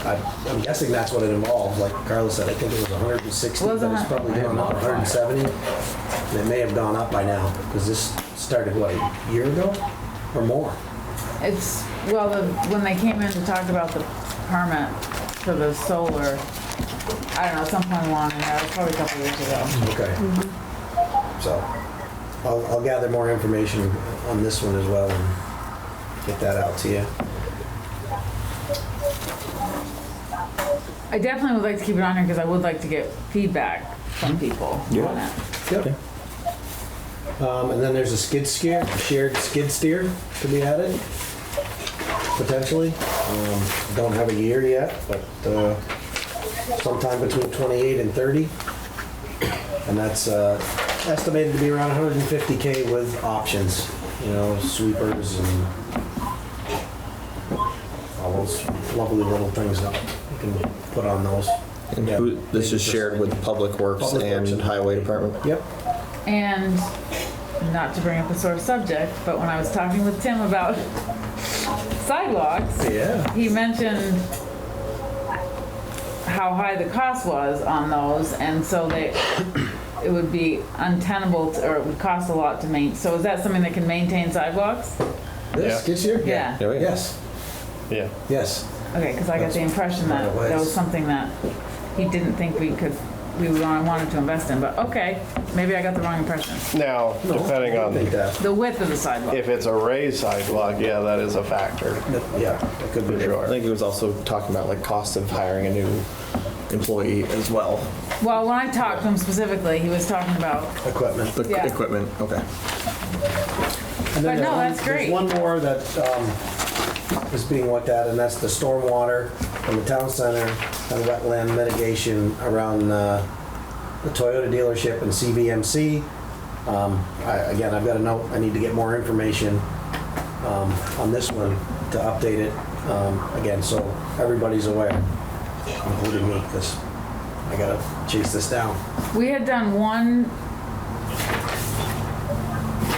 Speaker 14: I'm guessing that's what it involves. Like Carla said, I think it was 160, but
Speaker 8: Wasn't
Speaker 14: it's
Speaker 8: it?
Speaker 14: probably gone up 170. And it may have gone up by now, because this started, what, a year ago or more?
Speaker 8: It's, well, when they came in to talk about the permit for the solar, I don't know, at some point along in there, it was probably a couple years ago.
Speaker 14: Okay. So I'll gather more information on this one as well and get that out to you.
Speaker 8: I definitely would like to keep it on here because I would like to get feedback from people on it.
Speaker 14: Yep. And then there's a shared skid steer to be added, potentially. Don't have a year yet, but sometime between 28 and 30. And that's estimated to be around 150K with options, you know, sweepers and all those lovely little things that you can put on those.
Speaker 1: And this is shared with Public Works and Highway Department?
Speaker 14: Yep.
Speaker 8: And not to bring up a sore subject, but when I was talking with Tim about sidewalks, he mentioned how high the cost was on those, and so it would be untenable, or it would cost a lot to maintain. So is that something that can maintain sidewalks?
Speaker 14: This skid steer?
Speaker 8: Yeah.
Speaker 14: Yes.
Speaker 5: Yeah.
Speaker 14: Yes.
Speaker 8: Okay, because I got the impression that that was something that he didn't think we wanted to invest in, but okay, maybe I got the wrong impression.
Speaker 5: Now, depending on
Speaker 8: The width of the sidewalk.
Speaker 5: if it's a raised sidewalk, yeah, that is a factor.
Speaker 14: Yeah, it could be.
Speaker 1: I think he was also talking about like cost of hiring a new employee as well.
Speaker 8: Well, when I talked to him specifically, he was talking about
Speaker 14: Equipment.
Speaker 1: The
Speaker 8: Yeah.
Speaker 1: equipment, okay.
Speaker 14: And then
Speaker 8: But no,
Speaker 14: there's
Speaker 8: that's great.
Speaker 14: There's one more that is being looked at, and that's the stormwater from the town center and wetland mitigation around the Toyota dealership and CVMC. Again, I've got a note, I need to get more information on this one to update it again, so everybody's aware, including me, because I gotta chase this down.
Speaker 8: We had done one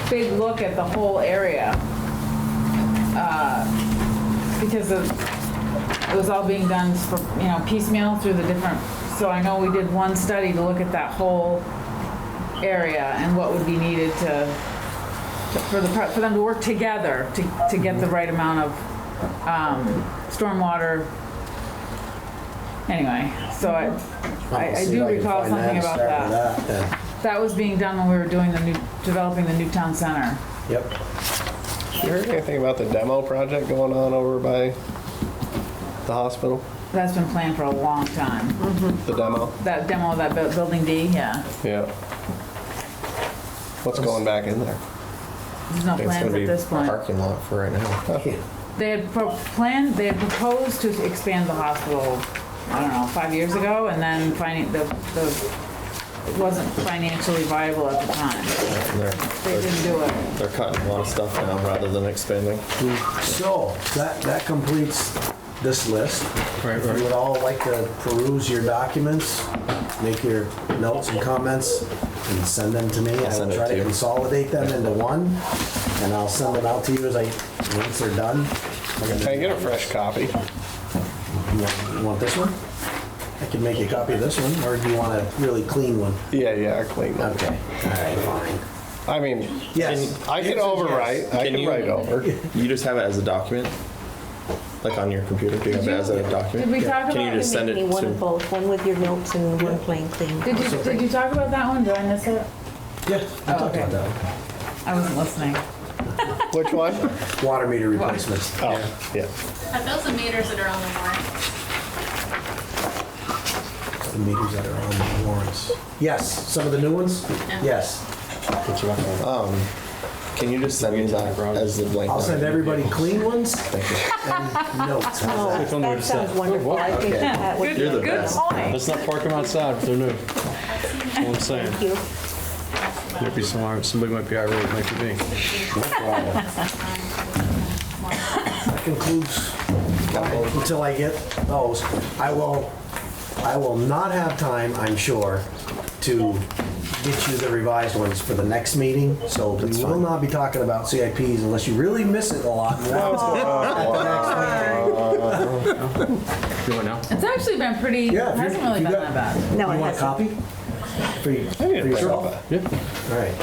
Speaker 8: big look at the whole area because it was all being done for, piecemeal through the different. So I know we did one study to look at that whole area and what would be needed for them to work together to get the right amount of stormwater. Anyway, so I do recall something about that. That was being done when we were doing developing the new town center.
Speaker 14: Yep.
Speaker 5: You heard anything about the demo project going on over by the hospital?
Speaker 8: That's been planned for a long time.
Speaker 5: The demo?
Speaker 8: That demo of that building D, yeah.
Speaker 5: Yeah. What's going back in there?
Speaker 8: There's no plans at this point.
Speaker 1: Parking lot for right now.
Speaker 8: They had proposed to expand the hospital, I don't know, 5 years ago, and then it wasn't financially viable at the time. They didn't do it.
Speaker 1: They're cutting a lot of stuff down rather than expanding.
Speaker 14: So, that completes this list. If you would all like to peruse your documents, make your notes and comments, and send them to me. I will try to consolidate them into one, and I'll send them out to you once they're done.
Speaker 5: Can I get a fresh copy?
Speaker 14: You want this one? I can make you a copy of this one, or do you want a really clean one?
Speaker 5: Yeah, a clean one.
Speaker 14: Okay, all right, fine.
Speaker 5: I mean,
Speaker 14: yes,
Speaker 5: I can overwrite. I can write over.
Speaker 1: You just have it as a document? Like on your computer? Do you have it as a document?
Speaker 8: Did we talk about?
Speaker 1: Can you just send it
Speaker 16: One
Speaker 1: to?
Speaker 16: of both, one with your notes and one plain clean.
Speaker 8: Did you talk about that one? Did I miss it?
Speaker 14: Yeah, we talked about that.
Speaker 8: I wasn't listening.
Speaker 5: Which one?
Speaker 14: Water meter replacements.
Speaker 5: Oh, yeah.
Speaker 11: Are those the meters that are on the warrant?
Speaker 14: The meters that are on the warrants. Yes, some of the new ones? Yes.
Speaker 1: Can you just send me that as the blank?
Speaker 14: I'll send everybody clean ones
Speaker 1: Thank you.
Speaker 14: and notes.
Speaker 16: Oh, that sounds wonderful. I think
Speaker 14: Okay.
Speaker 16: that would be
Speaker 1: You're the
Speaker 8: Good
Speaker 1: best.
Speaker 8: point.
Speaker 2: Let's not park them outside if they're new. That's all I'm saying.
Speaker 16: Thank you.
Speaker 2: Might be somebody might be irate, might be me.
Speaker 14: That concludes until I get those. I will not have time, I'm sure, to get you the revised ones for the next meeting. So we will not be talking about CIPs unless you really miss it a lot.
Speaker 2: You want now?
Speaker 8: It's actually been pretty.
Speaker 14: Yeah,
Speaker 8: Hasn't really been that bad.
Speaker 16: No,
Speaker 14: You
Speaker 16: it
Speaker 14: want a
Speaker 16: hasn't.
Speaker 14: copy? For yourself?
Speaker 2: Yeah.
Speaker 14: All right.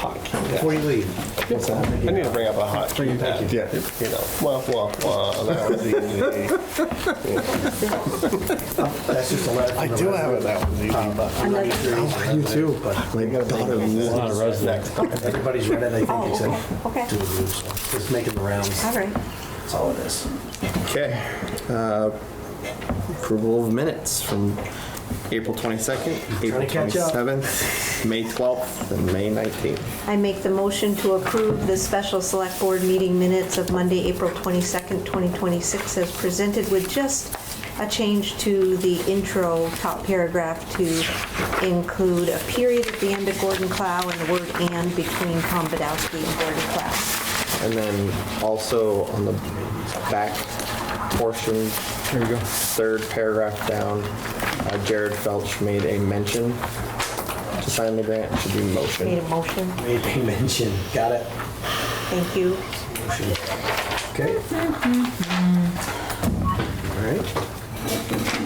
Speaker 14: Before you leave.
Speaker 5: I need to bring up a hot pad. Yeah. You know, that was easy.
Speaker 14: That's just a letter.
Speaker 5: I do have it. That was easy, but
Speaker 14: You too, but
Speaker 1: My daughter
Speaker 2: It's not a resident.
Speaker 14: everybody's read it, I think, except
Speaker 16: Okay,
Speaker 14: two of you, so just making the rounds.
Speaker 16: all right.
Speaker 14: That's all it is.
Speaker 1: Okay. Approval of minutes from April 22nd, April
Speaker 14: to catch up.
Speaker 1: 27th, May 12th, and May 19th.
Speaker 16: I make the motion to approve the special select board meeting minutes of Monday, April 22nd, 2026 as presented with just a change to the intro top paragraph to include a period at the end of Gordon Clow and the word "and" between Tom Badowski and Gordon Clow.
Speaker 1: And then also on the back portion,
Speaker 2: There you go.
Speaker 1: third paragraph down, Jared Felch made a mention to sign the grant. Should be
Speaker 16: Made
Speaker 1: motion.
Speaker 16: a motion.
Speaker 14: Made a mention. Got it.
Speaker 16: Thank you.
Speaker 14: Motion. Okay. All right.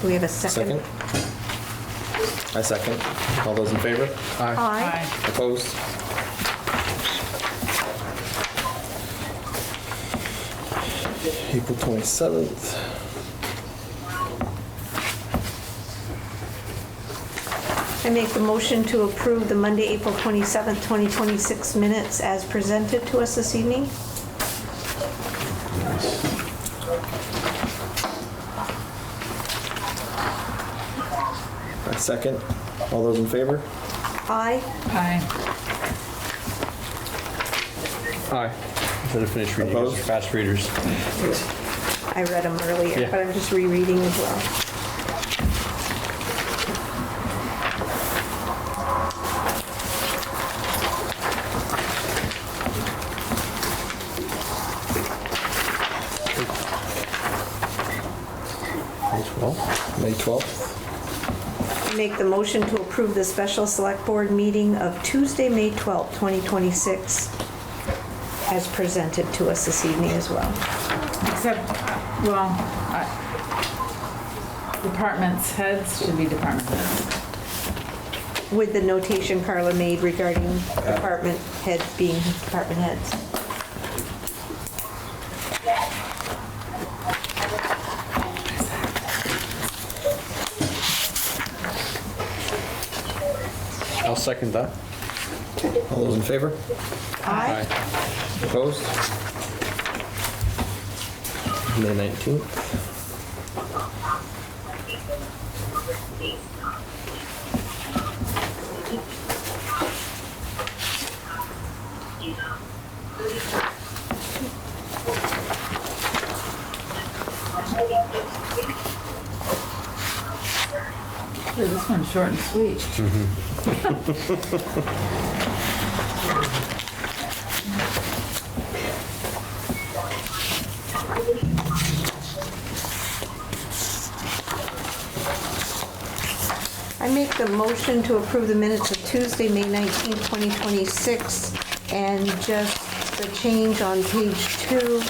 Speaker 16: Do we have a second?
Speaker 1: Second? I second. All those in favor?
Speaker 16: Aye.
Speaker 1: Opposed? April 27th.
Speaker 16: I make the motion to approve the Monday, April 27th, 2026 minutes as presented to us this evening.
Speaker 1: I second. All those in favor?
Speaker 16: Aye.
Speaker 8: Aye.
Speaker 2: Aye. Should have finished reading.
Speaker 1: Opposed?
Speaker 2: Fast readers.
Speaker 16: I read them earlier,
Speaker 2: Yeah.
Speaker 16: but I'm just rereading as well.
Speaker 1: May 12th.
Speaker 16: I make the motion to approve the special select board meeting of Tuesday, May 12th, 2026 as presented to us this evening as well.
Speaker 8: Except, well, departments heads should be department heads.
Speaker 16: With the notation Carla made regarding department heads being department heads.
Speaker 2: I'll second that.
Speaker 1: All those in favor?
Speaker 16: Aye.
Speaker 1: Opposed? May 19th.
Speaker 8: Ooh, this one's short and sweet.
Speaker 16: I make the motion to approve the minutes of Tuesday, May 19th, 2026, and just the change on page 2,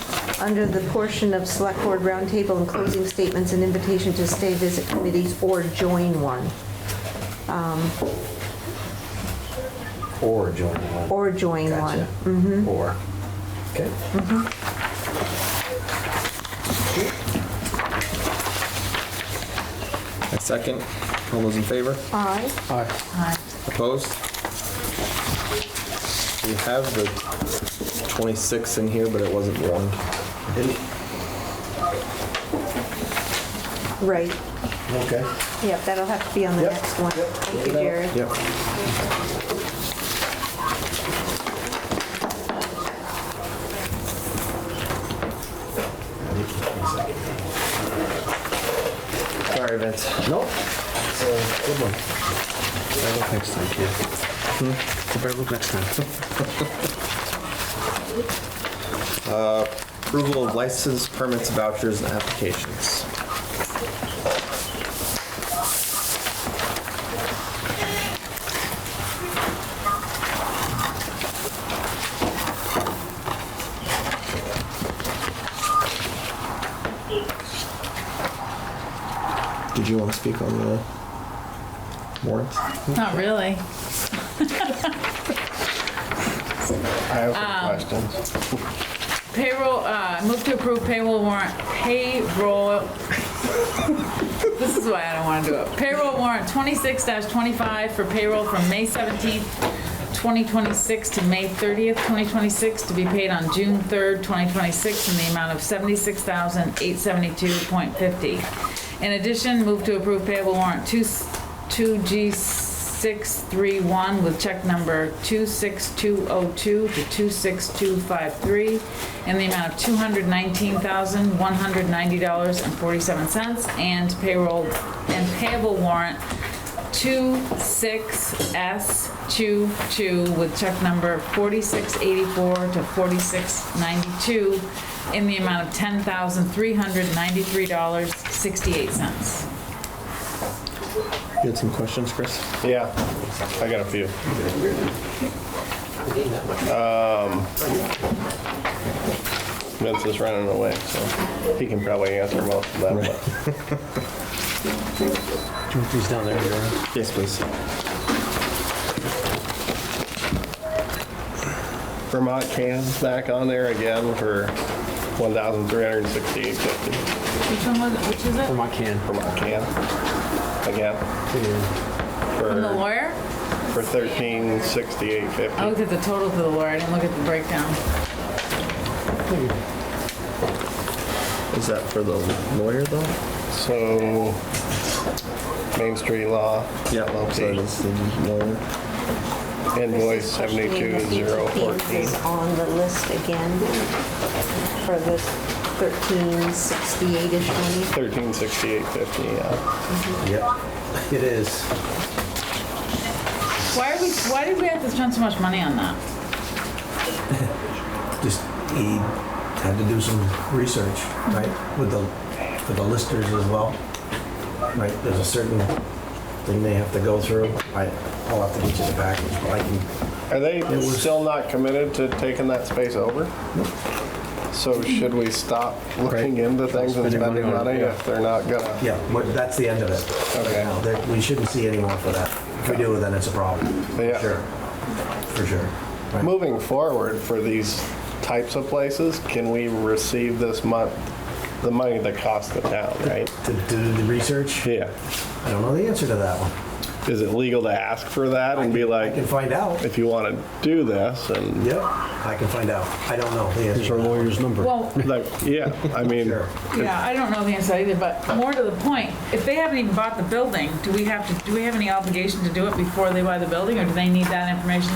Speaker 16: under the portion of Select Board Roundtable and closing statements and invitation to stay, visit committees, or join one.
Speaker 14: Or join one.
Speaker 16: Or join one.
Speaker 14: Gotcha. Or. Okay.
Speaker 1: I second. All those in favor?
Speaker 16: Aye.
Speaker 2: Aye.
Speaker 8: Aye.
Speaker 1: Opposed? We have the 26th in here, but it wasn't warned.
Speaker 16: Right.
Speaker 14: Okay.
Speaker 16: Yep, that'll have to be on the
Speaker 14: Yep.
Speaker 16: next one.
Speaker 14: Yep.
Speaker 16: Thank you, Jared.
Speaker 1: Yep. Sorry, Vince.
Speaker 14: Nope. It's a good one.
Speaker 2: Better look next time, kid. Better look next time.
Speaker 1: Approval of license, permits, vouchers, and applications. Did you want to speak on the warrants?
Speaker 8: Not really.
Speaker 5: I have some questions.
Speaker 8: Payroll, move to approve payroll warrant, this is why I don't want to do it. Payroll warrant 26-25 for payroll from May 17th, 2026 to May 30th, 2026, to be paid on June 3rd, 2026, in the amount of $76,872.50. In addition, move to approve payable warrant 2G631 with check number 26202 to 26253 in the amount of $219,190.47, and payable warrant 26S22 with check number 4684 to 4692 in the amount of $10,393.68.
Speaker 1: You had some questions, Chris?
Speaker 5: Yeah, I got a few. Vince is running away, so he can probably answer most of them. But
Speaker 2: He's down there.
Speaker 1: Yes, please.
Speaker 5: Vermont cans back on there again for $1,368.50.
Speaker 8: Which one was it? Which is it?
Speaker 2: Vermont can.
Speaker 5: Vermont can again
Speaker 8: From the lawyer?
Speaker 5: for $1368.50.
Speaker 8: I looked at the total for the lawyer, I didn't look at the breakdown.
Speaker 1: Is that for the lawyer though?
Speaker 5: So Main Street Law.
Speaker 1: Yeah, so it is the lawyer.
Speaker 5: Invoice 72014.
Speaker 16: Is on the list again for this 1368-ish money.
Speaker 5: 1368.50, yeah.
Speaker 14: Yep, it is.
Speaker 8: Why did we have to spend so much money on that?
Speaker 14: Just, he had to do some research, right, with the listers as well. Right, there's a certain thing they have to go through. I'll have to get you the package, but I can.
Speaker 5: Are they still not committed to taking that space over? So should we stop looking into things and spending money if they're not gonna?
Speaker 14: Yeah, but that's the end of it.
Speaker 5: Okay.
Speaker 14: Right now. We shouldn't see any more for that. If we do, then it's a problem.
Speaker 5: Yeah.
Speaker 14: For sure. Right.
Speaker 5: Moving forward for these types of places, can we receive this month, the money that costs the town, right?
Speaker 14: To do the research?
Speaker 5: Yeah.
Speaker 14: I don't know the answer to that one.
Speaker 5: Is it legal to ask for that and be like,
Speaker 14: I can find out.
Speaker 5: if you want to do this and
Speaker 14: Yep, I can find out. I don't know the answer.
Speaker 2: Here's our lawyer's number.
Speaker 8: Well,
Speaker 5: like, yeah, I mean,
Speaker 14: Sure.
Speaker 8: yeah, I don't know the answer either, but more to the point, if they haven't even bought the building, do we have any obligation to do it before they buy the building, or do they need that information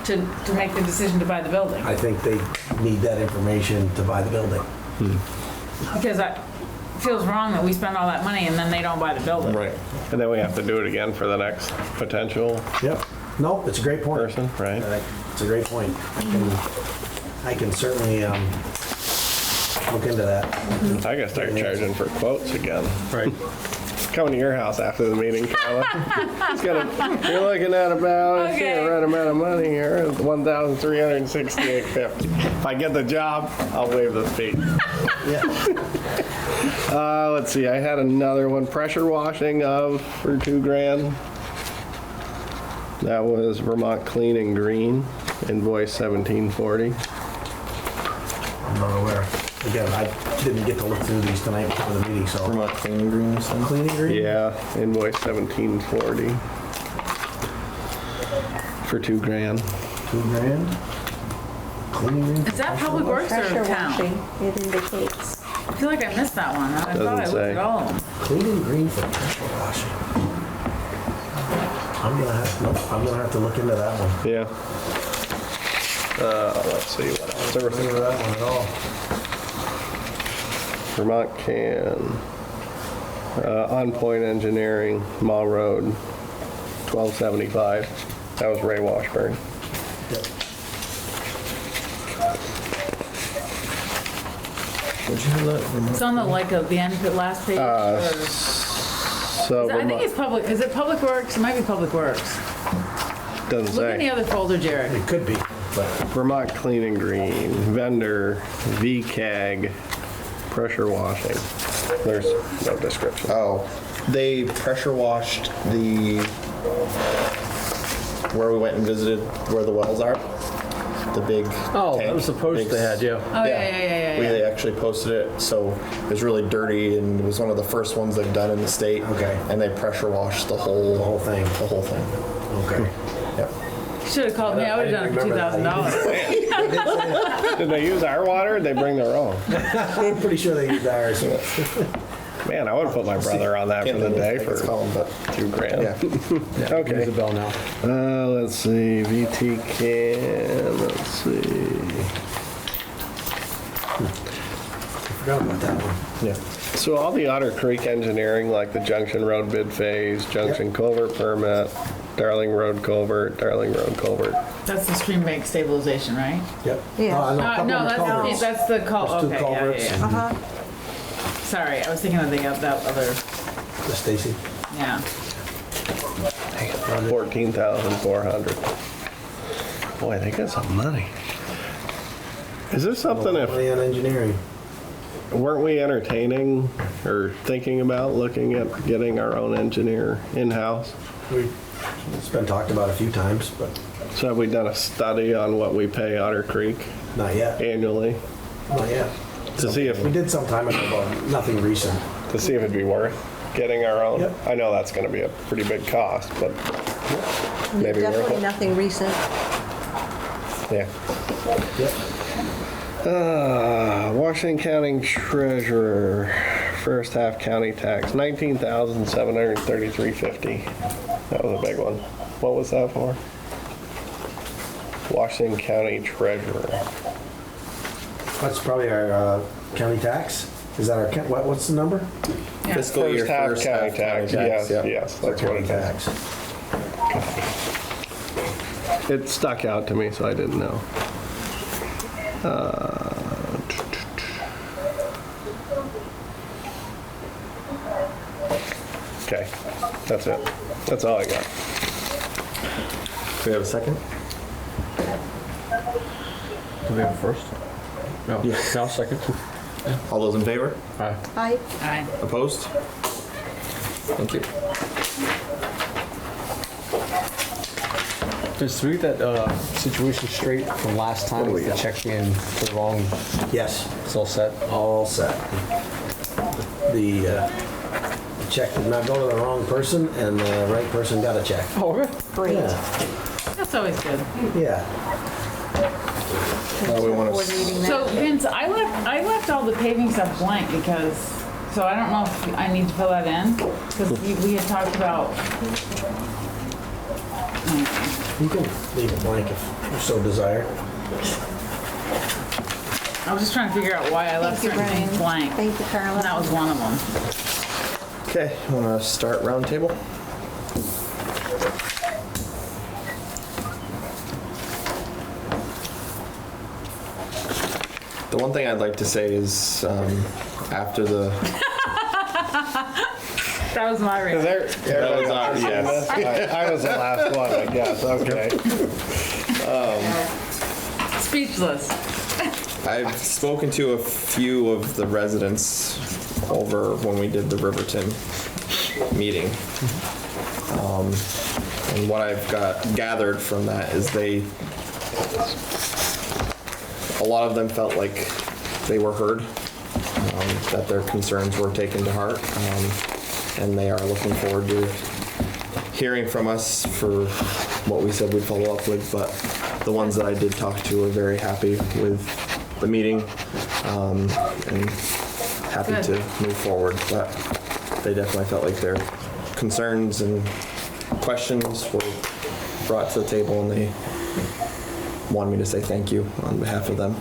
Speaker 8: to make the decision to buy the building?
Speaker 14: I think they need that information to buy the building.
Speaker 8: Because it feels wrong that we spend all that money and then they don't buy the building.
Speaker 5: right. And then we have to do it again for the next potential
Speaker 14: Yep. No, it's a great point.
Speaker 5: person, right?
Speaker 14: It's a great point. I can certainly look into that.
Speaker 5: I gotta start charging for quotes again.
Speaker 2: Right.
Speaker 5: Coming to your house after the meeting, Carla. You're looking at about,
Speaker 8: Okay.
Speaker 5: the right amount of money here, $1,368.50. If I get the job, I'll waive the fee.
Speaker 14: Yeah.
Speaker 5: Let's see, I had another one, pressure washing for $2,000. That was Vermont Clean and Green, invoice 1740.
Speaker 14: I'm not aware. Again, I didn't get to look through these tonight before the meeting, so.
Speaker 1: Vermont Clean and Green or something?
Speaker 14: Clean and green?
Speaker 5: Yeah, invoice 1740 for $2,000.
Speaker 14: $2,000. Clean and green?
Speaker 8: Is that Public Works or
Speaker 16: Pressure
Speaker 8: town?
Speaker 16: washing, it indicates.
Speaker 8: I feel like I missed that one. I thought I
Speaker 5: Doesn't
Speaker 8: looked
Speaker 5: say.
Speaker 8: at all of them.
Speaker 14: Clean and green for pressure washing. I'm gonna have to look into that one.
Speaker 5: Yeah. Let's see what else. There was
Speaker 14: Look into that one at all.
Speaker 5: Vermont Can, On Point Engineering, Mall Road, 1275. That was Ray Washburn.
Speaker 14: Yep.
Speaker 1: Would you have that? Vermont?
Speaker 8: It's on the the end, the last page.
Speaker 5: So
Speaker 8: I think it's public. Is it Public Works? It might be Public Works.
Speaker 5: doesn't
Speaker 8: Look in the
Speaker 5: say.
Speaker 8: other folder, Jared.
Speaker 14: It could be, but
Speaker 5: Vermont Clean and Green, vendor, VCAG, pressure washing. There's no description.
Speaker 1: Oh, they pressure washed where we went and visited where the wells are. The big
Speaker 2: Oh,
Speaker 1: tank,
Speaker 2: that was the post
Speaker 1: big-
Speaker 2: they had, yeah.
Speaker 8: Oh, yeah.
Speaker 1: They actually posted it, so it was really dirty, and it was one of the first ones they've done in the state.
Speaker 14: Okay.
Speaker 1: And they pressure washed the whole
Speaker 14: thing.
Speaker 1: The whole thing.
Speaker 14: okay.
Speaker 1: Yep.
Speaker 8: Should have called me, I would have done it for $2,000.
Speaker 5: Did they use our water or did they bring their own?
Speaker 14: I'm pretty sure they used ours.
Speaker 5: Man, I would have put my brother on that for the day for $2,000.
Speaker 1: Yeah.
Speaker 5: Okay.
Speaker 2: Ring the bell now.
Speaker 5: Let's see, VT can, let's see.
Speaker 14: Forgot about that one.
Speaker 5: Yeah. So all the Otter Creek engineering, like the Junction Road bid phase, Junction Culvert permit, Darling Road culvert,
Speaker 8: That's the stream bank stabilization, right?
Speaker 14: Yep.
Speaker 16: Yeah.
Speaker 8: No, that's the call,
Speaker 14: There's two
Speaker 8: okay,
Speaker 14: culverts.
Speaker 8: yeah.
Speaker 16: Uh-huh.
Speaker 8: Sorry, I was thinking of that other,
Speaker 14: The Stacy.
Speaker 8: yeah.
Speaker 5: 14,400. Boy, they got some money. Is this something
Speaker 14: Money on engineering.
Speaker 5: weren't we entertaining or thinking about looking at getting our own engineer in-house?
Speaker 14: It's been talked about a few times, but
Speaker 5: So have we done a study on what we pay Otter Creek
Speaker 14: not yet.
Speaker 5: annually?
Speaker 14: Not yet.
Speaker 5: To see if
Speaker 14: We did some time ago, but nothing recent.
Speaker 5: to see if it'd be worth getting our own.
Speaker 14: Yep.
Speaker 5: I know that's going to be a pretty big cost, but maybe worth
Speaker 16: Definitely
Speaker 5: it.
Speaker 16: nothing recent.
Speaker 5: Yeah.
Speaker 14: Yep.
Speaker 5: Washington County Treasurer, first half county tax, $19,733.50. That was a big one. What was that for? Washington County Treasurer.
Speaker 14: That's probably our county tax. Is that our, what's the number?
Speaker 1: Fiscal year
Speaker 5: First half county tax. Yes,
Speaker 1: yeah.
Speaker 5: yes, that's what
Speaker 14: County
Speaker 5: it
Speaker 14: tax.
Speaker 5: is. It stuck out to me, so I didn't know. Okay, that's it. That's all I got.
Speaker 1: Do we have a second?
Speaker 2: Do we have a first? No.
Speaker 1: Yeah.
Speaker 2: No, second.
Speaker 1: All those in favor?
Speaker 16: Aye.
Speaker 8: Aye.
Speaker 1: Opposed? Thank you.
Speaker 2: Just to read that situation straight from last time with the check being to the wrong,
Speaker 14: Yes,
Speaker 2: it's all set.
Speaker 14: all set. The check did not go to the wrong person, and the right person got a check.
Speaker 2: Oh, okay.
Speaker 16: Great.
Speaker 14: Yeah,
Speaker 8: That's always good.
Speaker 14: yeah.
Speaker 1: We want to.
Speaker 16: Coordinating
Speaker 8: So
Speaker 16: that.
Speaker 8: Vince, I left all the paving stuff blank because, so I don't know if I need to fill that in, because we had talked about,
Speaker 14: You can leave it blank if you so desire.
Speaker 8: I was just trying to figure out why I left
Speaker 16: Thank you,
Speaker 8: certain things
Speaker 16: Brian.
Speaker 8: blank.
Speaker 16: Thank you, Carla.
Speaker 8: And that was one of them.
Speaker 1: Okay, want to start roundtable? The one thing I'd like to say is after the
Speaker 8: That was my reaction.
Speaker 5: That was our, yes. I was the last one, I guess. Okay.
Speaker 8: Speechless.
Speaker 1: I've spoken to a few of the residents over when we did the Riverton meeting. And what I've gathered from that is a lot of them felt like they were heard, that their concerns were taken to heart, and they are looking forward to hearing from us for what we said we'd follow up with, but the ones that I did talk to are very happy with the meeting, and happy
Speaker 8: Good.
Speaker 1: to move forward, but they definitely felt like their concerns and questions were brought to the table, and they wanted me to say thank you on behalf of them.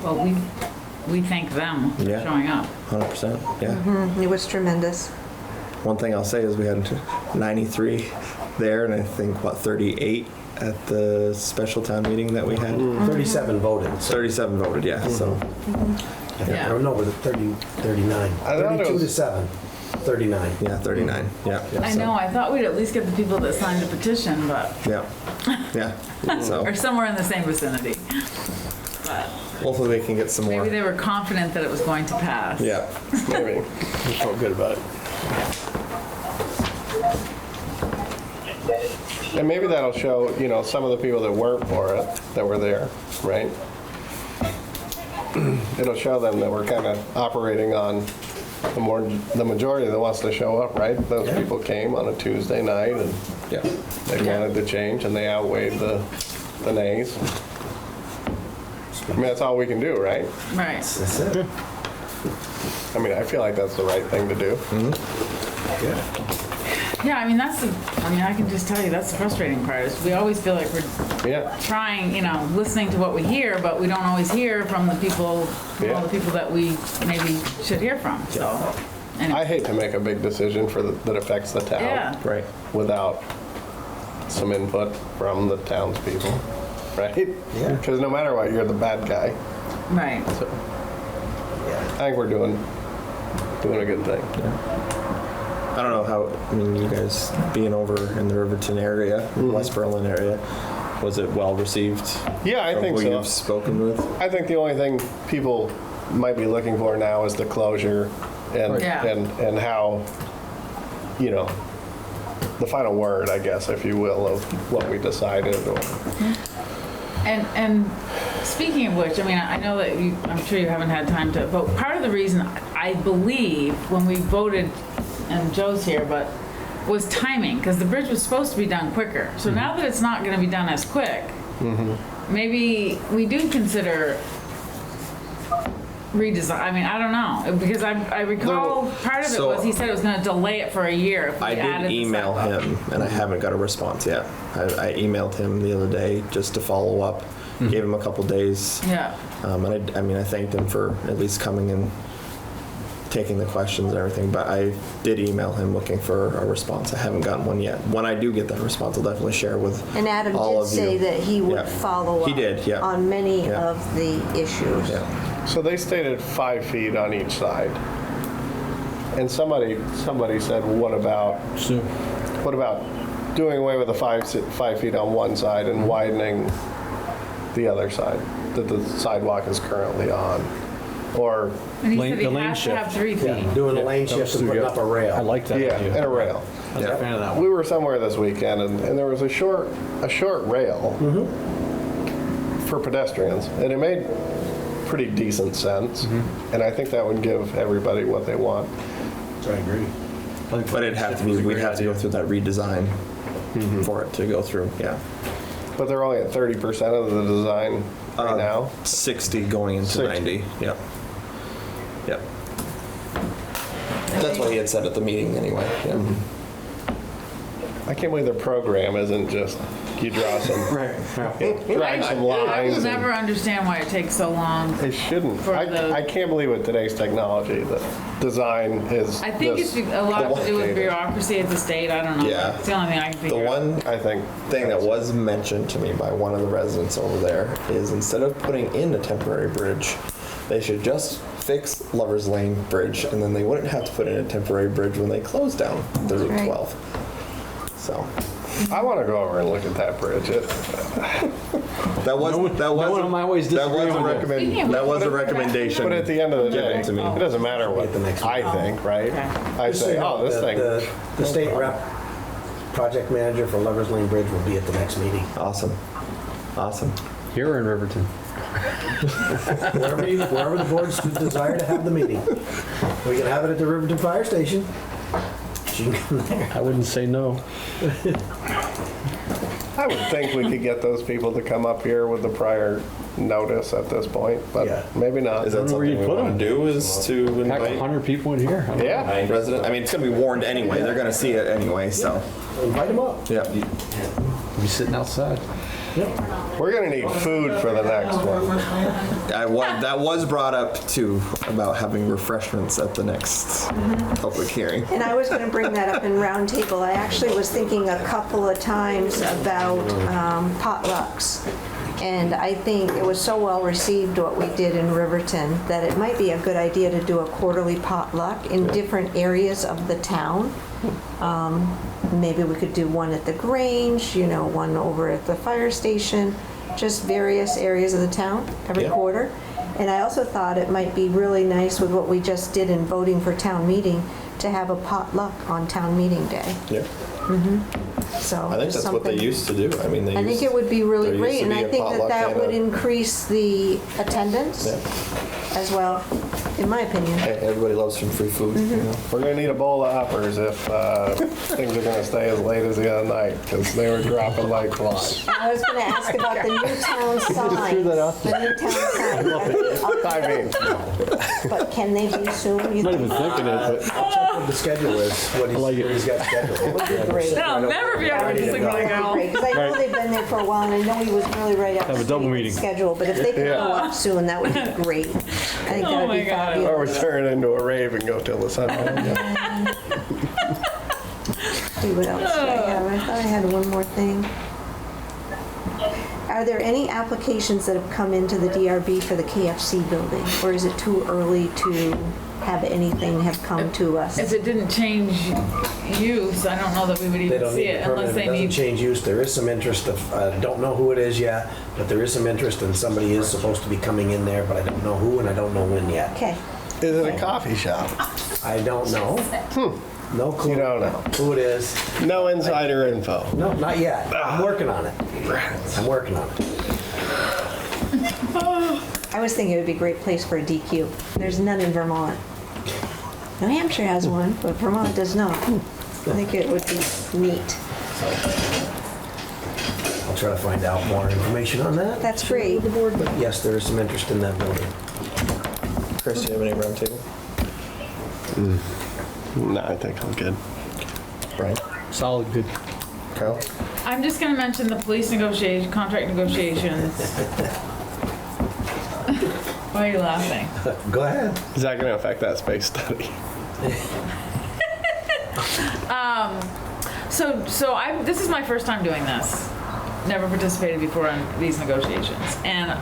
Speaker 8: Well, we thank them for
Speaker 1: Yeah.
Speaker 8: showing up.
Speaker 1: 100%, yeah.
Speaker 16: It was tremendous.
Speaker 1: One thing I'll say is we had 93 there, and I think, 38 at the special town meeting that we had?
Speaker 14: 37 voted.
Speaker 1: 37 voted, yeah, so.
Speaker 8: Yeah.
Speaker 14: Or no, was it 39?
Speaker 5: I thought it
Speaker 14: 32
Speaker 5: was-
Speaker 14: to 7, 39.
Speaker 1: Yeah, 39, yeah.
Speaker 8: I know, I thought we'd at least get the people that signed the petition, but,
Speaker 1: Yeah, yeah, so
Speaker 8: or somewhere in the same vicinity. But
Speaker 1: hopefully we can get some more.
Speaker 8: maybe they were confident that it was going to pass.
Speaker 1: Yeah,
Speaker 5: Maybe. I felt good about it. And maybe that'll show, some of the people that weren't for it, that were there, right? It'll show them that we're kind of operating on the majority that wants to show up, right? Those people came on a Tuesday night and they wanted to change and they outweighed the nays. I mean, that's all we can do, right?
Speaker 8: Right.
Speaker 14: That's it.
Speaker 5: I mean, I feel like that's the right thing to do.
Speaker 8: Yeah, I mean, I can just tell you, that's the frustrating part, is we always feel like we're trying, listening to what we hear, but we don't always hear from the people, all the people that we maybe should hear from, so.
Speaker 5: I hate to make a big decision that affects the town.
Speaker 8: Yeah.
Speaker 1: Right.
Speaker 5: Without some input from the townspeople, right?
Speaker 14: Yeah.
Speaker 5: Because no matter what, you're the bad guy.
Speaker 8: Right.
Speaker 5: So, I think we're doing a good thing.
Speaker 1: I don't know how, you guys being over in the Riverton area, West Berlin area, was it well received?
Speaker 5: Yeah, I think
Speaker 1: who
Speaker 5: so.
Speaker 1: You've spoken with?
Speaker 5: I think the only thing people might be looking for now is the closure and how, the final word, I guess, if you will, of what we decided.
Speaker 8: And speaking of which, I know that I'm sure you haven't had time to vote. Part of the reason I believe when we voted, and Joe's here, but was timing, because the bridge was supposed to be done quicker. So now that it's not going to be done as quick, maybe we do consider redesign. I don't know, because I recall part of it was he said it was going to delay it for a year if we added
Speaker 1: I did email him, and I haven't got a response yet. I emailed him the other day just to follow up, gave him a couple days.
Speaker 8: Yeah.
Speaker 1: And I thanked him for at least coming and taking the questions and everything, but I did email him looking for a response. I haven't gotten one yet. When I do get that response, I'll definitely share with
Speaker 16: And Adam
Speaker 1: all
Speaker 16: did
Speaker 1: of
Speaker 16: say
Speaker 1: you.
Speaker 16: that he would follow up
Speaker 1: He did,
Speaker 16: on many of the issues.
Speaker 5: So they stated 5 feet on each side. And somebody said, well, what about doing away with the 5 feet on one side and widening the other side that the sidewalk is currently on? Or
Speaker 8: And he said he has to have 3 feet.
Speaker 14: Doing a lane shift and putting up a rail.
Speaker 2: I like that.
Speaker 5: and a rail.
Speaker 2: I was a fan of that one.
Speaker 5: We were somewhere this weekend and there was a short rail for pedestrians, and it made pretty decent sense. And I think that would give everybody what they want.
Speaker 14: I agree.
Speaker 1: But we'd have to go through that redesign for it to go through,
Speaker 5: But they're only at 30% of the design right now.
Speaker 1: 60 going into
Speaker 5: 60.
Speaker 1: 90, Yep. That's what he had said at the meeting anyway,
Speaker 5: I can't believe their program isn't just, you draw some, drag some
Speaker 8: I
Speaker 5: lines.
Speaker 8: will never understand why it takes so long.
Speaker 5: It shouldn't.
Speaker 8: For
Speaker 5: I can't believe with today's technology that design is
Speaker 8: I think it's a lot to do with bureaucracy at the state. I don't know.
Speaker 1: Yeah.
Speaker 8: It's the only thing I can figure
Speaker 1: The
Speaker 8: out.
Speaker 1: one thing that was mentioned to me by one of the residents over there is instead of putting in a temporary bridge, they should just fix Lover's Lane Bridge, and then they wouldn't have to put in a temporary bridge when they close down the Route 12. So
Speaker 5: I want to go over and look at that bridge.
Speaker 1: that was a recommendation.
Speaker 5: But at the end of the day,
Speaker 1: given to me.
Speaker 5: it doesn't matter what I think, right? I
Speaker 14: Just so
Speaker 5: say,
Speaker 14: you know,
Speaker 5: this thing.
Speaker 14: The state rep, project manager for Lover's Lane Bridge will be at the next meeting.
Speaker 1: Awesome.
Speaker 2: Here or in Riverton?
Speaker 14: Wherever the boards desire to have the meeting. We can have it at the Riverton Fire Station. She can come there.
Speaker 2: I wouldn't say no.
Speaker 5: I would think we could get those people to come up here with the prior notice at this point, but maybe not.
Speaker 1: Is that something we want to do? Is to
Speaker 2: Pack
Speaker 1: invite
Speaker 2: 100 people in here.
Speaker 1: resident? It's going to be warned anyway. They're going to see it anyway. So
Speaker 14: invite them up.
Speaker 1: Yeah.
Speaker 2: Be sitting outside.
Speaker 5: We're going to need food for the next one.
Speaker 1: That was brought up too about having refreshments at the next public hearing.
Speaker 16: And I was going to bring that up in roundtable. I actually was thinking a couple of times about potlucks. And I think it was so well received what we did in Riverton that it might be a good idea to do a quarterly potluck in different areas of the town. Maybe we could do one at the Grange, one over at the fire station, just various areas of the town every quarter. And I also thought it might be really nice with what we just did in voting for town meeting to have a potluck on town meeting day.
Speaker 1: Yeah.
Speaker 16: So
Speaker 1: I think that's what they used to do. I think
Speaker 16: it would be really
Speaker 1: there
Speaker 16: great,
Speaker 1: used to
Speaker 16: and
Speaker 1: be
Speaker 16: I
Speaker 1: a
Speaker 16: think
Speaker 1: potluck
Speaker 16: that
Speaker 1: and
Speaker 16: would
Speaker 1: a-
Speaker 16: increase the attendance as well. in my opinion.
Speaker 1: Hey, everybody loves some free food. You know?
Speaker 5: We're gonna need a bowl of uppers if things are gonna stay as late as the other night, because they were dropping like flies.
Speaker 16: I was going to ask about the new town signs. The new town signs.
Speaker 5: I mean,
Speaker 16: But can they be soon? You
Speaker 14: Not
Speaker 16: think?
Speaker 14: even thinking it, but I'll check what the schedule is, what he's got scheduled.
Speaker 16: Would be great.
Speaker 8: That'll never be able to signal go.
Speaker 16: Because I know they've been there for a while, and I know he was really right up
Speaker 2: Have a
Speaker 16: to
Speaker 2: double
Speaker 16: speed with
Speaker 2: meeting.
Speaker 16: the schedule, but if they could go up soon, that would be great. I think that
Speaker 8: Oh
Speaker 16: would be
Speaker 8: my God.
Speaker 5: or we
Speaker 16: fabulous.
Speaker 5: turn it into a rave and go till the sun comes up.
Speaker 16: See what else do I have? I thought I had one more thing. Are there any applications that have come into the DRB for the KFC building? Or is it too early to have anything have come to us?
Speaker 8: If it didn't change use, I don't know that we would
Speaker 14: They
Speaker 8: even
Speaker 14: don't
Speaker 8: see
Speaker 14: need
Speaker 8: it
Speaker 14: a
Speaker 8: unless
Speaker 14: permit, it
Speaker 8: they
Speaker 14: doesn't
Speaker 8: need.
Speaker 14: change use. There is some interest of, I don't know who it is yet, but there is some interest and somebody is supposed to be coming in there, but I don't know who and I don't know when yet.
Speaker 16: Okay.
Speaker 5: Is it a coffee shop?
Speaker 14: I don't know. No clue.
Speaker 5: You don't know.
Speaker 14: Who it is.
Speaker 5: No insider info.
Speaker 14: No, not yet. I'm working on it. I'm working on it.
Speaker 16: I was thinking it would be a great place for a DQ. There's none in Vermont. New Hampshire has one, but Vermont does not. I think it would be neat.
Speaker 14: I'll try to find out more information on that.
Speaker 16: That's great.
Speaker 14: The board, but yes, there is some interest in that building.
Speaker 1: Chris, do you have any roundtable?
Speaker 5: No, I think I'm good.
Speaker 1: Brian?
Speaker 2: Solid, good.
Speaker 1: Kyle?
Speaker 8: I'm just gonna mention the police negotiation, contract negotiations. Why are you laughing?
Speaker 14: Go ahead.
Speaker 5: Is that gonna affect that space study?
Speaker 8: This is my first time doing this. Never participated before in these negotiations. And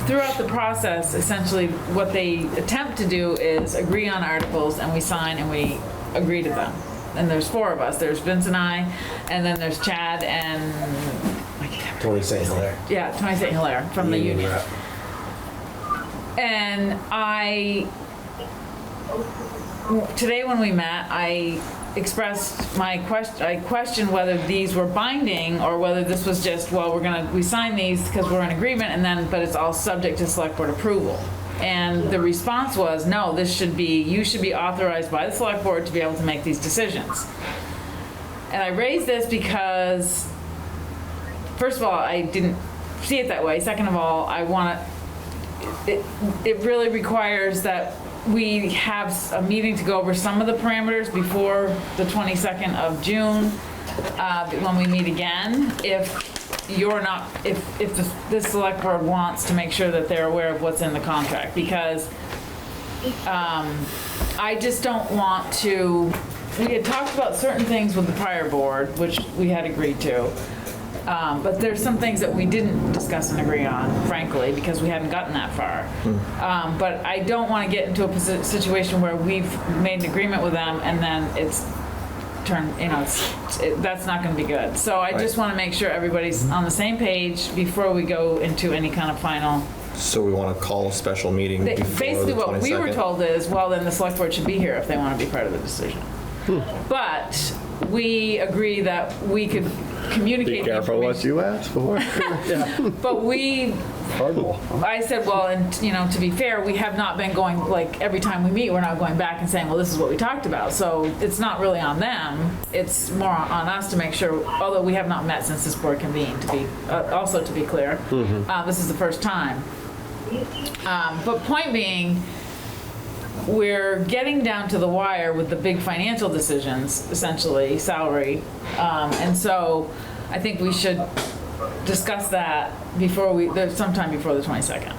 Speaker 8: throughout the process, essentially what they attempt to do is agree on articles and we sign and we agree to them. And there's 4 of us. There's Vince and I, and then there's Chad and
Speaker 14: Tony St. Hilaire.
Speaker 8: yeah, Tony St. Hilaire from the union.
Speaker 14: rep.
Speaker 8: And today when we met, I expressed my question. I questioned whether these were binding or whether this was just, well, we sign these because we're in agreement, but it's all subject to select board approval. And the response was, no, you should be authorized by the select board to be able to make these decisions. And I raised this because, first of all, I didn't see it that way. Second of all, it really requires that we have a meeting to go over some of the parameters before the 22nd of June, when we meet again. If this select board wants to make sure that they're aware of what's in the contract, because I just don't want to, we had talked about certain things with the prior board, which we had agreed to. But there's some things that we didn't discuss and agree on, frankly, because we hadn't gotten that far. But I don't want to get into a situation where we've made an agreement with them and then it's turned, that's not going to be good. So I just want to make sure everybody's on the same page before we go into any kind of final.
Speaker 1: So we want to call a special meeting before
Speaker 8: Basically,
Speaker 1: the
Speaker 8: what we were
Speaker 1: 22nd?
Speaker 8: told is, well, then the select board should be here if they want to be part of the decision. But we agree that we could communicate.
Speaker 5: Be careful what you ask for.
Speaker 8: But I said, well, and to be fair, we have not been going, like, every time we meet, we're not going back and saying, well, this is what we talked about. So it's not really on them. It's more on us to make sure, although we have not met since this board convened, to be clear. This is the first time. But point being, we're getting down to the wire with the big financial decisions, essentially, salary. And so I think we should discuss that sometime before the 22nd.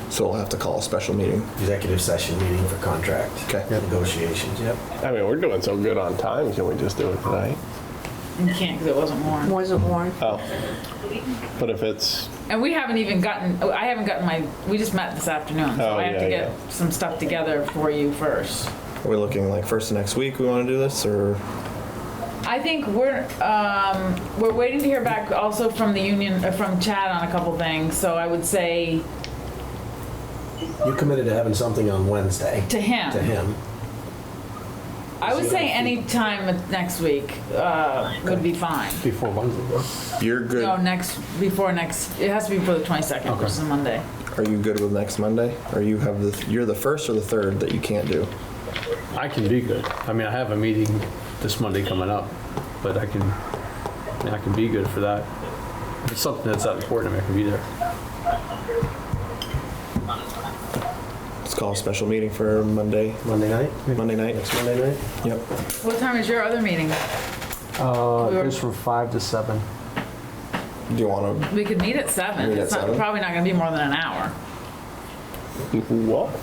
Speaker 1: So we'll have to call a special meeting.
Speaker 14: Executive session meeting for contract negotiations, yep.
Speaker 5: I mean, we're doing so good on time. Can we just do it tonight?
Speaker 8: You can't because it wasn't warned.
Speaker 16: Wasn't warned.
Speaker 5: Oh. But if it's...
Speaker 8: And we haven't even we just met this afternoon, so I have to get some stuff together for you first.
Speaker 1: Are we looking like first of next week we want to do this, or?
Speaker 8: I think we're waiting to hear back also from the union, from Chad on a couple things, so I would say.
Speaker 14: You committed to having something on Wednesday.
Speaker 8: To him. I would say any time next week would be fine.
Speaker 2: Before Wednesday.
Speaker 1: You're good.
Speaker 8: No, it has to be before the 22nd, which is a Monday.
Speaker 1: Are you good with next Monday? Or you're the first or the third that you can't do?
Speaker 2: I can be good. I mean, I have a meeting this Monday coming up, but I can be good for that. If it's something that's that important, I can be there.
Speaker 1: Let's call a special meeting for Monday.
Speaker 14: Monday night?
Speaker 1: Monday night.
Speaker 14: Next Monday night?
Speaker 1: Yep.
Speaker 8: What time is your other meeting?
Speaker 2: It goes from 5 to 7.
Speaker 1: Do you want to?
Speaker 8: We could meet at 7.
Speaker 1: Meet at
Speaker 8: It's not,
Speaker 1: 7?
Speaker 8: probably not gonna be more than an hour.
Speaker 2: What?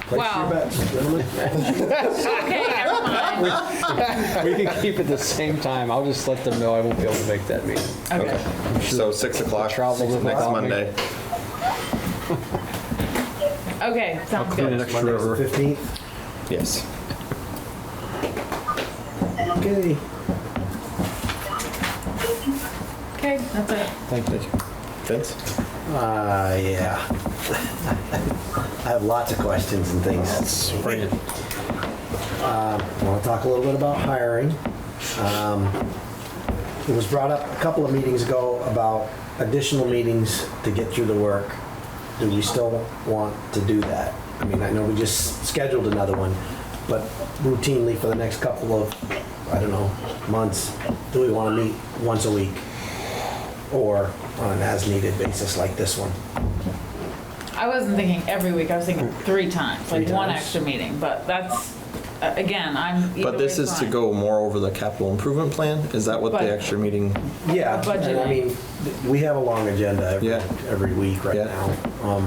Speaker 14: Place your
Speaker 8: Wow.
Speaker 14: bets, gentlemen.
Speaker 8: Okay, never mind.
Speaker 2: We can keep it the same time. I'll just let them know I won't be able to make that meeting.
Speaker 8: Okay.
Speaker 1: So 6 o'clock
Speaker 2: Travel
Speaker 1: next Monday.
Speaker 8: Okay, sounds
Speaker 2: Clean an
Speaker 8: good.
Speaker 2: extra
Speaker 14: Monday's the
Speaker 2: river.
Speaker 14: 15th.
Speaker 1: Yes.
Speaker 14: Okay.
Speaker 8: Okay, that's it.
Speaker 1: Thank you. Vince?
Speaker 14: Yeah. I have lots of questions and things. I want to talk a little bit about hiring. It was brought up a couple of meetings ago about additional meetings to get through the work. Do we still want to do that? I mean, I know we just scheduled another one, but routinely for the next couple of, I don't know, months, do we want to meet once a week? Or on an as-needed basis like this one?
Speaker 8: I wasn't thinking every week, I was thinking 3 times, like
Speaker 14: 3
Speaker 8: one
Speaker 14: times?
Speaker 8: extra meeting, but that's, again,
Speaker 1: But this is to go more over the capital improvement plan? Is that what
Speaker 8: But-
Speaker 1: the extra meeting?
Speaker 14: Yeah,
Speaker 8: Budgeting.
Speaker 14: and I mean, we have a long agenda every week right
Speaker 1: Yeah.
Speaker 14: now.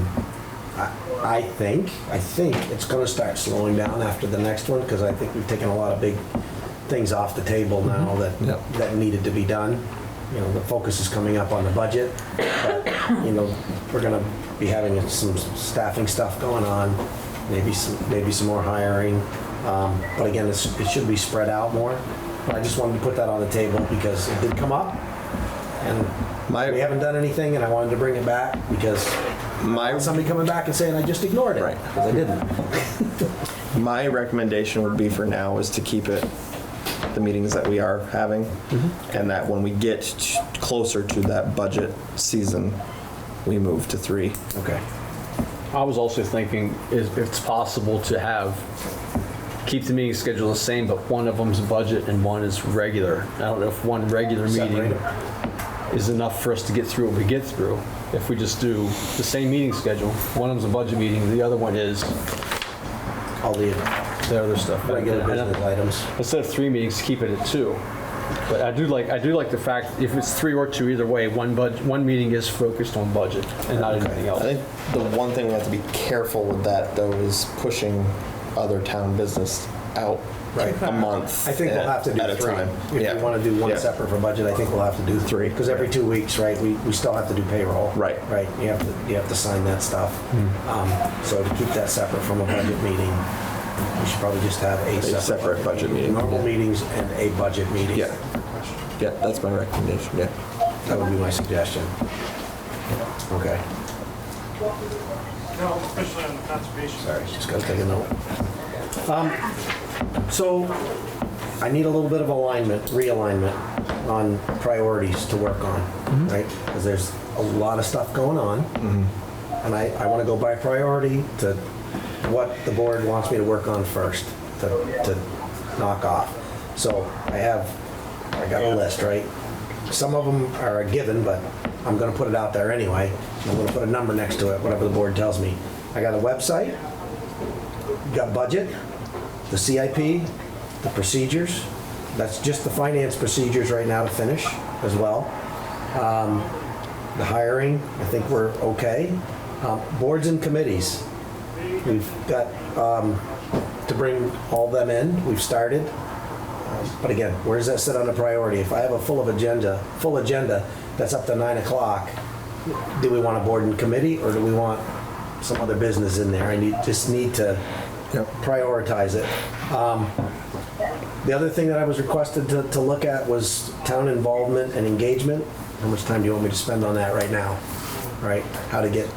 Speaker 14: I think it's gonna start slowing down after the next one, because I think we've taken a lot of big things off the table now that needed to be done. You know, the focus is coming up on the budget, but, you know, we're gonna be having some staffing stuff going on, maybe some more hiring. But again, it should be spread out more. But I just wanted to put that on the table because it did come up, and we haven't done anything, and I wanted to bring it back because somebody coming back and saying I just ignored it, because I didn't.
Speaker 1: My recommendation would be for now is to keep it the meetings that we are having, and that when we get closer to that budget season, we move to 3.
Speaker 14: Okay.
Speaker 2: I was also thinking if it's possible to keep the meeting schedule the same, but one of them's budget and one is regular. I don't know if one regular meeting is enough for us to get through what we get through. If we just do the same meeting schedule, one of them's a budget meeting, the other one is
Speaker 14: all the
Speaker 2: other stuff.
Speaker 14: Regular business items.
Speaker 2: Instead of 3 meetings, keep it at 2. But I do like the fact if it's 3 or 2 either way, one meeting is focused on budget and not anything else.
Speaker 1: I think the one thing we have to be careful with that though is pushing other town business out a month.
Speaker 14: I think we'll have to do
Speaker 1: at a
Speaker 14: 3.
Speaker 1: time.
Speaker 14: If we want to do one separate for budget, I think we'll have to do 3. Because every 2 weeks, right, we still have to do payroll.
Speaker 1: Right.
Speaker 14: Right, you have to sign that stuff. So to keep that separate from a budget meeting, we should probably just have a
Speaker 1: separate budget meeting.
Speaker 14: Normal meetings and a budget meeting.
Speaker 1: Yeah, that's my recommendation, yeah.
Speaker 14: That would be my suggestion. Okay.
Speaker 20: No, especially on the conservation.
Speaker 14: Sorry, just gotta take a note. So I need a little bit of realignment on priorities to work on, right? Because there's a lot of stuff going on. And I want to go by priority to what the board wants me to work on first to knock off. So I got a list, right? Some of them are a given, but I'm going to put it out there anyway. I'm going to put a number next to it, whatever the board tells me. I got a website, got budget, the CIP, the procedures. That's just the finance procedures right now to finish as well. The hiring, I think we're okay. Boards and committees, we've got to bring all them in. We've started. But again, where does that sit on the priority? If I have a full agenda that's up to 9 o'clock, do we want a board and committee or do we want some other business in there? I just need to prioritize it. The other thing that I was requested to look at was town involvement and engagement. How much time do you want me to spend on that right now? Right? How to get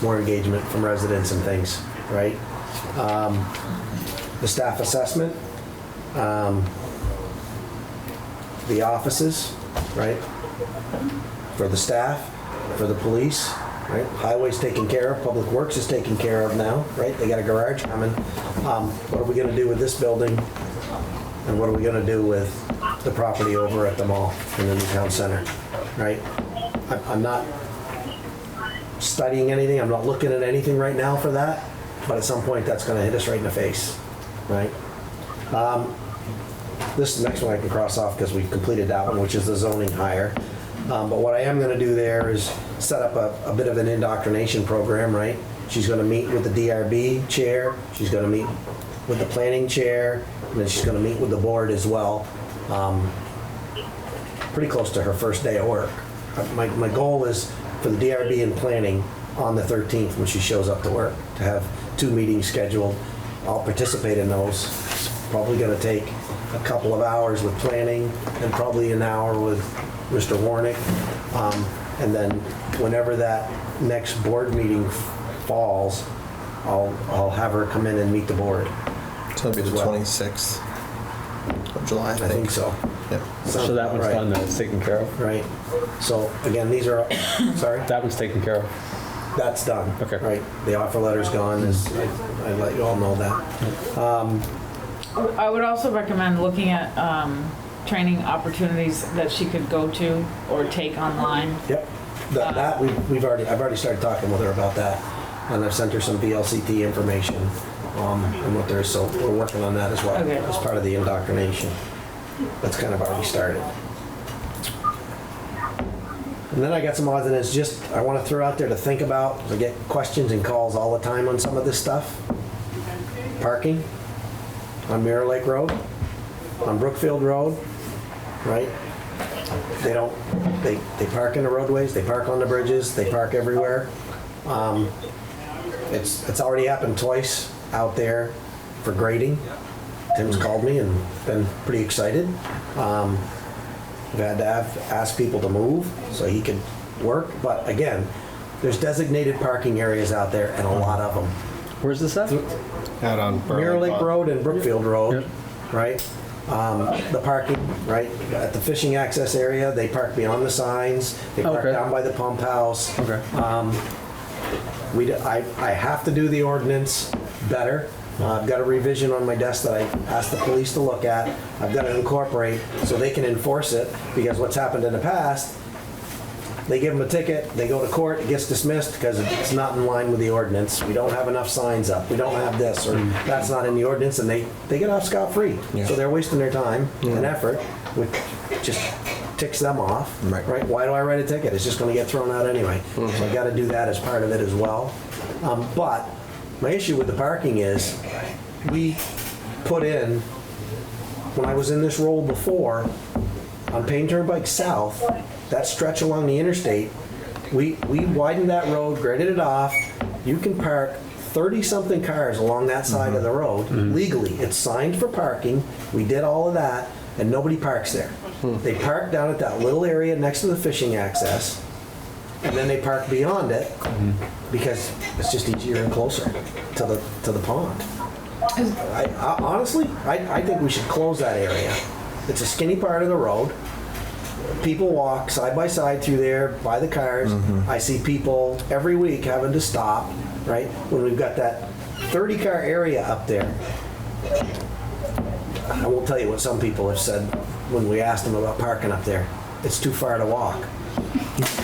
Speaker 14: more engagement from residents and things, right? The staff assessment, the offices, right? For the staff, for the police, right? Highway's taken care of, Public Works is taken care of now, right? They got a garage coming. What are we gonna do with this building? And what are we gonna do with the property over at the mall in the new town center, right? I'm not studying anything, I'm not looking at anything right now for that, but at some point, that's gonna hit us right in the face, right? This next one I can cross off because we completed that one, which is the zoning hire. But what I am gonna do there is set up a bit of an indoctrination program, right? She's gonna meet with the DRB chair, she's gonna meet with the planning chair, and then she's gonna meet with the board as well. Pretty close to her first day of work. My goal is for the DRB and planning on the 13th when she shows up to work, to have 2 meetings scheduled. I'll participate in those. It's probably gonna take a couple of hours with planning and probably an hour with Mr. Warnick. And then whenever that next board meeting falls, I'll have her come in and meet the board.
Speaker 1: So it'll be the 26th of July, I think.
Speaker 14: I think so.
Speaker 1: Yep.
Speaker 2: So that one's done, that's taken care of?
Speaker 14: Right. So again, these are, sorry?
Speaker 2: That one's taken care of?
Speaker 14: That's done.
Speaker 2: Okay.
Speaker 14: Right. The offer letter's gone, I let you all know that.
Speaker 8: I would also recommend looking at training opportunities that she could go to or take online.
Speaker 14: Yep. I've already started talking with her about that, and I've sent her some VLCT information and what there is, so we're working on that as well,
Speaker 8: Okay.
Speaker 14: as part of the indoctrination. That's kind of already started. And then I got some odds and ends just I want to throw out there to think about. I get questions and calls all the time on some of this stuff. Parking on Mirror Lake Road, on Brookfield Road, right? They park in the roadways, they park on the bridges, they park everywhere. It's already happened twice out there for grading. Tim's called me and been pretty excited. We've had to ask people to move so he could work, but again, there's designated parking areas out there and a lot of them.
Speaker 2: Where's this at?
Speaker 5: Out on
Speaker 14: Mirror Lake Road and Brookfield Road, right? The parking, right, at the fishing access area, they park beyond the signs, they park
Speaker 2: Okay.
Speaker 14: down by the pump house.
Speaker 2: Okay.
Speaker 14: I have to do the ordinance better. I've got a revision on my desk that I asked the police to look at. I've got to incorporate so they can enforce it, because what's happened in the past, they give them a ticket, they go to court, it gets dismissed because it's not in line with the ordinance. We don't have enough signs up, we don't have this, or that's not in the ordinance, and they get off scot-free.
Speaker 1: Yeah.
Speaker 14: So they're wasting their time and effort, which just ticks them off, right? Why do I write a ticket? It's just gonna get thrown out anyway. So I gotta do that as part of it as well. But my issue with the parking is, we put in, when I was in this role before, on Payne Turnpike South, that stretch along the interstate, we widened that road, graded it off. You can park 30-something cars along that side of the road legally. It's signed for parking. We did all of that, and nobody parks there. They park down at that little area next to the fishing access, and then they park beyond it because it's just easier and closer to the pond. Honestly, I think we should close that area. It's a skinny part of the road. People walk side by side through there by the cars. I see people every week having to stop, right? When we've got that 30-car area up there. I won't tell you what some people have said when we asked them about parking up there. It's too far to walk.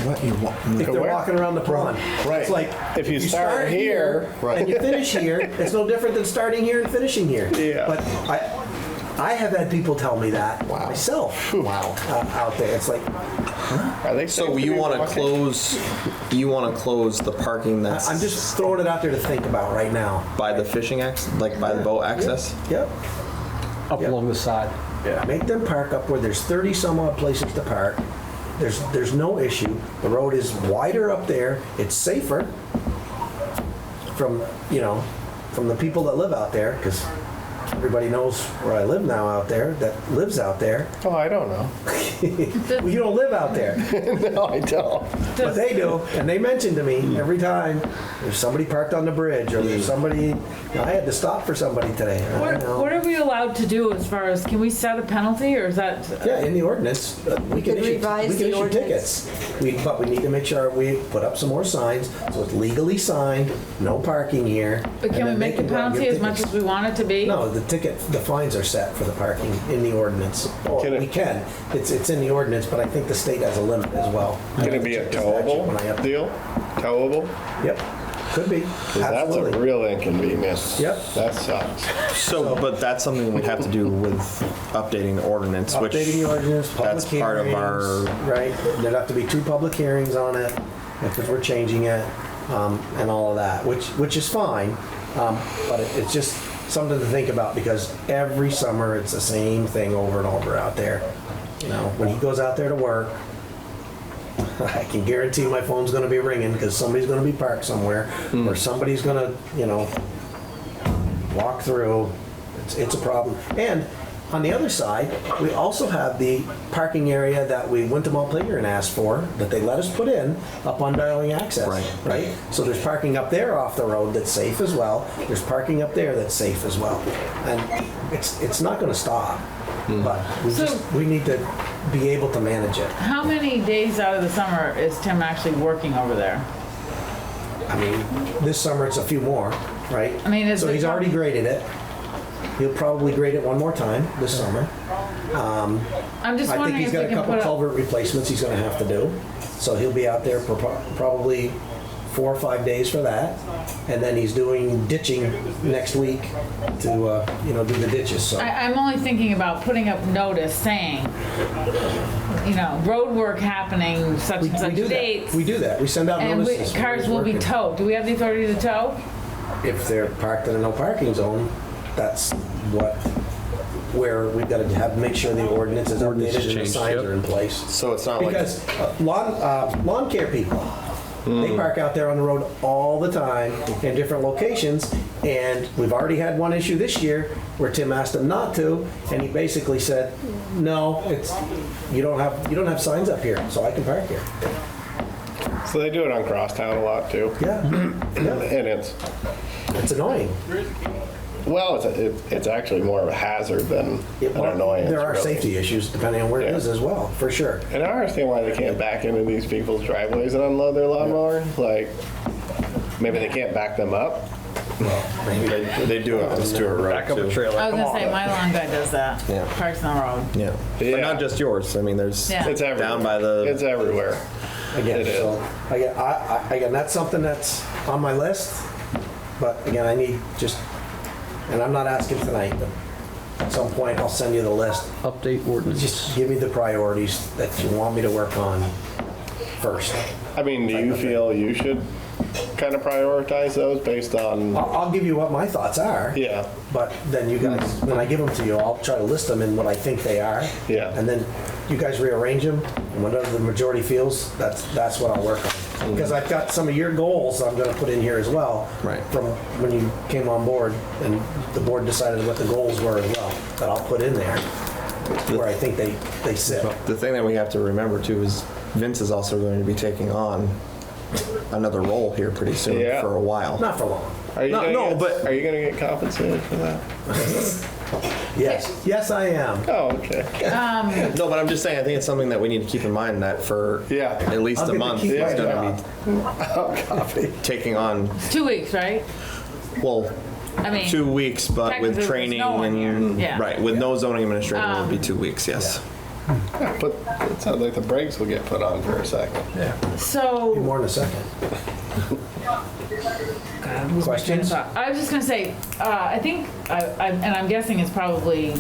Speaker 1: What
Speaker 14: If they're walking around the pond.
Speaker 5: Right.
Speaker 14: It's like,
Speaker 5: If you start here,
Speaker 14: and you finish here, it's no different than starting here and finishing here.
Speaker 5: Yeah.
Speaker 14: But I have had people tell me that myself.
Speaker 1: Wow.
Speaker 14: Out there, it's like,
Speaker 5: are they
Speaker 1: So you want to close? You want to close the parking that's?
Speaker 14: I'm just throwing it out there to think about right now.
Speaker 1: By the fishing access, like by the boat access.
Speaker 14: Yep.
Speaker 2: Up along the side.
Speaker 14: Yeah. Make them park up where there's 30 some odd places to park. There's no issue. The road is wider up there. It's safer from the people that live out there, because everybody knows where I live now out there that lives out there.
Speaker 5: Oh, I don't know.
Speaker 14: Well, you don't live out there.
Speaker 5: No, I don't.
Speaker 14: But they do, and they mention to me every time there's somebody parked on the bridge, or there's somebody I had to stop for somebody today.
Speaker 8: What are we allowed to do as far as, can we set a penalty or is that?
Speaker 14: Yeah, in the ordinance, we can issue tickets. But we need to make sure we put up some more signs, so it's legally signed, no parking here.
Speaker 8: But can we make the penalty as much as we want it to be?
Speaker 14: No, the fines are set for the parking in the ordinance. We can, it's in the ordinance, but I think the state has a limit as well.
Speaker 5: Can it be a towable deal? Towable?
Speaker 14: Yep, could be.
Speaker 5: That's a real inconvenience.
Speaker 14: Yep.
Speaker 5: That sucks.
Speaker 1: So, but that's something we have to do with updating the ordinance, which
Speaker 14: Updating the ordinance, public
Speaker 1: that's part of
Speaker 14: hearings,
Speaker 1: our.
Speaker 14: right, there'd have to be 2 public hearings on it, because we're changing it, and all of that, which is fine, but it's just something to think about, because every summer it's the same thing over and over out there. You know, when he goes out there to work, I can guarantee my phone's gonna be ringing, because somebody's gonna be parked somewhere, or somebody's gonna, walk through. It's a problem. And on the other side, we also have the parking area that we went to Montpelier and asked for, that they let us put in up on Darling Access. Right? So there's parking up there off the road that's safe as well. There's parking up there that's safe as well. And it's not gonna stop, but we need to be able to manage it.
Speaker 8: How many days out of the summer is Tim actually working over there?
Speaker 14: I mean, this summer it's a few more, right?
Speaker 8: I mean,
Speaker 14: so he's already graded it. He'll probably grade it one more time this summer.
Speaker 8: I'm just
Speaker 14: I think
Speaker 8: wondering
Speaker 14: he's
Speaker 8: if
Speaker 14: got
Speaker 8: we
Speaker 14: a
Speaker 8: can
Speaker 14: couple
Speaker 8: put
Speaker 14: culvert replacements he's going to have to do. So he'll be out there for probably 4 or 5 days for that, and then he's doing ditching next week to do the ditches. So
Speaker 8: I'm only thinking about putting up notice saying, road work happening such and such dates.
Speaker 14: We do that. We send out notices.
Speaker 8: And cars will be towed. Do we have the authority to tow?
Speaker 14: If they're parked in a no parking zone, that's where we've got to make sure the ordinance is updated and the signs are in place.
Speaker 1: So it's not
Speaker 14: because lawn care people, they park out there on the road all the time in different locations, and we've already had one issue this year where Tim asked him not to, and he basically said, "No, you don't have signs up here, so I can park here."
Speaker 5: So they do it on Crosstown a lot too.
Speaker 14: Yeah.
Speaker 5: And it's
Speaker 14: annoying.
Speaker 5: Well, it's actually more of a hazard than an annoyance.
Speaker 14: There are safety issues depending on where it is as well, for sure.
Speaker 5: And I understand why they can't back into these people's driveways and unload their lawnmower. Like, maybe they can't back them up.
Speaker 1: Maybe they do it on Stewart Road.
Speaker 2: Back up a trailer.
Speaker 8: I was gonna say, my lawn guy does that.
Speaker 1: Yeah.
Speaker 8: Parks on the road.
Speaker 1: Yeah. But not just yours. I mean, there's
Speaker 8: It's
Speaker 5: everywhere.
Speaker 1: down by the.
Speaker 5: It's everywhere.
Speaker 14: Again, again, that's something that's on my list, but again, I need and I'm not asking tonight, but at some point I'll send you the list.
Speaker 2: Update ordinance.
Speaker 14: Just give me the priorities that you want me to work on first.
Speaker 5: I mean, do you feel you should kind of prioritize those based on?
Speaker 14: I'll give you what my thoughts are.
Speaker 5: Yeah.
Speaker 14: But then you guys, when I give them to you, I'll try to list them in what I think they are.
Speaker 5: Yeah.
Speaker 14: And then you guys rearrange them, and whatever the majority feels, that's what I'll work on. Because I've got some of your goals I'm gonna put in here as well.
Speaker 1: Right.
Speaker 14: From when you came on board, and the board decided what the goals were as well, that I'll put in there, where I think they sit.
Speaker 1: The thing that we have to remember too is Vince is also going to be taking on another role here pretty soon for a while.
Speaker 14: Not for long.
Speaker 5: Are you gonna get compensated for that?
Speaker 14: Yes, I am.
Speaker 5: Oh, okay.
Speaker 1: No, but I'm just saying, I think it's something that we need to keep in mind that for at least
Speaker 14: I'll
Speaker 1: a
Speaker 14: get to
Speaker 1: month,
Speaker 14: keep
Speaker 1: he's
Speaker 14: my
Speaker 1: going to be taking on,
Speaker 8: 2 weeks, right?
Speaker 1: well,
Speaker 8: I mean,
Speaker 1: 2 weeks, but
Speaker 8: technically
Speaker 1: with
Speaker 8: there's
Speaker 1: training
Speaker 8: no one here.
Speaker 1: and,
Speaker 8: Yeah.
Speaker 1: right, with no zoning administrator, it would be 2 weeks, yes.
Speaker 5: Yeah, but it sounds like the brakes will get put on for a second.
Speaker 14: Yeah.
Speaker 8: So.
Speaker 14: More in a second.
Speaker 8: Questions? I was just gonna say, I think, and I'm guessing it's probably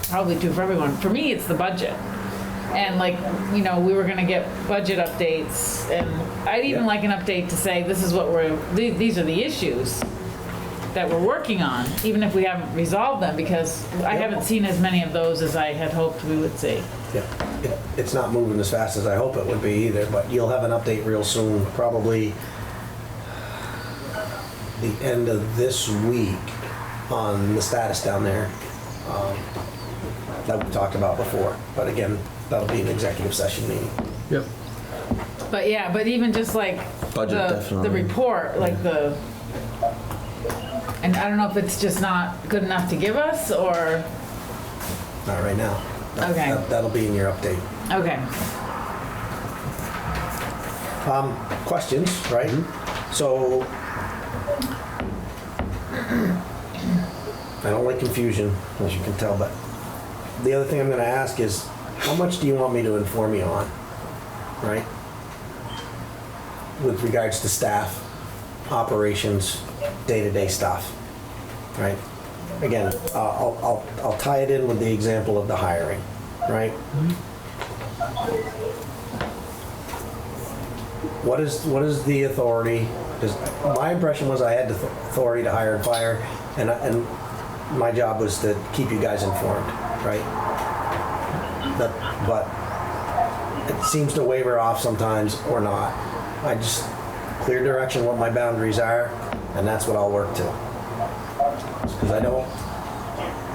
Speaker 8: true for everyone. For me, it's the budget. And we were gonna get budget updates, and I'd even like an update to say, this is what these are the issues that we're working on, even if we haven't resolved them, because I haven't seen as many of those as I had hoped we would see.
Speaker 14: Yeah, it's not moving as fast as I hope it would be either, but you'll have an update real soon, probably the end of this week on the status down there that we talked about before. But again, that'll be an executive session meeting.
Speaker 2: Yep.
Speaker 8: But even just
Speaker 1: Budget,
Speaker 8: the
Speaker 1: definitely.
Speaker 8: report, And I don't know if it's just not good enough to give us, or,
Speaker 14: Not right now.
Speaker 8: Okay.
Speaker 14: That'll be in your update.
Speaker 8: okay.
Speaker 14: Questions, right? So, I don't like confusion, as you can tell, but the other thing I'm gonna ask is, how much do you want me to inform you on, right? With regards to staff, operations, day-to-day stuff, right? Again, I'll tie it in with the example of the hiring, right? What is the authority? My impression was I had the authority to hire and fire, and my job was to keep you guys informed, right? But it seems to waver off sometimes or not. I just clear direction what my boundaries are, and that's what I'll work to. Because I don't.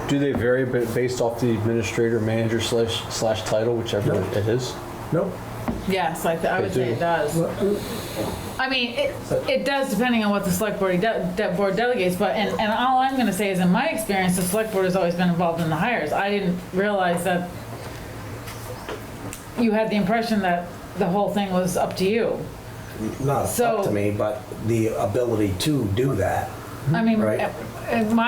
Speaker 2: Do they vary based off the administrator, manager slash title, whichever it is?
Speaker 14: Nope.
Speaker 8: Yes, I would say it does. I mean, it does depending on what the select board board delegates, but, and all I'm gonna say is in my experience, the select board has always been involved in the hires. I didn't realize that you had the impression that the whole thing was up to you.
Speaker 14: Not up to me, but the ability to do that.
Speaker 8: I mean,
Speaker 14: Right.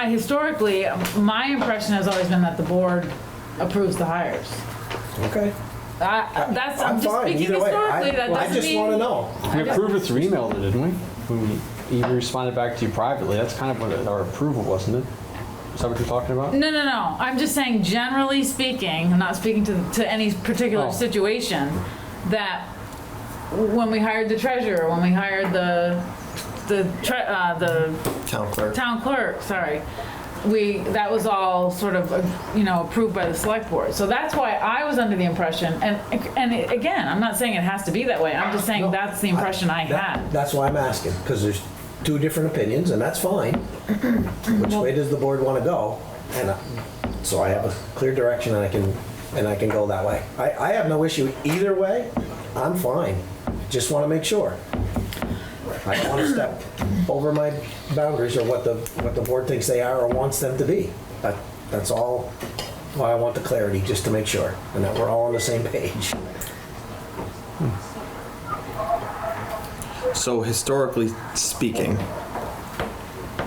Speaker 8: historically, my impression has always been that the board approves the hires.
Speaker 14: Okay.
Speaker 8: I'm just
Speaker 14: fine,
Speaker 8: speaking
Speaker 14: either way.
Speaker 8: historically, that
Speaker 14: I
Speaker 8: doesn't
Speaker 14: just
Speaker 8: mean.
Speaker 14: want to know.
Speaker 2: We approved it through email, didn't we? When we responded back to you privately. That's kind of what our approval, wasn't it? Is that what you're talking about?
Speaker 8: No. I'm just saying, generally speaking, I'm not speaking to any particular situation, that when we hired the treasurer, when we hired the town clerk, sorry, that was all sort of, approved by the select board. So that's why I was under the impression, and again, I'm not saying it has to be that way. I'm just saying that's the impression I had.
Speaker 14: That's why I'm asking, because there's two different opinions, and that's fine. Which way does the board want to go? And so I have a clear direction, and I can go that way. I have no issue either way. I'm fine. Just want to make sure. I don't want to step over my boundaries or what the board thinks they are or wants them to be. That's all why I want the clarity, just to make sure, and that we're all on the same page.
Speaker 1: So historically speaking,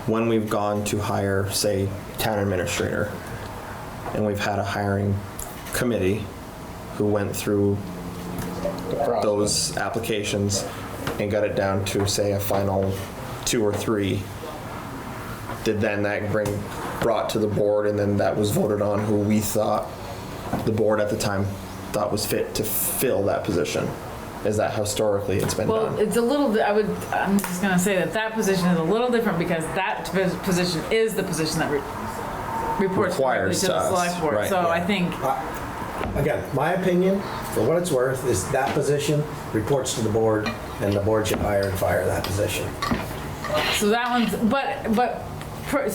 Speaker 1: when we've gone to hire, say, town administrator, and we've had a hiring committee who went through those applications and got it down to, say, a final 2 or 3, did then that brought to the board, and then that was voted on who we thought the board at the time thought was fit to fill that position? Is that how historically it's been
Speaker 8: Well,
Speaker 1: done?
Speaker 8: it's a little, I'm just gonna say that position is a little different, because that position is the position that reports directly
Speaker 1: Requires
Speaker 8: to
Speaker 1: to
Speaker 8: the
Speaker 1: us,
Speaker 8: select board.
Speaker 1: right,
Speaker 8: So
Speaker 1: yeah.
Speaker 8: I think,
Speaker 14: Again, my opinion, for what it's worth, is that position reports to the board, and the board should hire and fire that position.
Speaker 8: so that one's, but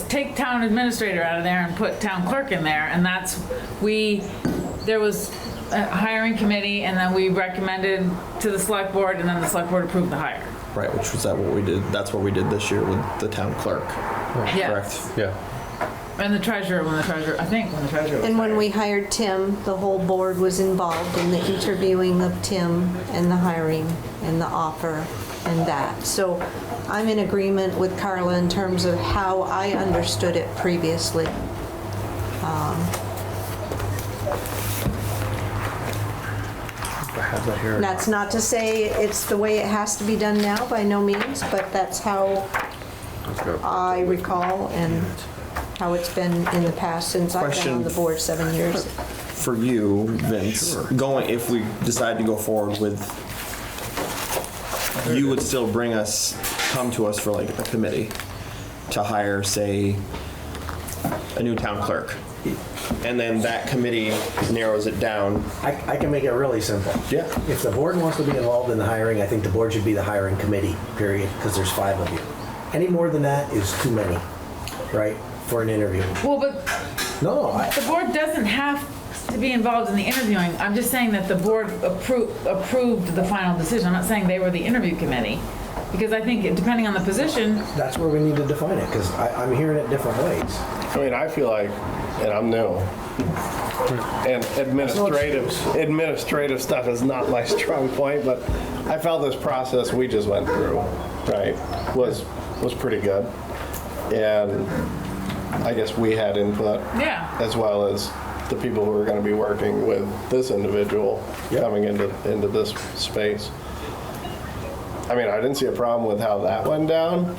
Speaker 8: take town administrator out of there and put town clerk in there, and there was a hiring committee, and then we recommended to the select board, and then the select board approved the hire.
Speaker 1: Right, which was that what we did? That's what we did this year with the town clerk.
Speaker 8: Yes.
Speaker 1: Correct?
Speaker 2: Yeah.
Speaker 8: And the treasurer, when the treasurer was
Speaker 16: And when we hired Tim, the whole board was involved in the interviewing of Tim and the hiring and the offer and that. So I'm in agreement with Carla in terms of how I understood it previously. That's not to say it's the way it has to be done now, by no means, but that's how I recall and how it's been in the past since I've been on the board 7 years.
Speaker 1: For you, Vince, if we decide to go forward with, you would still come to us for like a committee to hire, say, a new town clerk. And then that committee narrows it down.
Speaker 14: I can make it really simple.
Speaker 1: Yeah.
Speaker 14: If the board wants to be involved in the hiring, I think the board should be the hiring committee, period, because there's 5 of you. Any more than that is too many, right, for an interview.
Speaker 8: Well, but the board doesn't have to be involved in the interviewing. I'm just saying that the board approved the final decision. I'm not saying they were the interview committee. Because I think depending on the position,
Speaker 14: That's where we need to define it, because I'm hearing it different ways.
Speaker 5: I mean, I feel like, and I'm new, and administrative stuff is not my strong point, but I felt this process we just went through, right, was pretty good. And I guess we had input.
Speaker 8: Yeah.
Speaker 5: As well as the people who are going to be working with this individual coming into this space. I mean, I didn't see a problem with how that went down.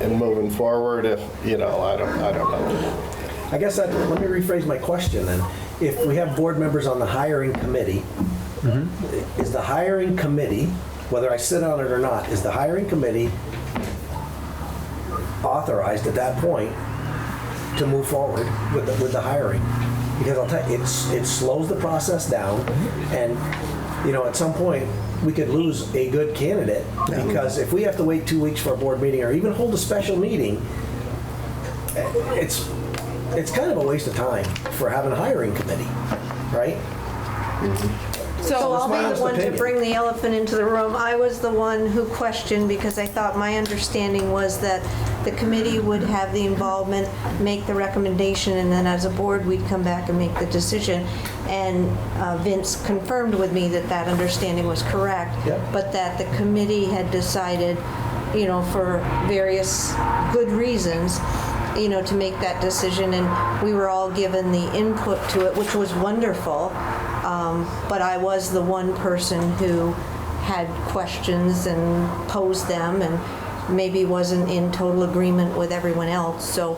Speaker 5: And moving forward, if, I don't know.
Speaker 14: I guess let me rephrase my question then. If we have board members on the hiring committee, is the hiring committee, whether I sit on it or not, is the hiring committee authorized at that point to move forward with the hiring? Because I'll tell you, it slows the process down, and at some point we could lose a good candidate because if we have to wait 2 weeks for a board meeting or even hold a special meeting, it's kind of a waste of time for having a hiring committee, right?
Speaker 16: So I'll
Speaker 14: That's my
Speaker 16: be
Speaker 14: honest
Speaker 16: the one to
Speaker 14: opinion.
Speaker 16: bring the elephant into the room. I was the one who questioned because I thought my understanding was that the committee would have the involvement, make the recommendation, and then as a board, we'd come back and make the decision. And Vince confirmed with me that that understanding was correct, but that the committee had decided, for various good reasons, to make that decision, and we were all given the input to it, which was wonderful. But I was the one person who had questions and posed them and maybe wasn't in total agreement with everyone else. So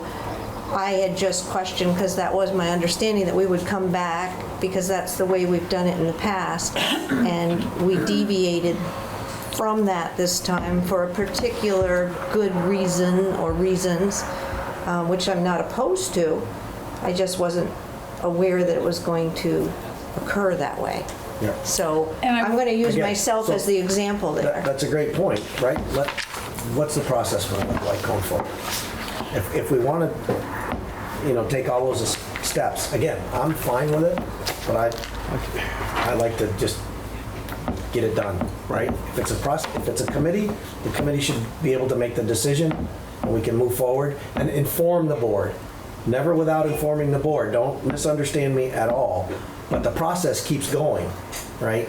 Speaker 16: I had just questioned because that was my understanding that we would come back because that's the way we've done it in the past. And we deviated from that this time for a particular good reason or reasons, which I'm not opposed to. I just wasn't aware that it was going to occur that way.
Speaker 14: Yeah.
Speaker 16: So I'm going to use
Speaker 14: Again,
Speaker 16: myself
Speaker 14: so
Speaker 16: as the example there.
Speaker 14: That's a great point, right? What's the process going to look like going forward? If we want to, take all those steps, again, I'm fine with it, but I like to just get it done, right? If it's a committee, the committee should be able to make the decision, and we can move forward and inform the board. Never without informing the board. Don't misunderstand me at all. But the process keeps going, right?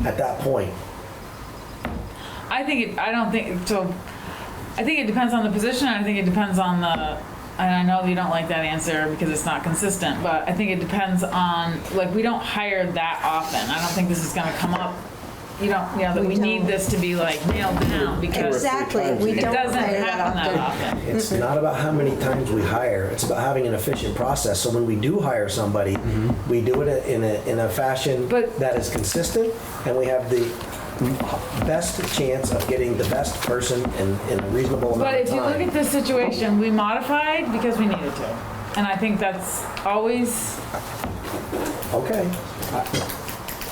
Speaker 14: At that point.
Speaker 8: I think it depends on the position. I think it depends on and I know you don't like that answer because it's not consistent, but I think it depends on, we don't hire that often. I don't think this is gonna come up, that we need this to be nailed down because
Speaker 16: Exactly, we
Speaker 8: it
Speaker 16: don't
Speaker 8: doesn't
Speaker 16: hire
Speaker 8: happen that
Speaker 16: that
Speaker 8: often.
Speaker 14: It's not about how many times we hire. It's about having an efficient process. So when we do hire somebody, we do it in a fashion that is consistent, and we have the best chance of getting the best person in a reasonable amount
Speaker 8: But
Speaker 14: of
Speaker 8: if you
Speaker 14: time.
Speaker 8: look at this situation, we modified because we needed to. And I think that's always,
Speaker 14: Okay.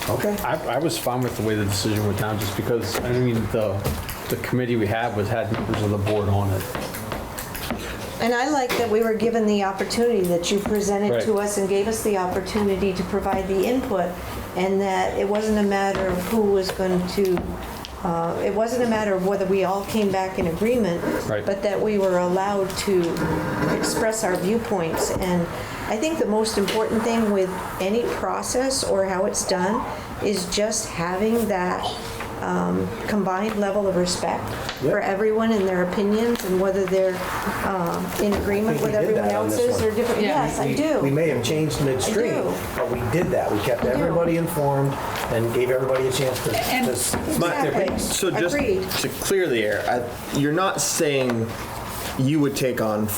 Speaker 14: Okay.
Speaker 2: I was fine with the way the decision went down, just because, the committee we had had members of the board on it.
Speaker 16: And I like that we were given the opportunity, that you presented to
Speaker 2: Right.
Speaker 16: us and gave us the opportunity to provide the input, and that it wasn't a matter of who was going to, it wasn't a matter of whether we all came back in agreement,
Speaker 2: Right.
Speaker 16: but that we were allowed to express our viewpoints. And I think the most important thing with any process or how it's done is just having that combined level of respect for everyone and their opinions, and whether they're in agreement with everyone else's or different. Yes, I do.
Speaker 14: We may have changed midstream,
Speaker 16: I do.
Speaker 14: but we did that. We kept everybody informed and gave everybody a chance to speak their piece.
Speaker 1: So just
Speaker 16: Agreed.
Speaker 1: to clear the air, you're not saying you would take on